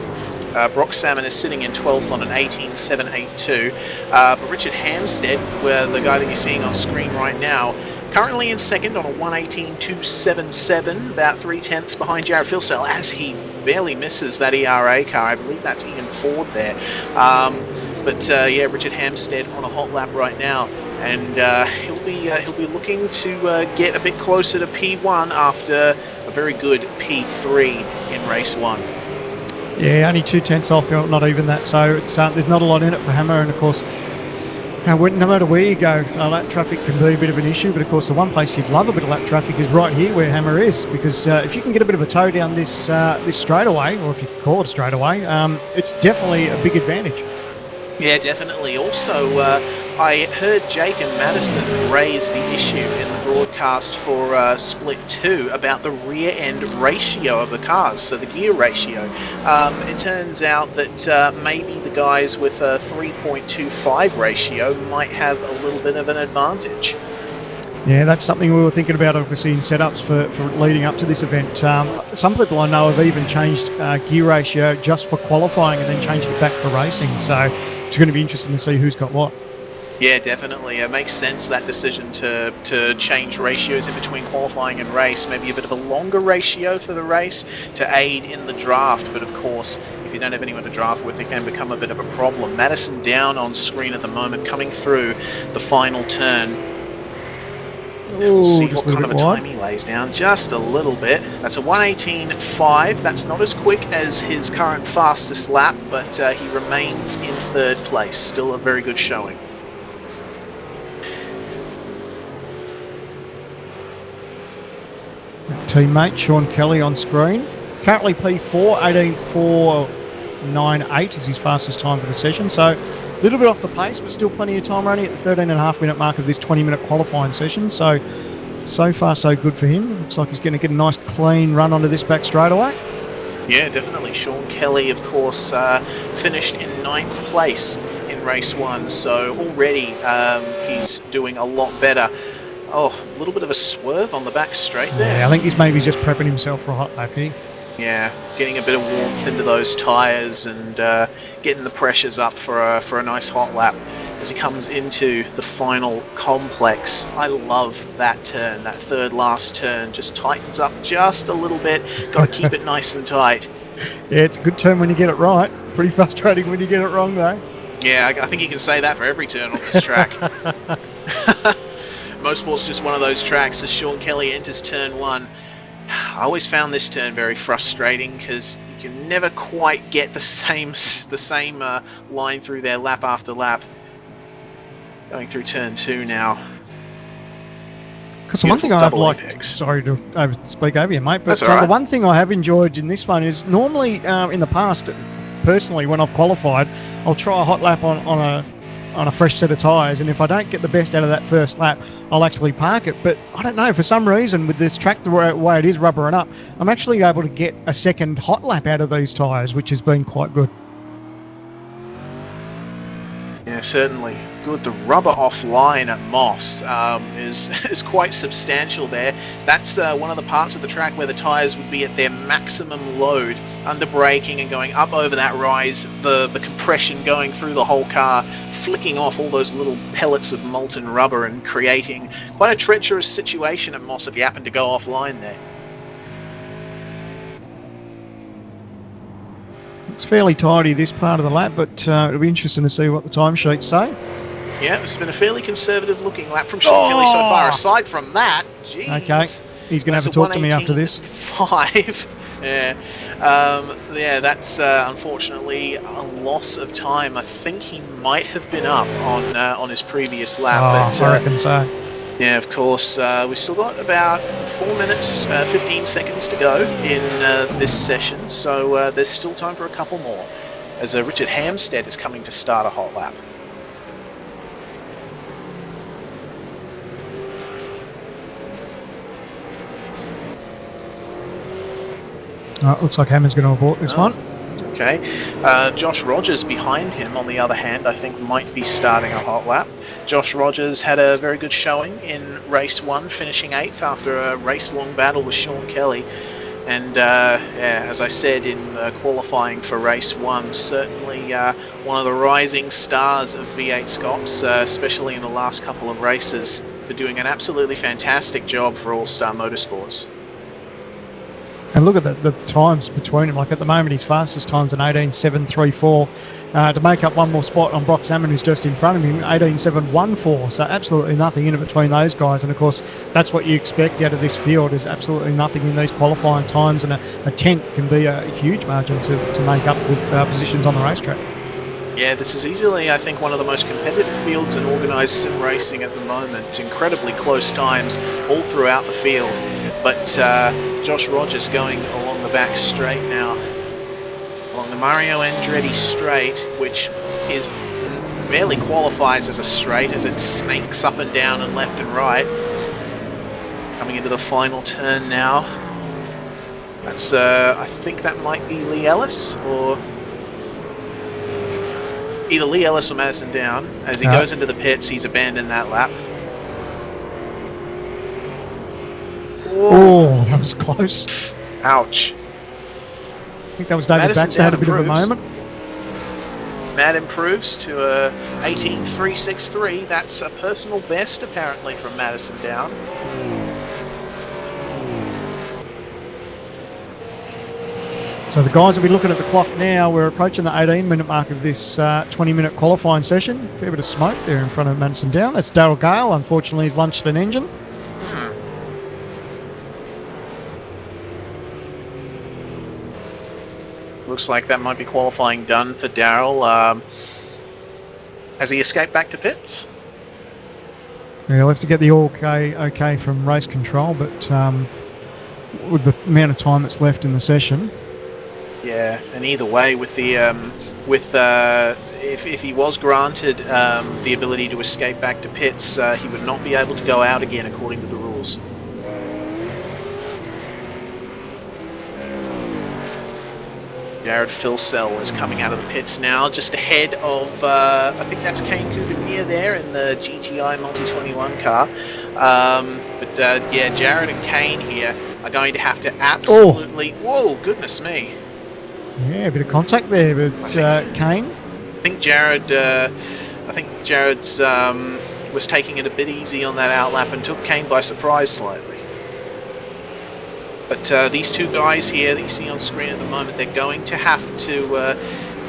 Brock Salmon is sitting in 12th on an 18.782. But Richard Hamstead, the guy that you're seeing on screen right now, currently in second on a 118.277, about 3/10 behind Jared Filsell, as he barely misses that ERA car. I believe that's Ian Ford there. Yeah, Richard Hamstead on a hot lap right now, and he'll be looking to get a bit closer to P1 after a very good P3 in race 1. Yeah, only 2/10 off, not even that. So it's there's not a lot in it for Hammer, and of course, no matter where you go, lap traffic can be a bit of an issue. But of course, the one place you'd love a bit of lap traffic is right here where Hammer is, because if you can get a bit of a tow down this straightaway, or if you can call it a straightaway, it's definitely a big advantage. Yeah, definitely. Also, I heard Jake and Madison raise the issue in the broadcast for Split 2 about the rear end ratio of the cars, so the gear ratio. It turns out that maybe the guys with a 3.25 ratio might have a little bit of an advantage. Yeah, that's something we were thinking about, obviously, in setups for leading up to this event. Some people I know have even changed gear ratio just for qualifying and then changed it back for racing. So it's going to be interesting to see who's got what. Yeah, definitely. It makes sense, that decision to change ratios in between qualifying and race. Maybe a bit of a longer ratio for the race to aid in the draft. But of course, if you don't have anyone to draft with, it can become a bit of a problem. Madison down on screen at the moment, coming through the final turn. We'll see what kind of a time he lays down. Just a little bit. That's a 118.5. That's not as quick as his current fastest lap, but he remains in third place. Still a very good showing. Teammate Sean Kelly on screen. Currently P4, 18.498 is his fastest time for the session. So a little bit off the pace, but still plenty of time. We're only at the 13.5-minute mark of this 20-minute qualifying session. So far, so good for him. Looks like he's going to get a nice, clean run onto this back straightaway. Yeah, definitely. Sean Kelly, of course, finished in 9th place in race 1. So already he's doing a lot better. Oh, a little bit of a swerve on the back straight there. Yeah, I think he's maybe just prepping himself for a hot lap here. Yeah, getting a bit of warmth into those tyres and getting the pressures up for a nice hot lap as he comes into the final complex. I love that turn, that third last turn. Just tightens up just a little bit. Got to keep it nice and tight. Yeah, it's a good turn when you get it right. Pretty frustrating when you get it wrong, though. Yeah, I think you can say that for every turn on this track. Motorsport's just one of those tracks. As Sean Kelly enters turn 1, I always found this turn very frustrating because you can never quite get the same line through there lap after lap. Going through turn 2 now. Because the one thing I've liked, sorry to speak over you, mate, but the one thing I have enjoyed in this one is normally in the past, personally, when I've qualified, I'll try a hot lap on a fresh set of tyres, and if I don't get the best out of that first lap, I'll actually park it. But I don't know, for some reason with this track the way it is rubbering up, I'm actually able to get a second hot lap out of these tyres, which has been quite good. Yeah, certainly. Good. The rubber offline at Moss is quite substantial there. That's one of the parts of the track where the tyres would be at their maximum load, under braking and going up over that rise, the compression going through the whole car, flicking off all those little pellets of molten rubber and creating quite a treacherous situation at Moss if you happen to go offline there. It's fairly tidy, this part of the lap, but it'll be interesting to see what the timesheets say. Yeah, it's been a fairly conservative looking lap from Sean Kelly so far. Aside from that, geez. Okay, he's going to have to talk to me after this. 5. Yeah, that's unfortunately a loss of time. I think he might have been up on his previous lap. But, I reckon so. Yeah, of course. We've still got about 4 minutes, 15 seconds to go in this session, so there's still time for a couple more, as Richard Hamstead is coming to start a hot lap. Looks like Hammer's going to abort this one. Okay, Josh Rogers behind him, on the other hand, I think might be starting a hot lap. Josh Rogers had a very good showing in race 1, finishing 8th after a race-long battle with Sean Kelly. And yeah, as I said in qualifying for race 1, certainly one of the rising stars of V8SCOPS, especially in the last couple of races, for doing an absolutely fantastic job for All Star Motorsports. And look at the times between them. Like at the moment, his fastest time's an 18.734. To make up one more spot on Brock Salmon, who's just in front of him, 18.714. So absolutely nothing in it between those guys. And of course, that's what you expect out of this field, is absolutely nothing in these qualifying times. And a tenth can be a huge margin to make up with positions on the racetrack. Yeah, this is easily, I think, one of the most competitive fields in organised sim racing at the moment. Incredibly close times all throughout the field. But Josh Rogers going along the back straight now, along the Mario Andretti straight, which is barely qualifies as a straight as it snakes up and down and left and right. Coming into the final turn now. That's, I think that might be Lee Ellis, or either Lee Ellis or Madison Down. As he goes into the pits, he's abandoned that lap. Oh, that was close. Ouch. I think that was David Madison Baxter had a bit improves. of a moment. Matt improves to a 18.363. That's a personal best, apparently, from Madison Down. So the guys will be looking at the clock now. We're approaching the 18-minute mark of this 20-minute qualifying session. Fair bit of smoke there in front of Madison Down. That's Daryl Gale. Unfortunately, he's lunched an engine. Looks like that might be qualifying done for Daryl. Has he escaped back to pits? Yeah, we'll have to get the okay from race control, but with the amount of time that's left in the session. Yeah, and either way, with the if he was granted the ability to escape back to pits, he would not be able to go out again according to the rules. Jared Filsell is coming out of the pits now, just ahead of, I think that's Kane Kugamiya there in the GTI Multi-21 car. But yeah, Jared and Kane here are going to have to absolutely... Oh. Whoa, goodness me. Yeah, a bit of contact there, but Kane? I think Jared's was taking it a bit easy on that outlap and took Kane by surprise slightly. But these two guys here that you see on screen at the moment, they're going to have to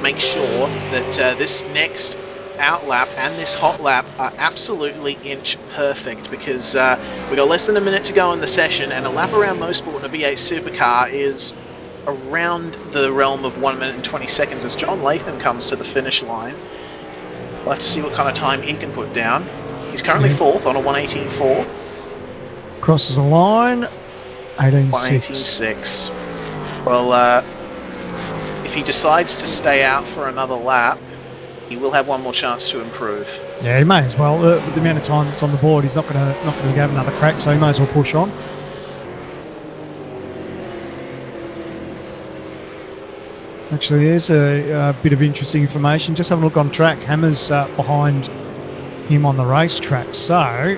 make sure that this next outlap and this hot lap are absolutely inch perfect, because we've got less than a minute to go in the session, and a lap around Mosport in a V8 supercar is around the realm of 1 minute and 20 seconds as John Latham comes to the finish line. We'll have to see what kind of time he can put down. He's currently fourth on a 1:18.4. Crosses the line. 1:18.6. Well, if he decides to stay out for another lap, he will have one more chance to improve. Yeah, he may as well. With the amount of time that's on the board, he's not going to have another crack, so he may as well push on. Actually, there's a bit of interesting information. Just have a look on track. Hammer's behind him on the racetrack. So,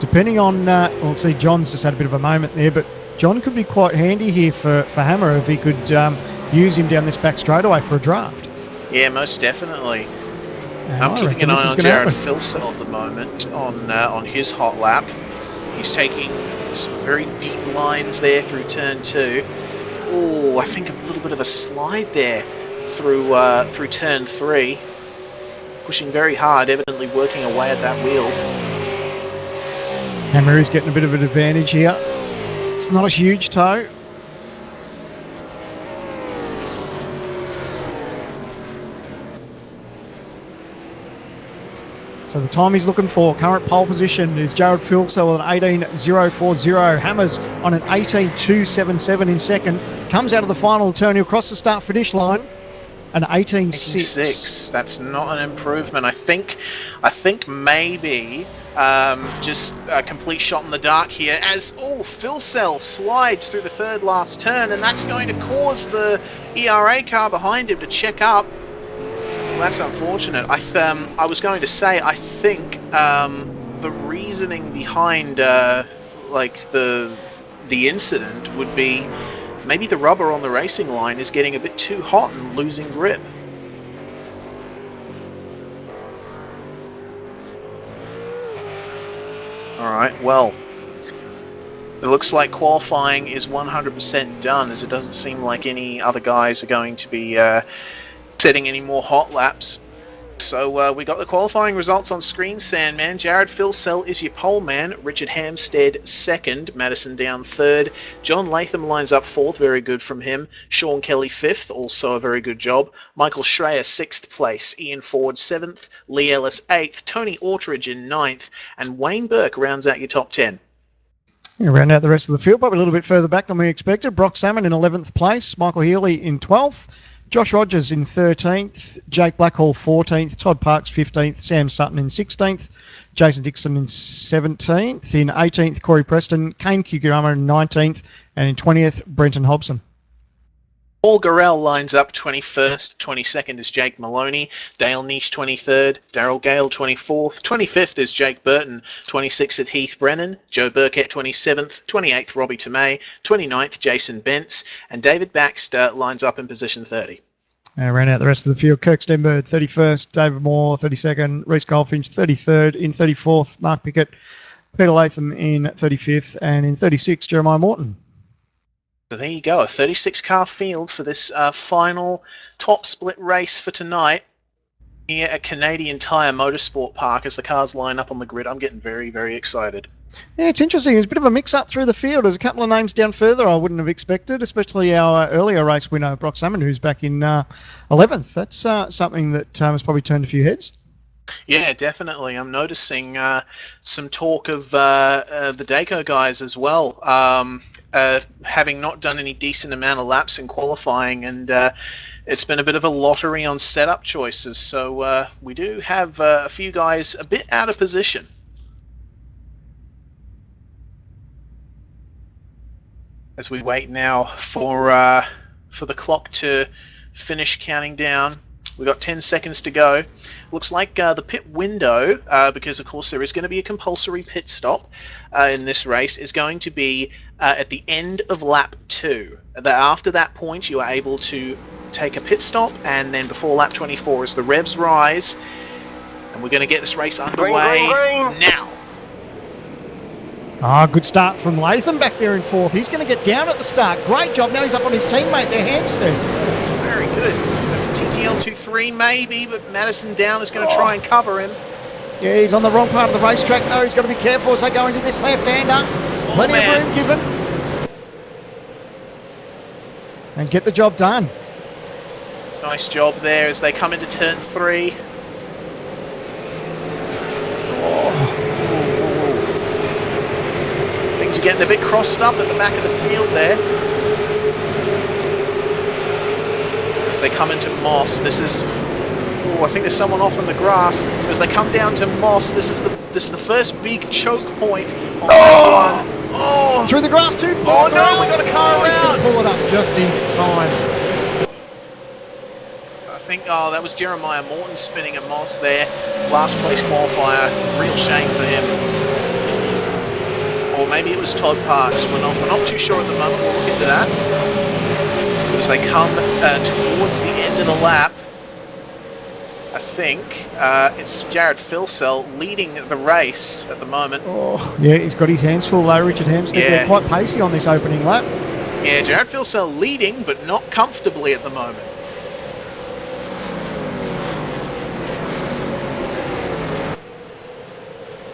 depending on... well, see, John's just had a bit of a moment there, but John could be quite handy here for Hammer if he could use him down this back straightaway for a draft. Yeah, most definitely. And I'm keeping an eye on Jared Filsell at the moment on his hot lap. He's taking some very deep lines there through turn 2. Oh, I think a little bit of a slide there through turn 3. Pushing very hard, evidently working away at that wheel. Hammer is getting a bit of an advantage here. It's not a huge toe. So the time he's looking for, current pole position, is Jared Filsell with an 18.040. Hammer's on an 18.277 in second. Comes out of the final turn. He'll cross the start-finish line. An 18.6. That's not an improvement. I think maybe Just a complete shot in the dark here as, Phil Cell slides through the third last turn, and that's going to cause the ERA car behind him to check up. Well, that's unfortunate. I was going to say, I think the reasoning behind like the incident would be maybe the rubber on the racing line is getting a bit too hot and losing grip. Alright, well, it looks like qualifying is 100% done, as it doesn't seem like any other guys are going to be setting any more hot laps. So we got the qualifying results on screen, Sandman. Jared Philsell is your pole man. Richard Hampstead second. Madison down third. John Latham lines up fourth. Very good from him. Sean Kelly fifth. Also a very good job. Michael Schreier sixth place. Ian Ford seventh. Lee Ellis eighth. Tony Autridge in ninth. And Wayne Burke rounds out your top 10. Round out the rest of the field, probably a little bit further back than we expected. Brock Salmon in 11th place. Michael Healy in 12th. Josh Rogers in 13th, Jake Blackhall 14th, Todd Parks 15th, Sam Sutton in 16th, Jason Dixon in 17th, in 18th Corey Preston, Kane Kugurama in 19th, and in 20th Brenton Hobson. Paul Gorell lines up 21st, 22nd is Jake Maloney, Dale Niche 23rd, Daryl Gale 24th, 25th is Jake Burton, 26th Heath Brennan, Joe Burkett 27th, 28th Robbie Tomei, 29th Jason Bentz, and David Baxter lines up in position 30. Round out the rest of the field, Kirk Stenberg 31st, David Moore 32nd, Reece Goldfinch 33rd, in 34th Mark Pickett, Peter Latham in 35th, and in 36th Jeremiah Morton. So there you go, a 36-car field for this final top split race for tonight here at Canadian Tire Motorsport Park as the cars line up on the grid. I'm getting very, very excited. Yeah, it's interesting. There's a bit of a mix-up through the field. There's a couple of names down further I wouldn't have expected, especially our earlier race winner, Brock Salmon, who's back in 11th. That's something that has probably turned a few heads. Yeah, definitely. I'm noticing some talk of the Dayco guys as well, having not done any decent amount of laps in qualifying, and it's been a bit of a lottery on setup choices. So we do have a few guys a bit out of position. As we wait now for the clock to finish counting down. We've got 10 seconds to go. Looks like the pit window, because of course there is going to be a compulsory pit stop in this race, is going to be at the end of lap 2. After that point you are able to take a pit stop, and then before lap 24 as the revs rise, and we're going to get this race underway now. Good start from Latham back there in 4th. He's going to get down at the start. Great job. Now he's up on his teammate there, Hampstead. Very good. That's a TTL 2-3 maybe, but Madison Down is going to try and cover him. Yeah, he's on the wrong part of the racetrack though. He's got to be careful as they go into this left-hander. Plenty of room given. And get the job done. Nice job there as they come into turn 3. Things are getting a bit crossed up at the back of the field there. As they come into Moss, this is... I think there's someone off in the grass. As they come down to Moss, this is the first big choke point on that one. Oh! Through the grass too. Oh no, we got a car around. He's going to pull it up just in time. I think, that was Jeremiah Morton spinning at Moss there. Last place qualifier. Real shame for him. Or maybe it was Todd Parks. We're not too sure at the moment. We'll look into that. As they come towards the end of the lap, I think it's Jared Philsell leading the race at the moment. Oh, yeah, he's got his hands full though, Richard Hampstead. Yeah. They're quite pacey on this opening lap. Yeah, Jared Philsell leading, but not comfortably at the moment.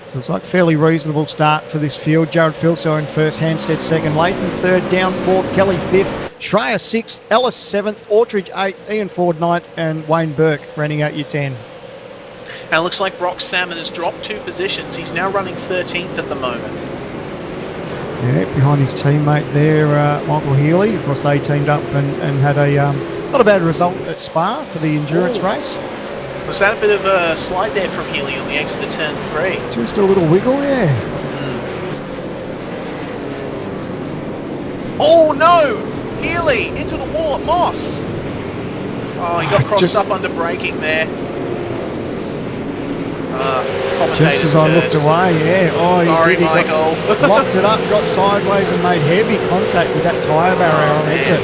So it's like fairly reasonable start for this field. Jared Philsell in first, Hampstead second, Latham third, Down fourth, Kelly fifth, Schreier 6th, Ellis 7th, Autridge 8th, Ian Ford 9th, and Wayne Burke rounding out your 10. Now it looks like Brock Salmon has dropped 2 positions. He's now running 13th at the moment. Yeah, behind his teammate there, Michael Healy. Of course, they teamed up and had a not a bad result at Spa for the endurance race. Was that a bit of a slide there from Healy on the exit of turn 3? Just a little wiggle, yeah. Oh no! Healy into the wall at Moss. Oh, he got crossed up under braking there. Just as I looked away, yeah. Oh, Sorry, he Michael. Locked it up, got sideways and made heavy contact with that tyre barrier on exit.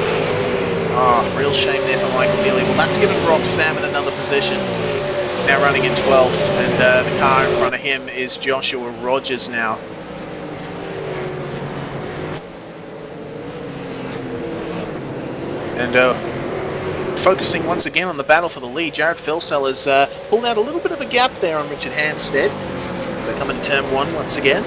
Real shame there for Michael Healy. Well, that's given Brock Salmon another position. Now running in 12th, and the car in front of him is Joshua Rogers now. And focusing once again on the battle for the lead, Jared Filsell has pulled out a little bit of a gap there on Richard Hampstead. They come in turn 1 once again.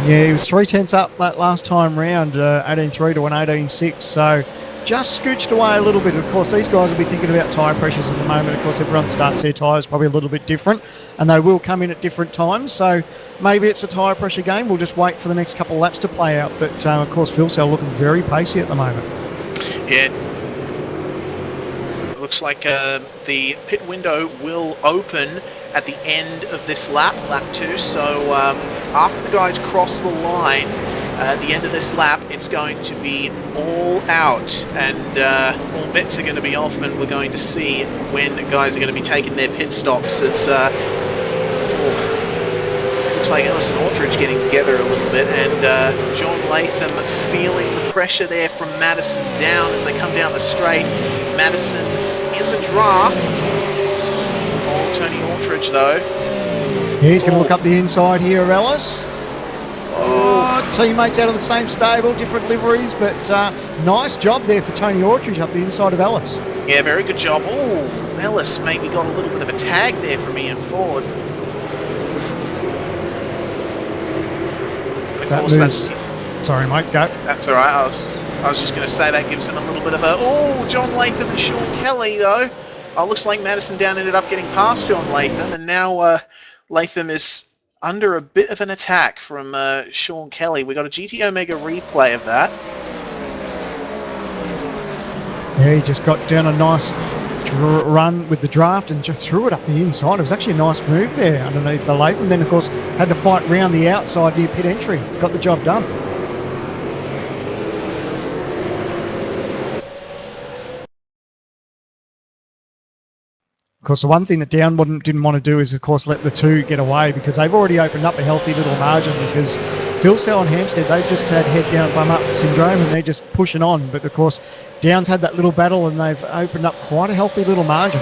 Yeah, he was 3/10 up that last time round, 18.3 to an 18.6, so just scooched away a little bit. Of course, these guys will be thinking about tyre pressures at the moment. Of course, everyone starts their tyres probably a little bit different, and they will come in at different times, so maybe it's a tyre pressure game. We'll just wait for the next couple of laps to play out, but of course, Filsell looking very pacey at the moment. Yeah. Looks like the pit window will open at the end of this lap, lap 2. So after the guys cross the line, at the end of this lap, it's going to be all out, and all bets are going to be off, and we're going to see when guys are going to be taking their pit stops. It's looks like Ellis and Aldridge getting together a little bit, and John Latham feeling the pressure there from Madison down as they come down the straight. Madison in the draft. Oh, Tony Aldridge though. Yeah, he's going to look up the inside here, Ellis. Oh, teammates out of the same stable, different liveries, but nice job there for Tony Aldridge up the inside of Ellis. Yeah, very good job. Oh, Ellis maybe got a little bit of a tag there from Ian Ford. Of course, that's... Sorry, mate, go. That's all right. I was just going to say that gives him a little bit of a... Oh, John Latham and Sean Kelly, though. Oh, looks like Madison Down ended up getting past John Latham, and now Latham is under a bit of an attack from Sean Kelly. We got a GT Omega replay of that. Yeah, he just got down a nice run with the draft and just threw it up the inside. It was actually a nice move there underneath the Latham. Then, of course, had to fight round the outside near pit entry. Got the job done. Of course, the one thing that Down didn't want to do is, of course, let the two get away, because they've already opened up a healthy little margin, because Filsell and Hampstead, they've just had head down, bum up syndrome, and they're just pushing on. But, of course, Down's had that little battle, and they've opened up quite a healthy little margin.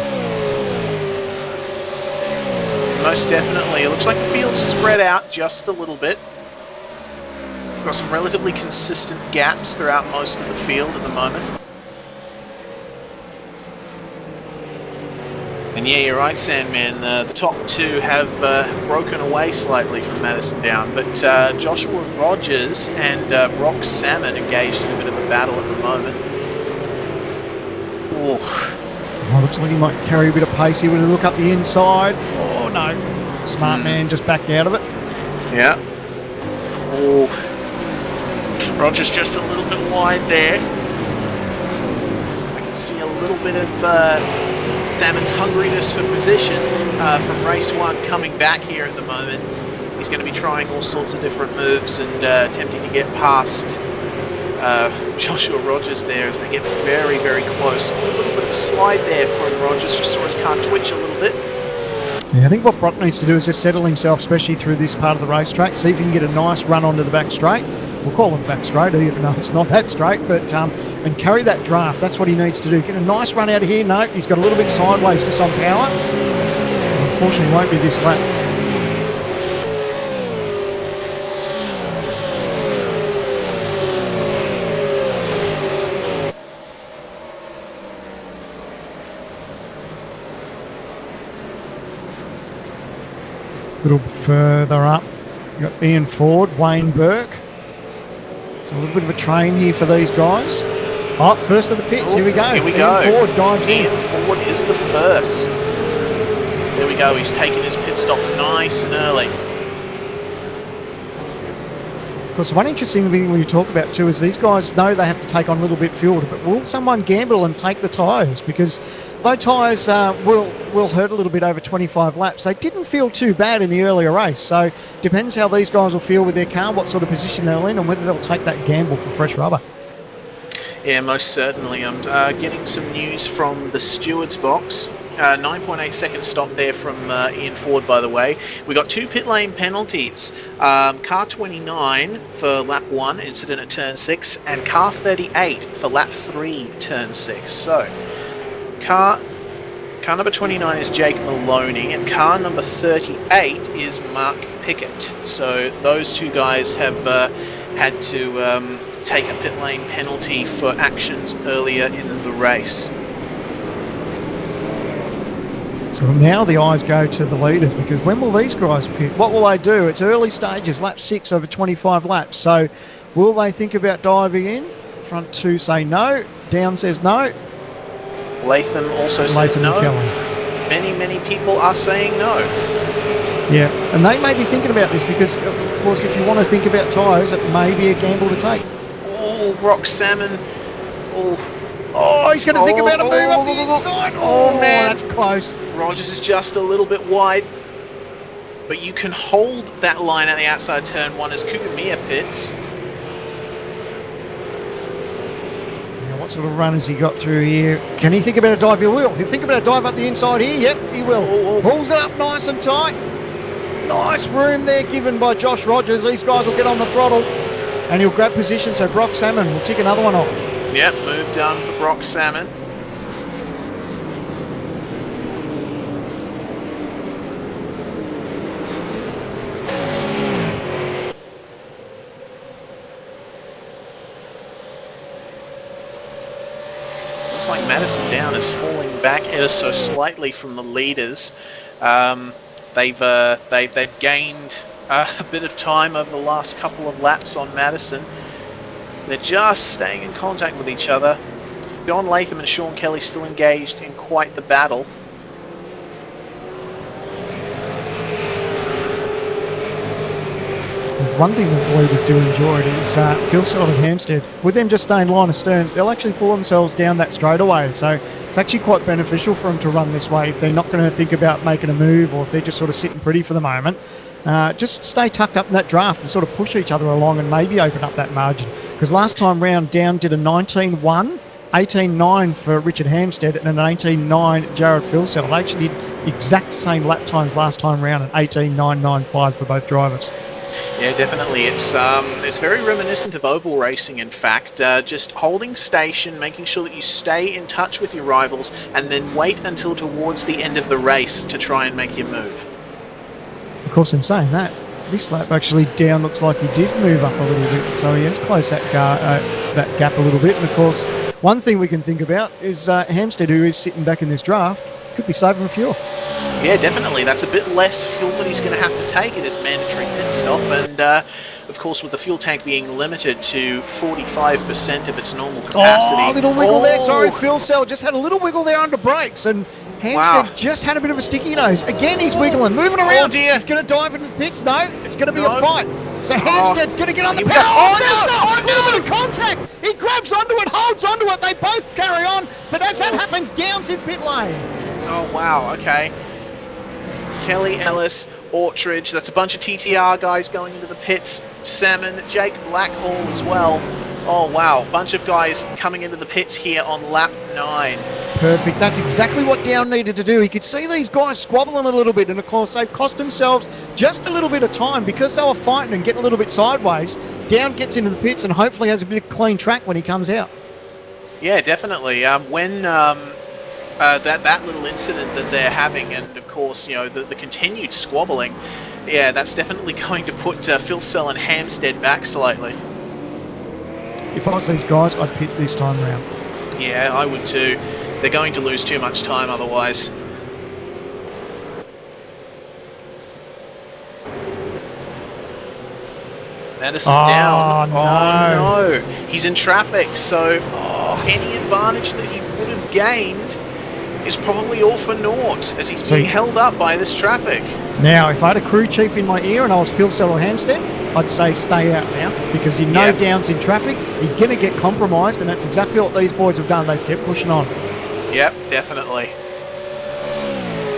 Most definitely. It looks like the field's spread out just a little bit. Got some relatively consistent gaps throughout most of the field at the moment. And yeah, you're right, Sandman. The top two have broken away slightly from Madison Down, but Joshua Rogers and Brock Salmon engaged in a bit of a battle at the moment. Oh, looks like he might carry a bit of pace here when we look up the inside. Oh no, smart man just backed out of it. Yeah. Oh, Rogers just a little bit wide there. I can see a little bit of Damon's hungriness for position from race 1 coming back here at the moment. He's going to be trying all sorts of different moves and attempting to get past Joshua Rogers there as they get very, very close. A little bit of a slide there from Rogers, just saw his car twitch a little bit. Yeah, I think what Brock needs to do is just settle himself, especially through this part of the racetrack, see if he can get a nice run onto the back straight. We'll call it the back straight, even though it's not that straight, but and carry that draft. That's what he needs to do. Get a nice run out of here. No, he's got a little bit sideways just on power. Unfortunately, won't be this lap. A little further up, you've got Ian Ford, Wayne Burke. It's a little bit of a train here for these guys. Oh, first of the pits, here we go. Here we go. Ian Ford dives in. Ian Ford is the first. There we go, he's taking his pit stop nice and early. Because one interesting thing when you talk about too is these guys know they have to take on a little bit fuel, but will someone gamble and take the tyres? Because though tyres will hurt a little bit over 25 laps, they didn't feel too bad in the earlier race. So depends how these guys will feel with their car, what sort of position they're in, and whether they'll take that gamble for fresh rubber. Yeah, most certainly. I'm getting some news from the steward's box. 9.8 second stop there from Ian Ford, by the way. We got 2 pit lane penalties. Car 29 for lap 1, incident at turn 6, and car 38 for lap 3, turn 6. So, car number 29 is Jake Maloney, and car number 38 is Mark Pickett. So those two guys have had to take a pit lane penalty for actions earlier in the race. So now the eyes go to the leaders, because when will these guys pit? What will they do? It's early stages, lap 6 over 25 laps. So will they think about diving in? Front 2 say no. Down says no. Latham also says no. Many people are saying no. Yeah, and they may be thinking about this because, of course, if you want to think about tyres, it may be a gamble to take. Oh, Brock Salmon. Oh, he's going to think about a move up the inside. Oh, man, that's close. Rogers is just a little bit wide, but you can hold that line at the outside turn 1 as Kugamia pits. Now, what sort of run has he got through here? Can he think about a dive? He will. He'll think about a dive up the inside here. Yep, he will. Pulls it up nice and tight. Nice room there given by Josh Rogers. These guys will get on the throttle and he'll grab position, so Brock Salmon will tick another one off. Yep, move done for Brock Salmon. Looks like Madison Down is falling back ever so slightly from the leaders. They've gained a bit of time over the last couple of laps on Madison. They're just staying in contact with each other. John Latham and Sean Kelly still engaged in quite the battle. There's one thing that the leaders do enjoy is Phil Seld and Hampstead. With them just staying line of stern, they'll actually pull themselves down that straightaway. So it's actually quite beneficial for them to run this way if they're not going to think about making a move, or if they're just sort of sitting pretty for the moment. Just stay tucked up in that draft and sort of push each other along and maybe open up that margin. Because last time round, Down did a 19.1, 18.9 for Richard Hampstead and an 18.9 Jared Philsell. They actually did exact same lap times last time round, an 18.995 for both drivers. Yeah, definitely. It's very reminiscent of oval racing, in fact. Just holding station, making sure that you stay in touch with your rivals, and then wait until towards the end of the race to try and make your move. Of course, in saying that, this lap actually Down looks like he did move up a little bit, so he has closed that gap a little bit. And of course, one thing we can think about is Hampstead, who is sitting back in this draft, could be saving fuel. Yeah, definitely. That's a bit less fuel that he's going to have to take at his mandatory pit stop, and of course, with the fuel tank being limited to 45% of its normal capacity. Oh, a little wiggle there. Sorry, Phil Sell just had a little wiggle there under brakes, and Hampstead just had a bit of a sticky nose. Again, he's wiggling, moving around. Dear. He's going to dive into the pits. No, it's going to be a fight. So Hampstead's going to get on the Here we pedal. go. Moving contact. He grabs onto it, holds onto it. They both carry on, but as that happens, Down's in pit lane. Oh, wow, okay. Kelly, Ellis, Ortridge, that's a bunch of TTR guys going into the pits. Salmon, Jake Blackhall as well. Oh, wow, bunch of guys coming into the pits here on lap 9. Perfect. That's exactly what Down needed to do. He could see these guys squabbling a little bit, and of course they've cost themselves just a little bit of time because they were fighting and getting a little bit sideways. Down gets into the pits and hopefully has a bit of clean track when he comes out. Yeah, definitely. When that little incident that they're having, and of course, you know, the continued squabbling, yeah, that's definitely going to put Phil Sell and Hampstead back slightly. If I was these guys, I'd pit this time round. Yeah, I would too. They're going to lose too much time otherwise. Madison down. No. Oh no. He's in traffic, so any advantage that he would have gained is probably all for naught, as he's being held up by this traffic. Now, if I had a crew chief in my ear and I was Phil Sell or Hampstead, I'd say stay out now, because you know Downs in traffic, he's going to get compromised, and that's exactly what these boys have done. They've kept pushing on. Yep, definitely.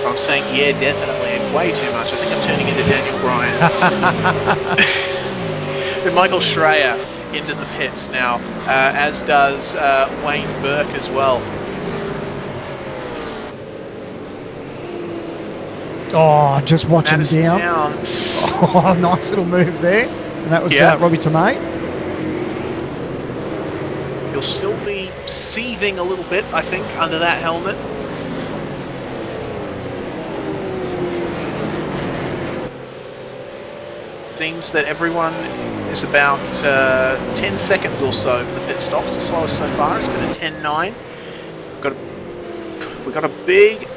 I'm saying yeah, definitely, and way too much. I think I'm turning into Daniel Bryan. And Michael Schreier into the pits now, as does Wayne Burke as well. Oh, just watch him Madison down. Oh, nice little move there. And that was Robbie Tomei. He'll still be seething a little bit, I think, under that helmet. Seems that everyone is about 10 seconds or so for the pit stops. The slowest so far has been a 10.9. We've got a big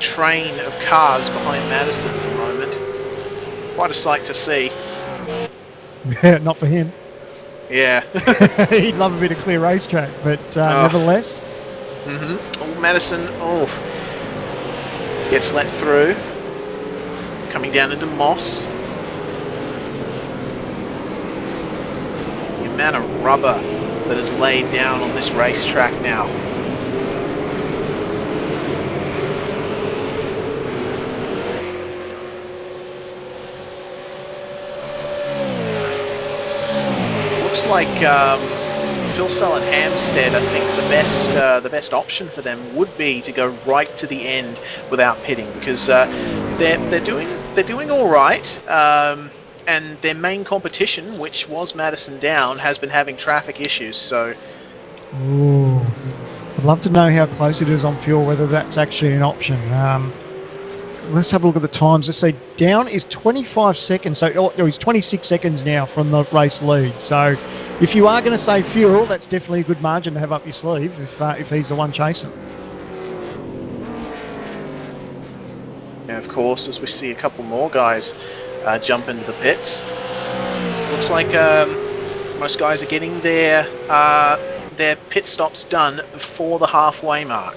train of cars behind Madison at the moment. Quite a sight to see. Yeah, not for him. Yeah. He'd love a bit of clear racetrack, but nevertheless. Oh, Madison, gets let through. Coming down into Moss. The amount of rubber that is laid down on this racetrack now. Looks like Phil Sell and Hampstead. I think the best option for them would be to go right to the end without pitting, because they're doing all right, and their main competition, which was Madison Down, has been having traffic issues. So, ooh, I'd love to know how close it is on fuel, whether that's actually an option. Let's have a look at the times. Let's say Down is 25 seconds, so he's 26 seconds now from the race lead. So if you are going to save fuel, that's definitely a good margin to have up your sleeve if he's the one chasing. and of course, as we see a couple more guys jump into the pits, looks like most guys are getting their pit stops done before the halfway mark.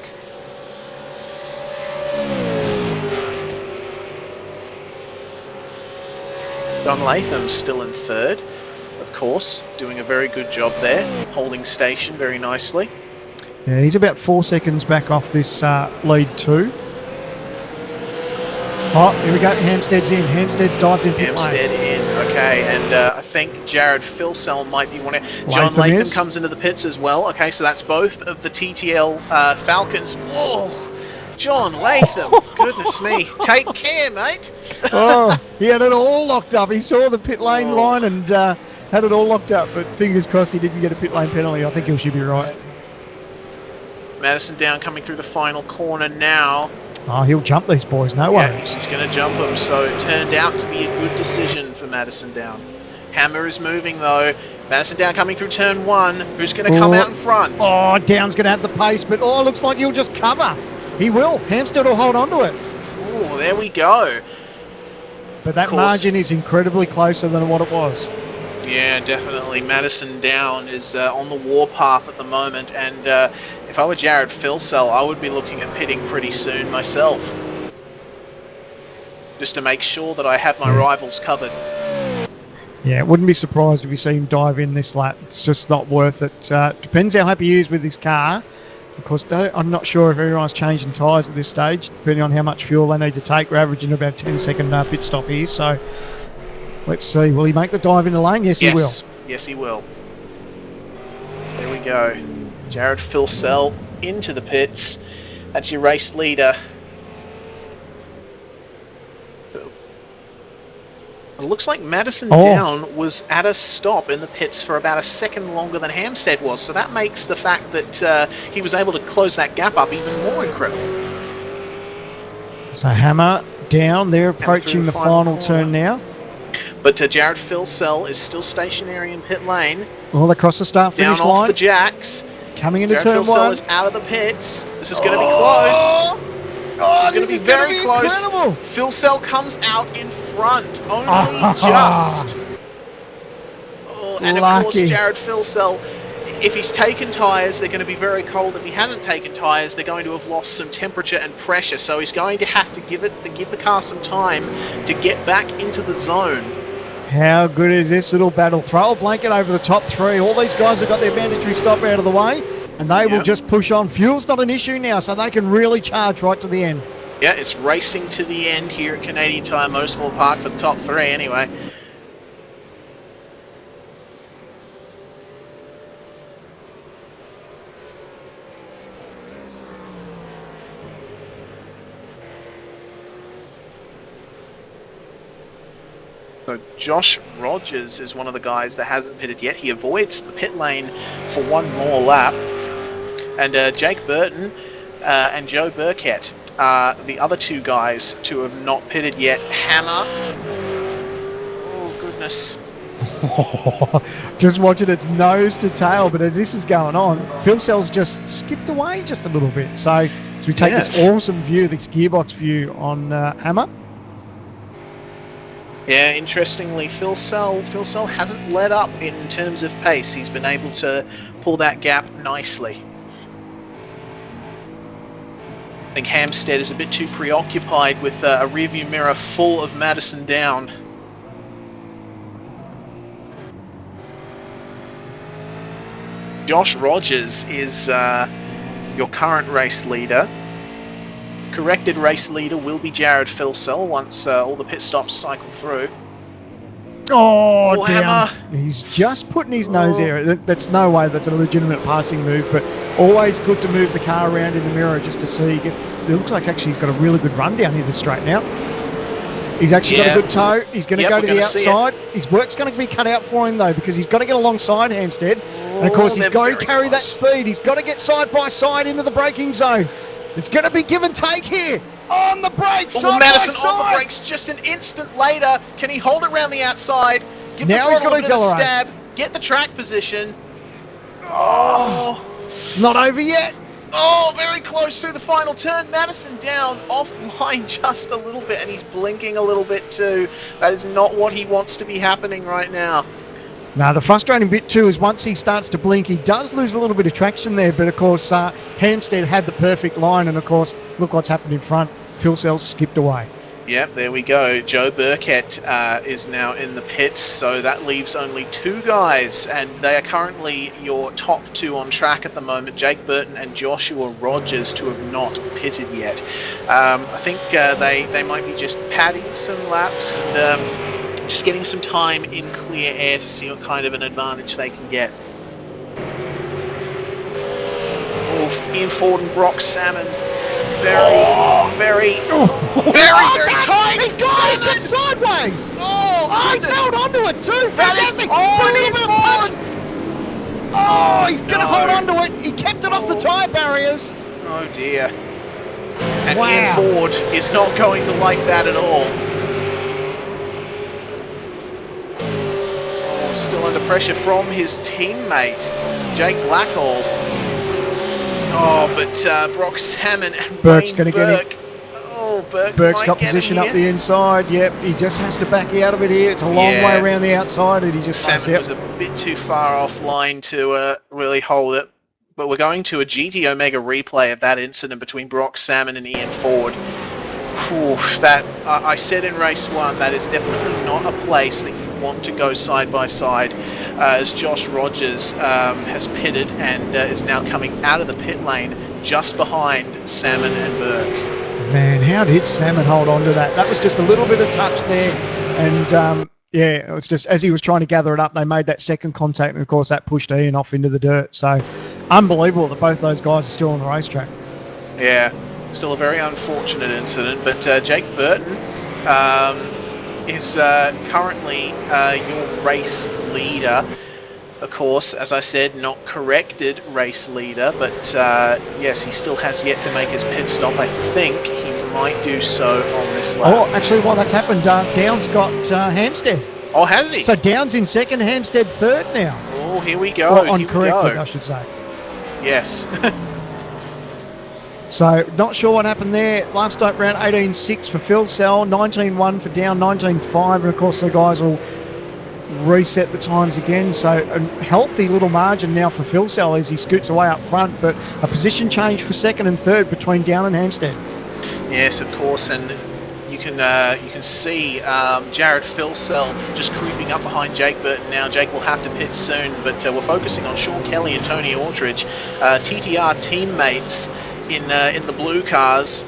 Don Latham's still in third, of course, doing a very good job there, holding station very nicely. Yeah, he's about 4 seconds back off this lead 2. Oh, here we go. Hampstead's in. Hampstead's dived in. Hampstead in. Okay, and I think Jared Philsell might be one of... John Latham comes into the pits as well. Okay, so that's both of the TTL Falcons. Whoa! John Latham, goodness me. Take care, mate. Oh, he had it all locked up. He saw the pit lane line and had it all locked up, but fingers crossed he didn't get a pit lane penalty. I think he should be right. Madison Down coming through the final corner now. Oh, he'll jump these boys, no worries. He's going to jump them, so it turned out to be a good decision for Madison Down. Hammer is moving though. Madison Down coming through turn 1. Who's going to come out in front? Oh, Down's going to have the pace, but looks like he'll just cover. He will. Hampstead will hold on to it. Oh, there we go. But that margin is incredibly closer than what it was. Yeah, definitely. Madison Down is on the warpath at the moment, and if I were Jared Philsell, I would be looking at pitting pretty soon myself, just to make sure that I have my rivals covered. Yeah, wouldn't be surprised if you see him dive in this lap. It's just not worth it. Depends how happy he is with his car. Of course, I'm not sure if everyone's changing tyres at this stage, depending on how much fuel they need to take. We're averaging about a 10-second pit stop here, so let's see. Will he make the dive in the lane? Yes, he will. Yes, he will. There we go. Jared Philsell into the pits. That's your race leader. It looks like Madison Down was at a stop in the pits for about a second longer than Hampstead was, so that makes the fact that he was able to close that gap up even more incredible. So Hammer Down, they're approaching the final turn now. But Jared Philsell is still stationary in pit lane. Well, across the start-finish line. Down off the jacks. Coming into Jared turn Philsell 1. is out of the pits. This is going to be close. Oh, it's going to be very close. Incredible. Philsell comes out in front, only just. And of course, Jared Philsell, if he's taken tyres, they're going to be very cold. If he hasn't taken tyres, they're going to have lost some temperature and pressure. So he's going to have to give the car some time to get back into the zone. How good is this little battle? Throw a blanket over the top three. All these guys have got their mandatory stop out of the way, and they will just push on. Fuel's not an issue now, so they can really charge right to the end. Yeah, it's racing to the end here at Canadian Tire Motorsport Park for the top three anyway. So Josh Rogers is one of the guys that hasn't pitted yet. He avoids the pit lane for one more lap. And Jake Burton and Joe Burkett are the other two guys to have not pitted yet. Hammer. Oh, goodness. Just watching its nose to tail, but as this is going on, Phil Sell's just skipped away just a little bit. So as we take this awesome view, this gearbox view on Hammer. Yeah, interestingly, Phil Sell hasn't let up in terms of pace. He's been able to pull that gap nicely. I think Hampstead is a bit too preoccupied with a rearview mirror full of Madison down. Josh Rogers is your current race leader. Corrected race leader will be Jared Philsell once all the pit stops cycle through. Oh, damn. Hammer. He's just putting his nose there. That's no way that's a legitimate passing move, but always good to move the car around in the mirror just to see. It looks like actually he's got a really good run down here this straight now. He's actually got a good toe. He's going to go to the outside. His work's going to be cut out for him, though, because he's got to get alongside Hampstead. And, of course, he's got to carry that speed. He's got to get side by side into the braking zone. It's going to be give and take here. On the brakes, oh, Madison on the brakes just an instant later. Can he hold it around the outside? Give now the he's got to a stab. Get the track position. Oh. Not over yet. Oh, very close through the final turn. Madison down offline just a little bit, and he's blinking a little bit too. That is not what he wants to be happening right now. Now, the frustrating bit too is once he starts to blink, he does lose a little bit of traction there. But of course, Hampstead had the perfect line, and of course, look what's happened in front. Phil Sells skipped away. Yep, there we go. Joe Burkett is now in the pits, so that leaves only two guys, and they are currently your top two on track at the moment, Jake Burton and Joshua Rogers, to have not pitted yet. I think they might be just padding some laps and just getting some time in clear air to see what kind of an advantage they can get. Oh, Ian Ford and Brock Salmon. Very tight! He's got it sideways! Oh, he's held onto it too! That is Fantastic! all he's going to hold onto it! He kept it off the tyre barriers! Oh dear. And Ian Ford is not going to like that at all. Oh, still under pressure from his teammate, Jake Blackall. Oh, but Brock Salmon and Burke's Wayne going to Burke. get him. Oh, Burke's got position up the inside. Yep, he just has to back out of it here. It's a long way around the outside, and he just Salmon was a bit too far offline to really hold it. But we're going to a GT Omega replay of that incident between Brock Salmon and Ian Ford. Whew, that I said in race one, that is definitely not a place that you want to go side by side. As Josh Rogers has pitted and is now coming out of the pit lane just behind Salmon and Burke. Man, how did Salmon hold on to that? That was just a little bit of touch there, and yeah, it was just as he was trying to gather it up, they made that second contact, and of course that pushed Ian off into the dirt. So unbelievable that both those guys are still on the racetrack. Yeah, still a very unfortunate incident, but Jake Burton is currently your race leader. Of course, as I said, not corrected race leader, but yes, he still has yet to make his pit stop. I think he might do so on this lap. Oh, actually, while that's happened, Downs got Hampstead. Oh, has he? So Downs in second, Hampstead third now. Oh, here we go. Or uncorrected, I should say. Yes. So, not sure what happened there. Last start round, 18.6 for Phil Sell, 19.1 for Down, 19.5. And, of course, the guys will reset the times again. So, a healthy little margin now for Phil Sell as he scoots away up front. But a position change for second and third between Down and Hampstead. Yes, of course. And you can see Jared Filsell just creeping up behind Jake Burton now. Jake will have to pit soon, but we're focusing on Sean Kelly and Tony Aldridge, TTR teammates in the blue cars.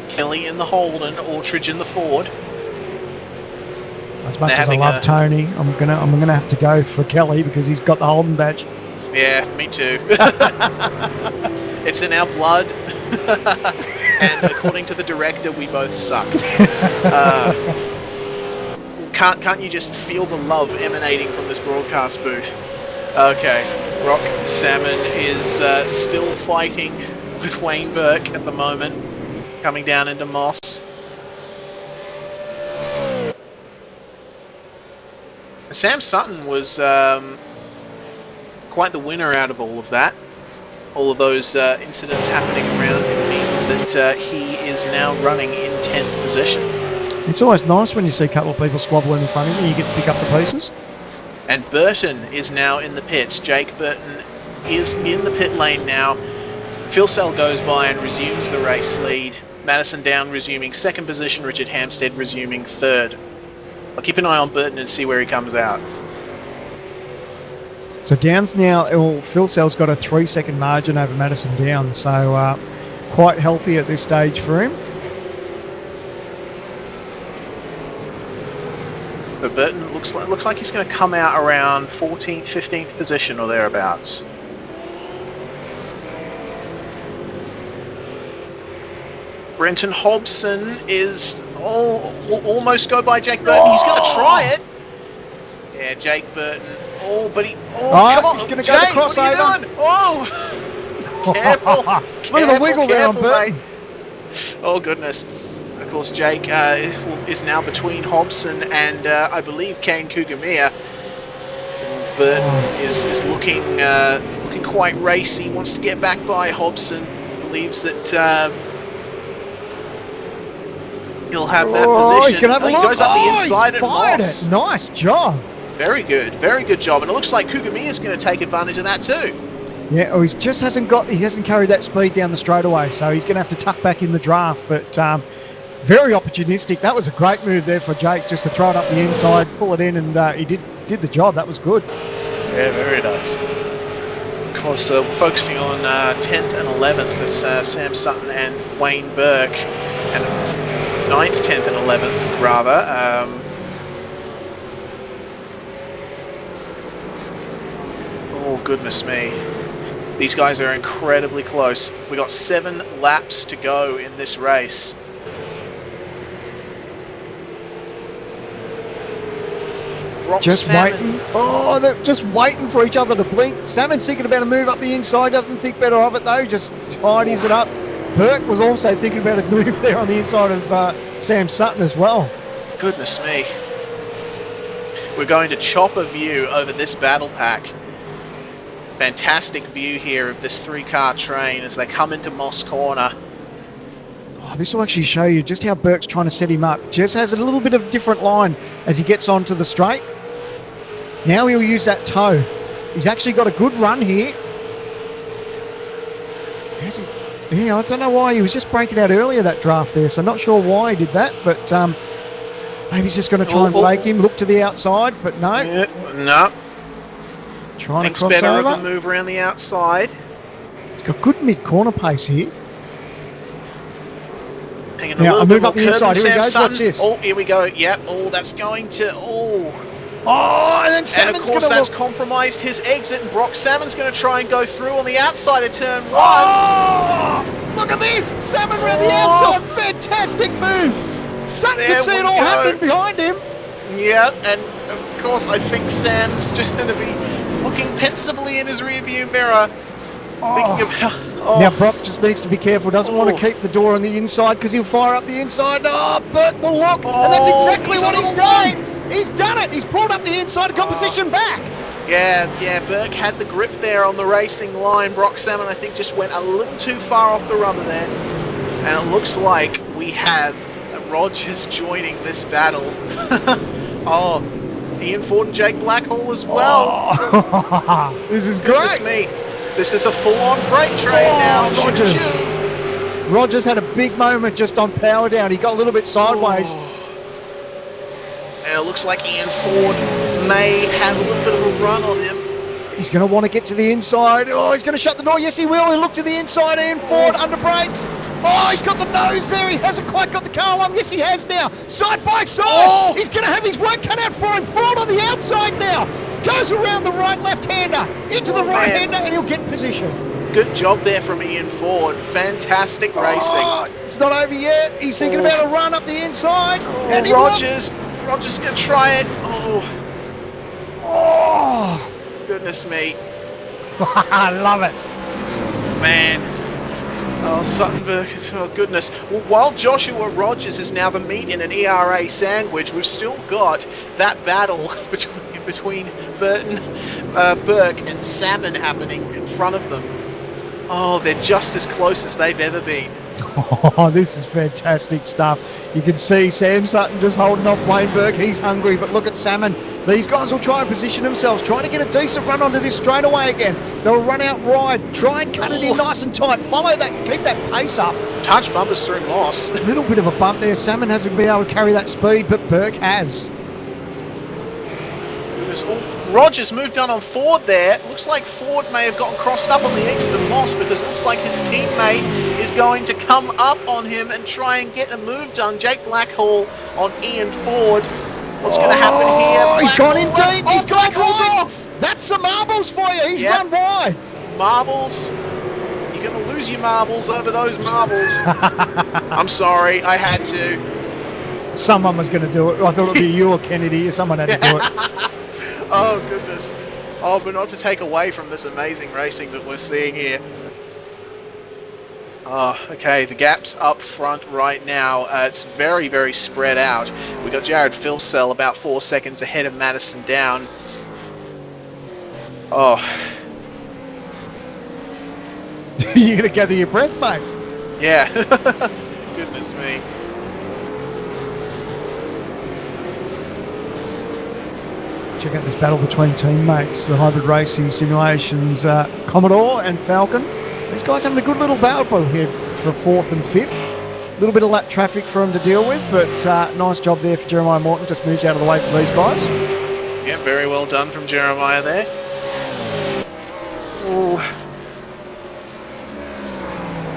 Kelly in the Holden, Aldridge in the Ford. As much as I love Tony, I'm gonna have to go for Kelly because he's got the Holden badge. Yeah, me too. It's in our blood. And according to the director, we both sucked. Can't you just feel the love emanating from this broadcast booth? Okay, Brock Salmon is still fighting with Wayne Burke at the moment, coming down into Moss. Sam Sutton was quite the winner out of all of that. All of those incidents happening around him means that he is now running in 10th position. It's always nice when you see a couple of people squabbling in front of you and you get to pick up the pieces. And Burton is now in the pits. Jake Burton is in the pit lane now. Filsell goes by and resumes the race lead. Madison Down resuming 2nd position. Richard Hampstead resuming 3rd. I'll keep an eye on Burton and see where he comes out. So Downs now, Filsell's got a 3-second margin over Madison Downs, so quite healthy at this stage for him. But Burton looks like he's going to come out around 14th, 15th position or thereabouts. Brenton Hobson is will almost go by Jake Burton. He's going to try it. Yeah, Jake Burton. Oh, but he... Oh, come on. He's going to go to crossover. What are you doing? Oh! Careful. Look at the wiggle there on Burton. Oh, goodness. Of course, Jake is now between Hobson and, I believe, Kane Kugamiya. Burton is looking quite racy. Wants to get back by Hobson. Believes that he'll have that position. He's gonna have he goes up the inside and Moss. Nice job. Very good job. And it looks like Kugamiya is going to take advantage of that too. Yeah, he just hasn't carried that speed down the straightaway, so he's going to have to tuck back in the draft. But very opportunistic. That was a great move there for Jake, just to throw it up the inside, pull it in, and he did the job. That was good. Yeah, very nice. Of course, focusing on 10th and 11th, it's Sam Sutton and Wayne Burke, and 9th, 10th, and 11th rather. Oh, goodness me. These guys are incredibly close. We got 7 laps to go in this race. Just waiting. Oh, they're just waiting for each other to blink. Salmon's thinking about a move up the inside, doesn't think better of it though, just tidies it up. Burke was also thinking about a move there on the inside of Sam Sutton as well. Goodness me. We're going to chop a view over this battle pack. Fantastic view here of this 3-car train as they come into Moss Corner. Oh, this will actually show you just how Burke's trying to set him up. Jess has a little bit of a different line as he gets onto the straight. Now he'll use that toe. He's actually got a good run here. Yeah, I don't know why. He was just breaking out earlier, that draft there, so not sure why he did that, but maybe he's just going to try and fake him, look to the outside, but no. Yeah, no. Trying Thinks to cross better over. of a move around the outside. He's got good mid-corner pace here. Hanging Now, a move more up the curb inside. than Here he Sam goes. Sutton. Watch this. Oh, here we go. Yep. Oh, that's going to... Oh, and then and Salmon's of course going to that's look. compromised his exit. And Brock Salmon's going to try and go through on the outside of turn 1. Oh! Look at this! Salmon around the outside. Fantastic move. Sutton There can see we it all go. happening behind him. Yeah, and of course I think Sam's just going to be looking pensively in his rearview mirror, thinking about... Oh, Now Brock just needs to be careful. Doesn't want to keep the door on the inside because he'll fire up the inside. Oh, Burke will look. And that's exactly what he's done. He's done it. He's pulled up the inside composition back. Yeah, Burke had the grip there on the racing line. Brock Salmon, I think, just went a little too far off the rubber there. And it looks like we have Rogers joining this battle. Oh, Ian Ford and Jake Blackhall as well. Oh. This is great. Goodness me. This is a full-on freight train now. Rogers. Rogers had a big moment just on power down. He got a little bit sideways. And it looks like Ian Ford may have a little bit of a run on him. He's going to want to get to the inside. Oh, he's going to shut the door. Yes, he will. He looked to the inside. Ian Ford under brakes. Oh, he's got the nose there. He hasn't quite got the car along. Yes, he has now. Side by side. Oh. He's going to have his work cut out for him. Ford on the outside now. Goes around the right left-hander into the right-hander, and he'll get in position. Good job there from Ian Ford. Fantastic racing. Oh, it's not over yet. He's thinking about a run up the inside. And Rogers going to try it. Oh, Goodness me. I love it. Man. Oh, Suttonberg. Oh, goodness. Well, while Joshua Rogers is now the meat in an ERA sandwich, we've still got that battle between Burke and Salmon happening in front of them. Oh, they're just as close as they've ever been. Oh, this is fantastic stuff. You can see Sam Sutton just holding off Wayne Burke. He's hungry, but look at Salmon. These guys will try and position themselves, trying to get a decent run onto this straightaway again. They'll run out wide, try and cut it in nice and tight. Follow that, keep that pace up. Touch bumpers through Moss. A little bit of a bump there. Salmon hasn't been able to carry that speed, but Burke has. Rogers moved down on Ford there. Looks like Ford may have gotten crossed up on the exit of Moss because it looks like his teammate is going to come up on him and try and get a move done. Jake Blackhall on Ian Ford. What's going to happen here? He's gone in deep. He's gone Blackhall's wide. off. That's some marbles for you. He's run wide. Marbles. You're going to lose your marbles over those marbles. I'm sorry. I had to. Someone was going to do it. I thought it would be you or Kennedy. Someone had to do it. Oh, goodness. Oh, but not to take away from this amazing racing that we're seeing here. Oh, okay, the gap's up front right now. It's very, very spread out. We got Jared Filsell about 4 seconds ahead of Madison Down. Oh. You're going to gather your breath, mate. Yeah. Goodness me. Check out this battle between teammates, the Hybrid Racing Simulations Commodore and Falcon. These guys having a good little battle here for 4th and 5th. A little bit of lap traffic for them to deal with, but nice job there for Jeremiah Morton. Just moved out of the way for these guys. Yeah, very well done from Jeremiah there. Ooh.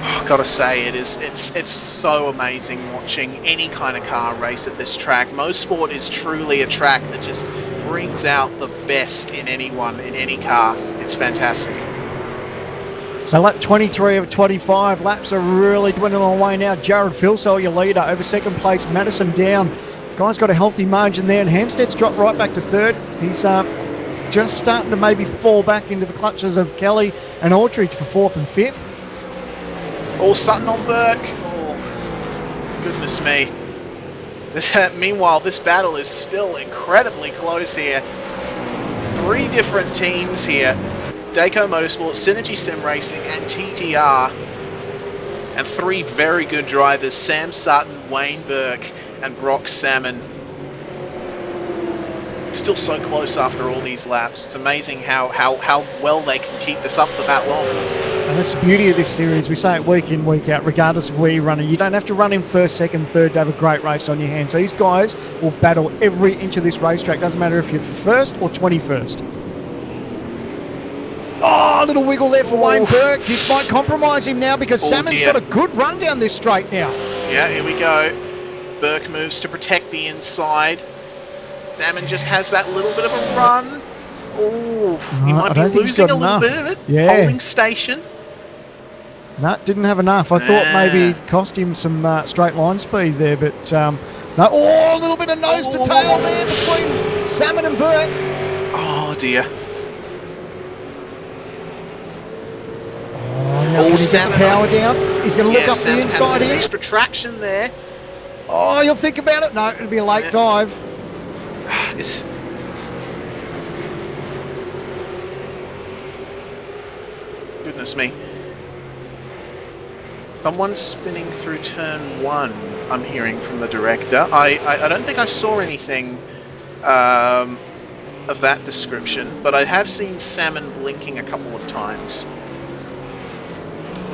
Oh, gotta say, it's so amazing watching any kind of car race at this track. Mosport is truly a track that just brings out the best in anyone, in any car. It's fantastic. So lap 23 of 25 laps are really dwindling away now. Jared Filsell, your leader, over 2nd place. Madison Down. Guy's got a healthy margin there, and Hampstead's dropped right back to 3rd. He's just starting to maybe fall back into the clutches of Kelly and Aldridge for 4th and 5th. All Sutton on Burke. Oh, goodness me. Meanwhile, this battle is still incredibly close here. 3 different teams here. Dayco Motorsport, Synergy Sim Racing, and TTR. And 3 very good drivers, Sam Sutton, Wayne Burke, and Brock Salmon. Still so close after all these laps. It's amazing how well they can keep this up for that long. And that's the beauty of this series. We say it week in, week out, regardless of where you run it. You don't have to run in 1st, 2nd, 3rd to have a great race on your hands. These guys will battle every inch of this racetrack. Doesn't matter if you're 1st or 21st. Oh, a little wiggle there for Wayne Burke. This might compromise him now because Salmon's got a good run down this straight now. Yeah, here we go. Burke moves to protect the inside. Salmon just has that little bit of a run. Oh, he might be losing a little bit of it. Yeah. Holding station. No, didn't have enough. I thought maybe it cost him some straight line speed there, but no. Oh, a little bit of nose to tail there between Salmon and Burke. Oh, dear. Can he get the power down? He's going to look up the inside here. Extra traction there. Oh, you'll think about it. No, it'll be a late dive. Goodness me. Someone's spinning through turn 1, I'm hearing from the director. I don't think I saw anything of that description, but I have seen Salmon blinking a couple of times.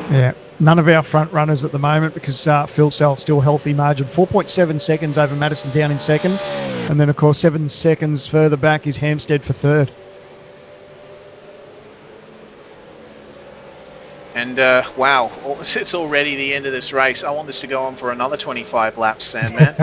Yeah, None of our front runners at the moment because Phil Sell still healthy margin. 4.7 seconds over Madison Down in second. And then, of course, 7 seconds further back is Hampstead for third. And wow, it's already the end of this race. I want this to go on for another 25 laps, Sandman.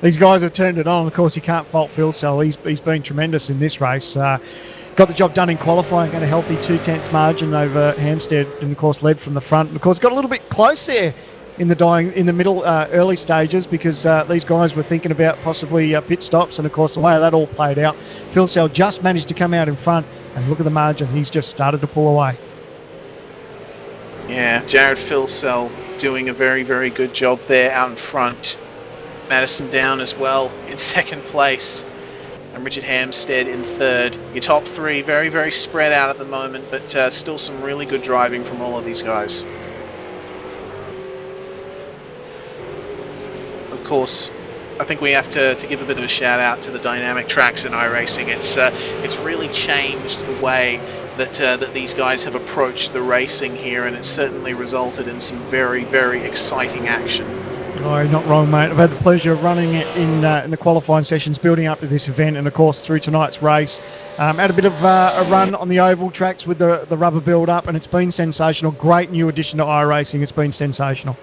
These guys have turned it on. Of course, you can't fault Phil Sell. He's been tremendous in this race. Got the job done in qualifying, got a healthy 2/10 margin over Hampstead, and of course led from the front. And of course, got a little bit close there in the middle early stages because these guys were thinking about possibly pit stops, and of course the way that all played out, Phil Sell just managed to come out in front, and look at the margin. He's just started to pull away. Yeah, Jared Philsell doing a very, very good job there out in front. Madison Down as well in second place. And Richard Hampstead in third. Your top three very, very spread out at the moment, but still some really good driving from all of these guys. Of course, I think we have to give a bit of a shout out to the dynamic tracks in iRacing. It's really changed the way that these guys have approached the racing here, and it's certainly resulted in some very, very exciting action. Oh, you're not wrong, mate. I've had the pleasure of running it in the qualifying sessions, building up to this event, and of course through tonight's race. Had a bit of a run on the oval tracks with the rubber build-up, and it's been sensational. Great new addition to iRacing. It's been sensational.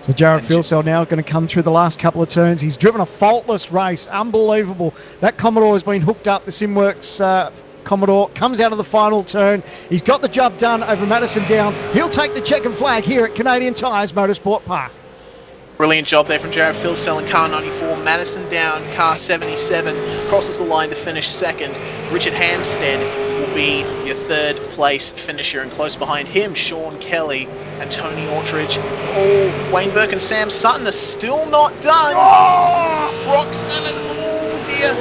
So Jared Philsell now going to come through the last couple of turns. He's driven a faultless race. Unbelievable. That Commodore has been hooked up. The SimWorks Commodore comes out of the final turn. He's got the job done over Madison Down. He'll take the checkered flag here at Canadian Tire Motorsport Park. Brilliant job there from Jared Philsell in car 94. Madison Down, car 77, crosses the line to finish second. Richard Hampstead will be your third place finisher, and close behind him, Sean Kelly and Tony Ortridge. Oh, Wayne Burke and Sam Sutton are still not done. Oh! Brock Salmon, oh dear.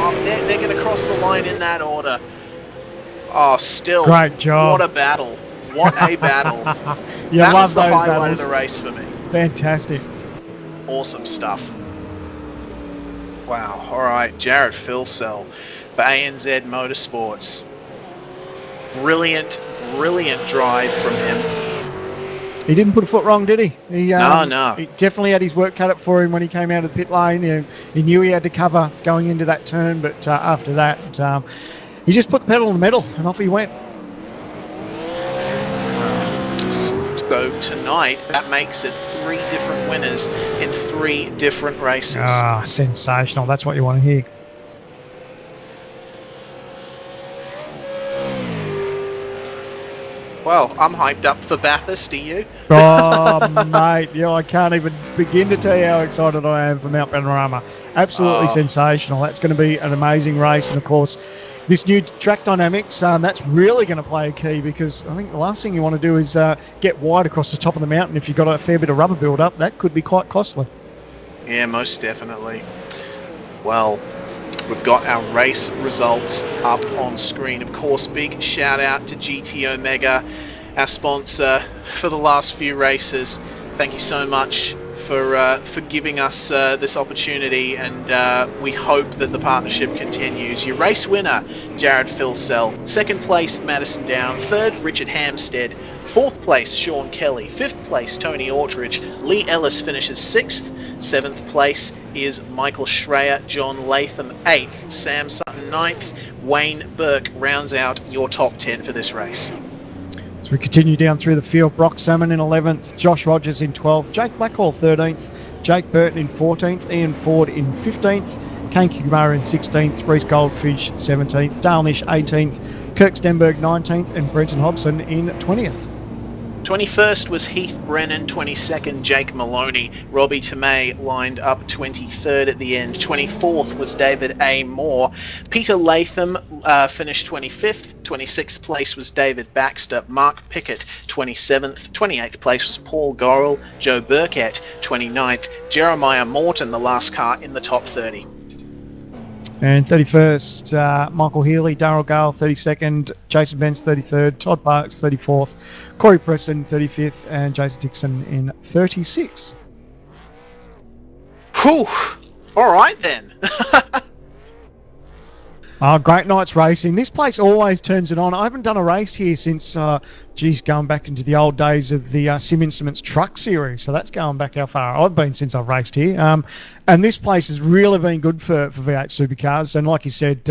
Oh, they're going to cross the line in that order. Oh, still. Great job. What a battle. What a battle. You that love was the those highlight battles. of the race for me. Fantastic. Awesome stuff. Wow. All right. Jared Philsell for ANZ Motorsports. Brilliant, brilliant drive from him. He didn't put a foot wrong, did he? No. He definitely had his work cut out for him when he came out of the pit lane. He knew he had to cover going into that turn, but after that, he just put the pedal on the metal and off he went. So tonight, that makes it 3 different winners in 3 different races. Ah, sensational. That's what you want to hear. Well, I'm hyped up for Bathurst, are you? Oh, mate. Yeah, I can't even begin to tell you how excited I am for Mount Panorama. Absolutely sensational. That's going to be an amazing race. And, of course, this new track dynamics, that's really going to play a key, because I think the last thing you want to do is get wide across the top of the mountain. If you've got a fair bit of rubber build-up, that could be quite costly. Yeah, most definitely. Well, we've got our race results up on screen. Of course, big shout out to GT Omega, our sponsor for the last few races. Thank you so much for giving us this opportunity, and we hope that the partnership continues. Your race winner, Jared Philsell. Second place, Madison Down. Third, Richard Hampstead. Fourth place, Sean Kelly. Fifth place, Tony Ortridge. Lee Ellis finishes 6th. 7th place is Michael Schreier. John Latham 8th. Sam Sutton 9th. Wayne Burke rounds out your top 10 for this race. As we continue down through the field, Brock Salmon in 11th, Josh Rogers in 12th, Jake Blackhall 13th, Jake Burton in 14th, Ian Ford in 15th, Kane Kumar in 16th, Reece Goldfish 17th, Dale Nish 18th, Kirk Stenberg 19th, and Brenton Hobson in 20th. 21st was Heath Brennan, 22nd Jake Maloney, Robbie Tomei lined up 23rd at the end, 24th was David A. Moore, Peter Latham finished 25th, 26th place was David Baxter, Mark Pickett 27th, 28th place was Paul Gorrell, Joe Burkett 29th, Jeremiah Morton the last car in the top 30. And 31st, Michael Healy, Darryl Gale 32nd, Jason Benz 33rd, Todd Parks 34th, Corey Preston 35th, and Jason Dixon in 36th. Whew! Alright then. Oh, great night's racing. This place always turns it on. I haven't done a race here since, going back into the old days of the Sim Instruments Truck Series. So that's going back how far I've been since I've raced here. And this place has really been good for V8 supercars. And like you said,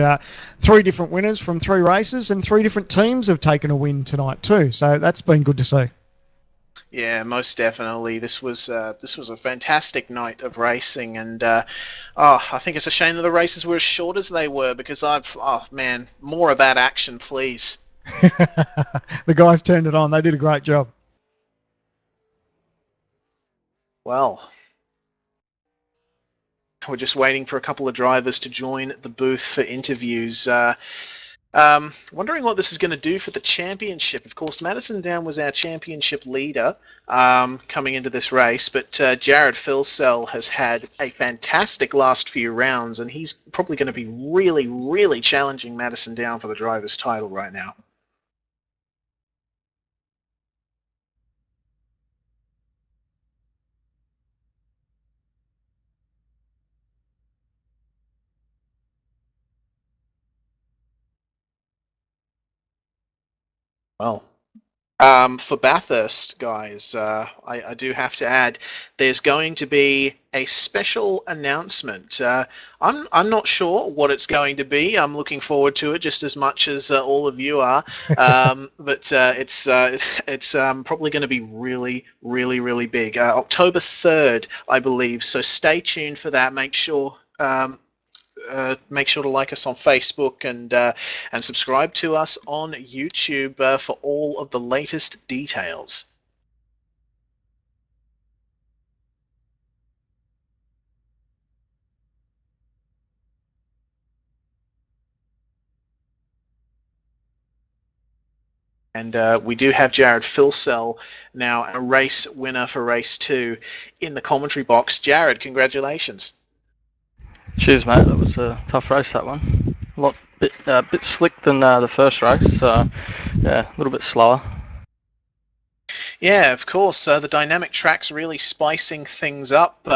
3 different winners from 3 races, and 3 different teams have taken a win tonight too. So that's been good to see. Yeah, most definitely. This was a fantastic night of racing, and I think it's a shame that the races were as short as they were, because man, more of that action, please. The guys turned it on. They did a great job. Well, we're just waiting for a couple of drivers to join the booth for interviews. Wondering what this is going to do for the championship. Of course, Madison Down was our championship leader coming into this race, but Jared Filsell has had a fantastic last few rounds, and he's probably going to be really, really challenging Madison Down for the driver's title right now. Well, for Bathurst, guys, I do have to add, there's going to be a special announcement. I'm not sure what it's going to be. I'm looking forward to it just as much as all of you are. But it's probably going to be really, really, really big. October 3rd, I believe. So stay tuned for that. Make sure to like us on Facebook and subscribe to us on YouTube for all of the latest details. And we do have Jared Filsell now, a race winner for race 2 in the commentary box. Jared, congratulations. Cheers, mate. That was a tough race, that one. Bit slick than the first race, so yeah, a little bit slower. Yeah, of course. The dynamic track's really spicing things up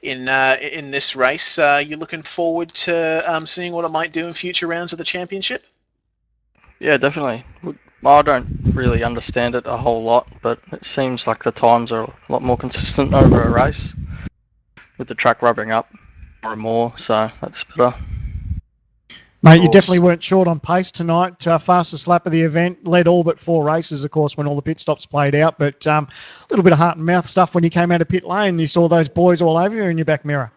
in this race. You looking forward to seeing what it might do in future rounds of the championship? Yeah, definitely. I don't really understand it a whole lot, but it seems like the times are a lot more consistent over a race, with the track rubbering up more and more, so that's better. Mate, you definitely weren't short on pace tonight. Fastest lap of the event, led all but 4 races, of course, when all the pit stops played out. But a little bit of heart and mouth stuff when you came out of pit lane. You saw those boys all over you in your back mirror.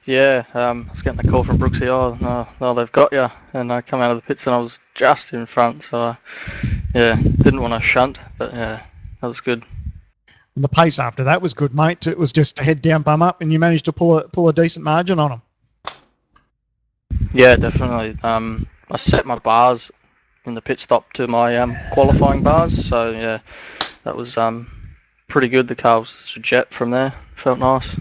Yeah, I was getting a call from Brooksy. Oh, no, they've got you. And I come out of the pits and I was just in front. So, yeah, didn't want to shunt, but yeah, that was good. And the pace after that was good, mate. It was just a head down, bum up, and you managed to pull a decent margin on them. Yeah, definitely. I set my bars in the pit stop to my qualifying bars, so yeah, that was pretty good. The car was a jet from there. Felt nice.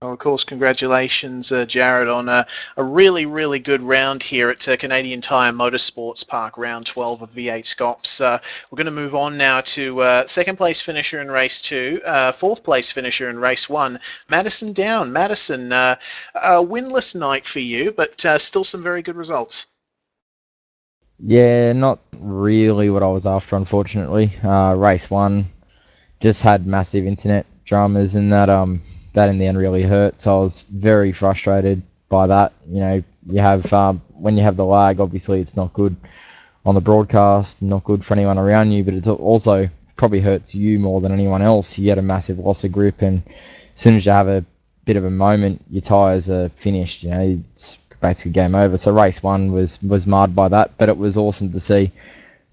Well, of course, congratulations, Jared, on a really, really good round here at Canadian Tire Motorsport Park, round 12 of V8SCOPS. We're going to move on now to second place finisher in race 2, fourth place finisher in race 1, Madison Down. Madison, a winless night for you, but still some very good results. Yeah, not really what I was after, unfortunately. Race 1 just had massive internet dramas, and that in the end really hurt, so I was very frustrated by that. You know, you have when you have the lag, obviously it's not good on the broadcast, not good for anyone around you, but it also probably hurts you more than anyone else. You get a massive loss of grip, and as soon as you have a bit of a moment, your tyres are finished. You know, it's basically game over. So race 1 was marred by that, but it was awesome to see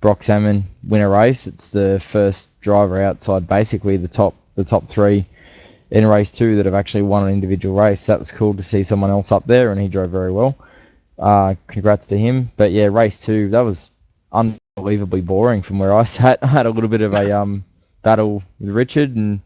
Brock Salmon win a race. It's the first driver outside basically the top 3 in race 2 that have actually won an individual race. That was cool to see someone else up there, and he drove very well. Congrats to him. But yeah, race 2, that was unbelievably boring from where I sat. I had a little bit of a battle with Richard, and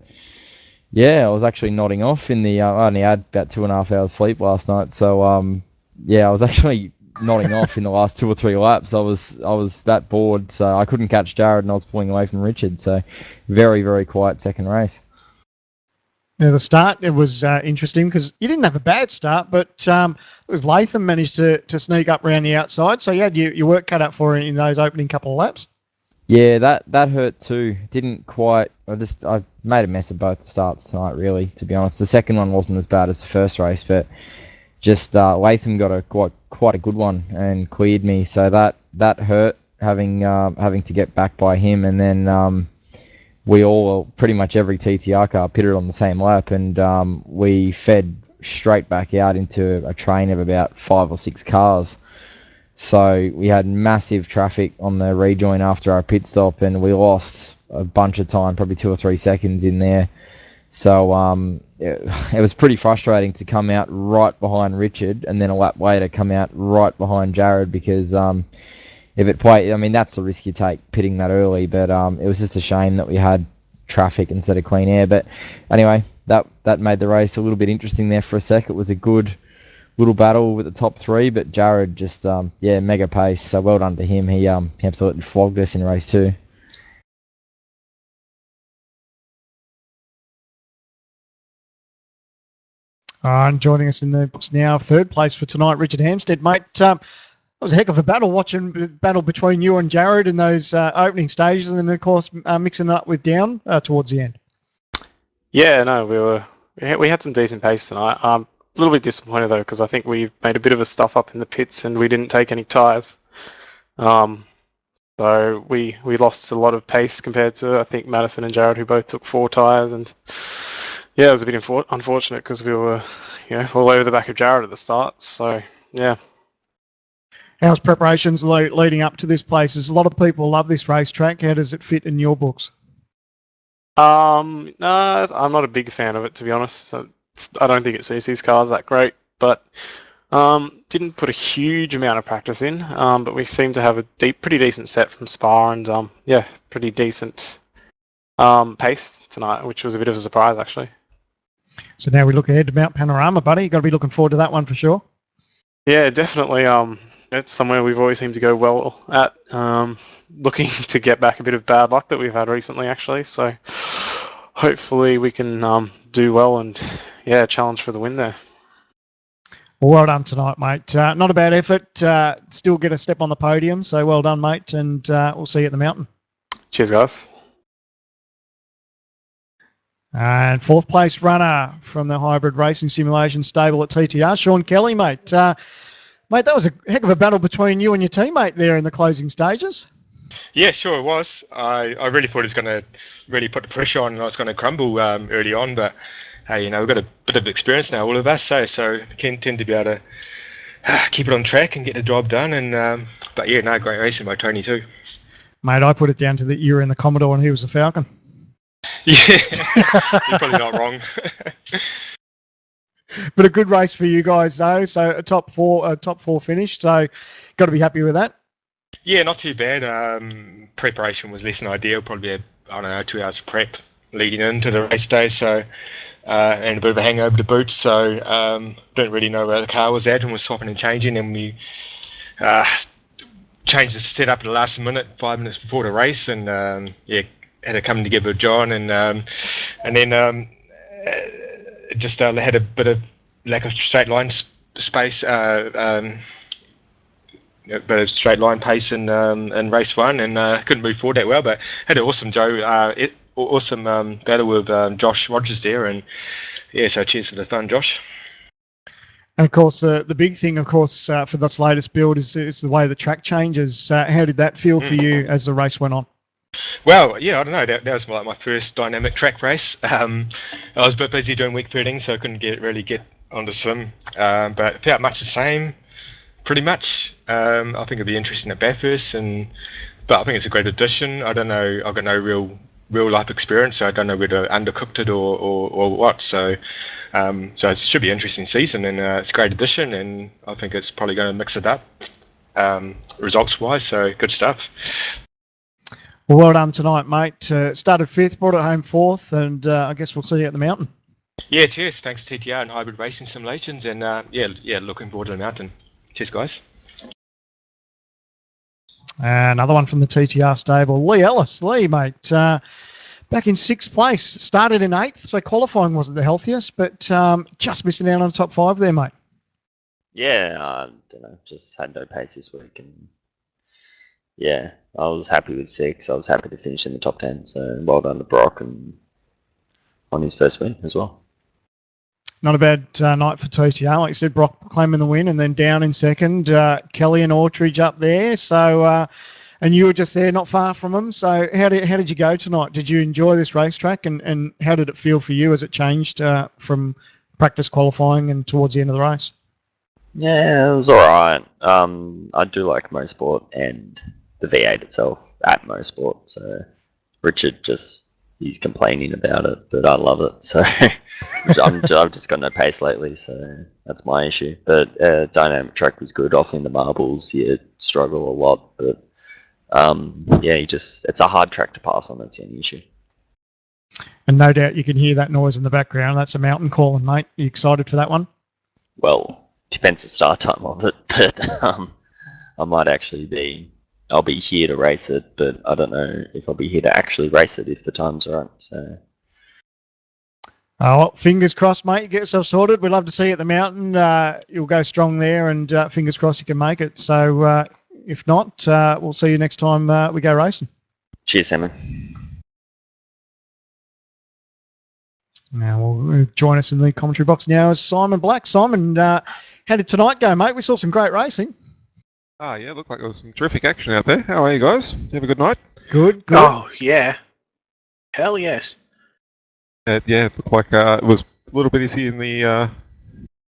yeah, I was actually nodding off in the. I only had about 2.5 hours sleep last night, so yeah, I was actually nodding off in the last 2 or 3 laps. I was that bored, so I couldn't catch Jared, and I was pulling away from Richard. So very, very quiet second race. Yeah, the start, it was interesting because you didn't have a bad start, but it was Latham managed to sneak up around the outside. So you had your work cut out for it in those opening couple of laps. Yeah, that hurt too. Didn't quite. I made a mess of both the starts tonight. Really, to be honest, the second one wasn't as bad as the first race, but just Latham got quite a good one and cleared me. So that hurt having to get back by him, and then we all, pretty much every TTR car pitted on the same lap, and we fed straight back out into a train of about 5 or 6 cars. So we had massive traffic on the rejoin after our pit stop, and we lost a bunch of time, probably 2 or 3 seconds in there. So it was pretty frustrating to come out right behind Richard, and then a lap later come out right behind Jared, because if it played, I mean, that's the risk you take, pitting that early. But it was just a shame that we had traffic instead of clean air. But anyway, that made the race a little bit interesting there for a sec. It was a good little battle with the top 3, but Jared just, mega pace. So well done to him. He absolutely flogged us in race 2. And joining us in the books now, third place for tonight, Richard Hampstead. Mate, that was a heck of a battle, watching the battle between you and Jared in those opening stages, and then, of course, mixing it up with Down towards the end. Yeah, no, we had some decent pace tonight. A little bit disappointed, though, because I think we made a bit of a stuff up in the pits and we didn't take any tyres. So we lost a lot of pace compared to, I think, Madison and Jared, who both took 4 tyres. And yeah, it was a bit unfortunate because we were, all over the back of Jared at the start. So yeah. How's preparations leading up to this place? There's a lot of people love this racetrack. How does it fit in your books? No, I'm not a big fan of it, to be honest. I don't think it suits these cars that great, but didn't put a huge amount of practice in. But we seem to have a pretty decent set from Spa, and pretty decent pace tonight, which was a bit of a surprise, actually. So now we look ahead to Mount Panorama, buddy. You've got to be looking forward to that one for sure. Yeah, definitely. It's somewhere we've always seemed to go well at. Looking to get back a bit of bad luck that we've had recently, actually. So hopefully we can do well and challenge for the win there. Well done tonight, mate. Not a bad effort. Still get a step on the podium. So well done, mate. And we'll see you at the mountain. Cheers, guys. And fourth place runner from the hybrid racing simulation stable at TTR, Sean Kelly, mate. Mate, that was a heck of a battle between you and your teammate there in the closing stages. Yeah, sure it was. I really thought it was going to really put the pressure on and I was going to crumble early on, but hey, we've got a bit of experience now, all of us, so can tend to be able to keep it on track and get the job done. And but yeah, no, great racing by Tony too. Mate, I put it down to that you were in the Commodore and he was the Falcon. Yeah, you're probably not wrong. But a good race for you guys, though. So a top four finish. So got to be happy with that. Yeah, not too bad. Preparation was less than ideal. Probably 2 hours prep leading into the race day. So and a bit of a hangover to boot. So don't really know where the car was at, and we're swapping and changing, and we changed the setup at the last minute, 5 minutes before the race, and had to come together with John, and then just had a bit of lack of straight line space, bit of straight line pace in race 1, and couldn't move forward that well, but had an awesome awesome battle with Josh Rogers there, and so cheers for the fun, Josh. And of course, the big thing, of course, for this latest build is the way the track changes. How did that feel for you as the race went on? Well, yeah, I don't know. That was like my first dynamic track race. I was a bit busy doing week 13, so I couldn't really get onto sim. But it felt much the same, pretty much. I think it'd be interesting at Bathurst, but I think it's a great addition. I don't know. I've got no real life experience, so I don't know whether I undercooked it or what. So it should be an interesting season, and it's a great addition, and I think it's probably going to mix it up results wise. So good stuff. Well done tonight, mate. Started 5th, brought it home 4th, and I guess we'll see you at the mountain. Yeah, cheers. Thanks to TTR and Hybrid Racing Simulations, and looking forward to the mountain. Cheers, guys. Another one from the TTR stable, Lee Ellis. Lee, mate, back in 6th place. Started in 8th, so qualifying wasn't the healthiest, but just missing out on the top 5 there, mate. Yeah, I don't know. Just had no pace this week, and yeah, I was happy with 6. I was happy to finish in the top 10. So well done to Brock and on his first win as well. Not a bad night for TTR. Like you said, Brock claiming the win, and then down in second, Kelly and Ortridge up there. So, and you were just there, not far from them. So, how did you go tonight? Did you enjoy this racetrack, and how did it feel for you as it changed from practice qualifying and towards the end of the race? Yeah, it was all right. I do like Motorsport and the V8 itself at Motorsport. So Richard he's complaining about it, but I love it. So I've just got no pace lately, so that's my issue. But dynamic track was good. Off in the marbles, you struggle a lot, but yeah, it's a hard track to pass on. That's the only issue. And no doubt you can hear that noise in the background. That's a mountain calling, mate. You excited for that one? Well, depends the start time of it, but I might actually I'll be here to race it, but I don't know if I'll be here to actually race it if the times are right. So, well, fingers crossed, mate. You get yourself sorted. We'd love to see you at the mountain. You'll go strong there, and fingers crossed you can make it. So, if not, we'll see you next time we go racing. Cheers, Simon. Now, we'll join us in the commentary box now is Simon Black. Simon, how did tonight go, mate? We saw some great racing. Oh, yeah, looked like there was some terrific action out there. How are you guys? You have a good night? Good. Oh, yeah. Hell yes. Yeah, it looked like it was a little bit easy in the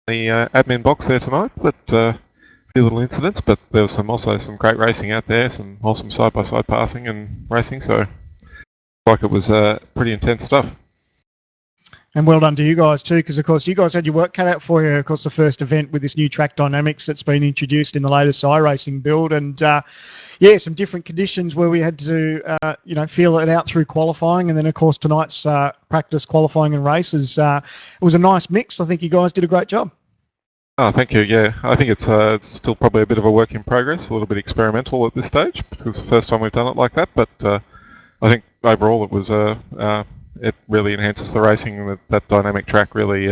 admin box there tonight, but a few little incidents, but there was also some great racing out there, some awesome side-by-side passing and racing, so it looked like it was pretty intense stuff. And well done to you guys too, because of course you guys had your work cut out for you. Of course, the first event with this new track dynamics that's been introduced in the latest iRacing build, and yeah, some different conditions where we had to feel it out through qualifying, and then of course tonight's practice qualifying and races. It was a nice mix. I think you guys did a great job. Oh, thank you. Yeah, I think it's still probably a bit of a work in progress, a little bit experimental at this stage because it's the first time we've done it like that. But I think overall it was it really enhances the racing. That dynamic track really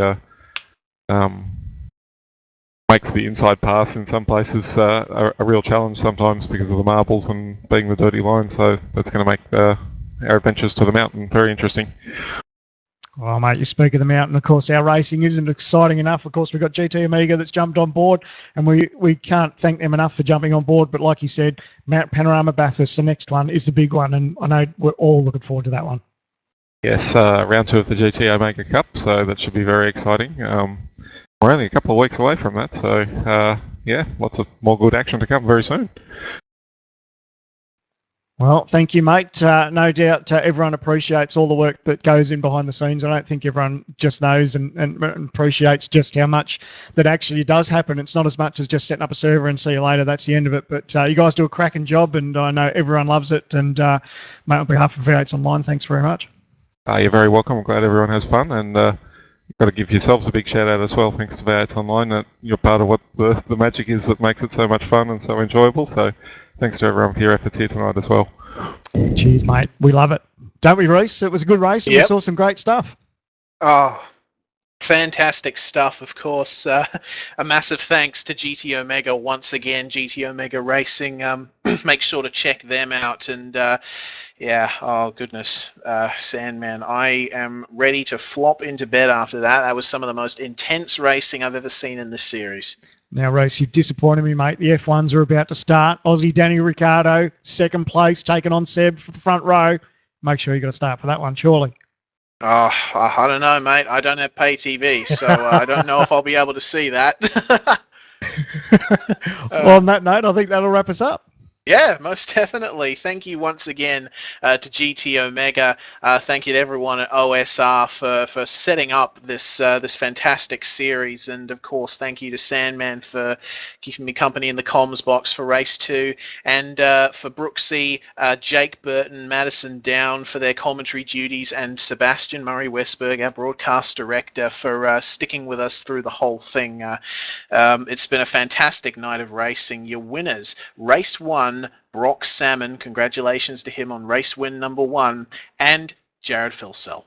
makes the inside pass in some places a real challenge sometimes because of the marbles and being the dirty line. So that's going to make our adventures to the mountain very interesting. Well, mate, you speak of the mountain. Of course, our racing isn't exciting enough. Of course, we've got GT Omega that's jumped on board, and we can't thank them enough for jumping on board. But like you said, Mount Panorama Bathurst, the next one, is the big one, and I know we're all looking forward to that one. Yes, round 2 of the GT Omega Cup, so that should be very exciting. We're only a couple of weeks away from that, so yeah, lots of more good action to come very soon. Well, thank you, mate. No doubt everyone appreciates all the work that goes in behind the scenes. I don't think everyone just knows and appreciates just how much that actually does happen. It's not as much as just setting up a server and see you later. That's the end of it. But you guys do a cracking job, and I know everyone loves it. And mate, on behalf of V8s Online, thanks very much. You're very welcome. I'm glad everyone has fun, and you've got to give yourselves a big shout out as well. Thanks to V8s Online. You're part of what the magic is that makes it so much fun and so enjoyable. So thanks to everyone for your efforts here tonight as well. Cheers, mate. We love it. Don't we, Reece? It was a good race, and we saw some great stuff. Oh, fantastic stuff, of course. A massive thanks to GT Omega once again, GT Omega Racing. Make sure to check them out. And yeah, oh goodness, Sandman, I am ready to flop into bed after that. That was some of the most intense racing I've ever seen in this series. Now, Reece, you've disappointed me, mate. The F1s are about to start. Aussie Danny Ricciardo, second place, taking on Seb for the front row. Make sure you got to start for that one, surely. Oh, I don't know, mate. I don't have pay TV, so I don't know if I'll be able to see that. Well, on that note, I think that'll wrap us up. Yeah, most definitely. Thank you once again to GT Omega. Thank you to everyone at OSR for setting up this this fantastic series, and of course, thank you to Sandman for keeping me company in the comms box for race 2, and for Brooksy, Jake Burton, Madison Down for their commentary duties, and Sebastian Murray Westberg, our broadcast director, for sticking with us through the whole thing. It's been a fantastic night of racing. Your winners: race 1. Brock Salmon, congratulations to him on race win number 1, and Jared Filsell.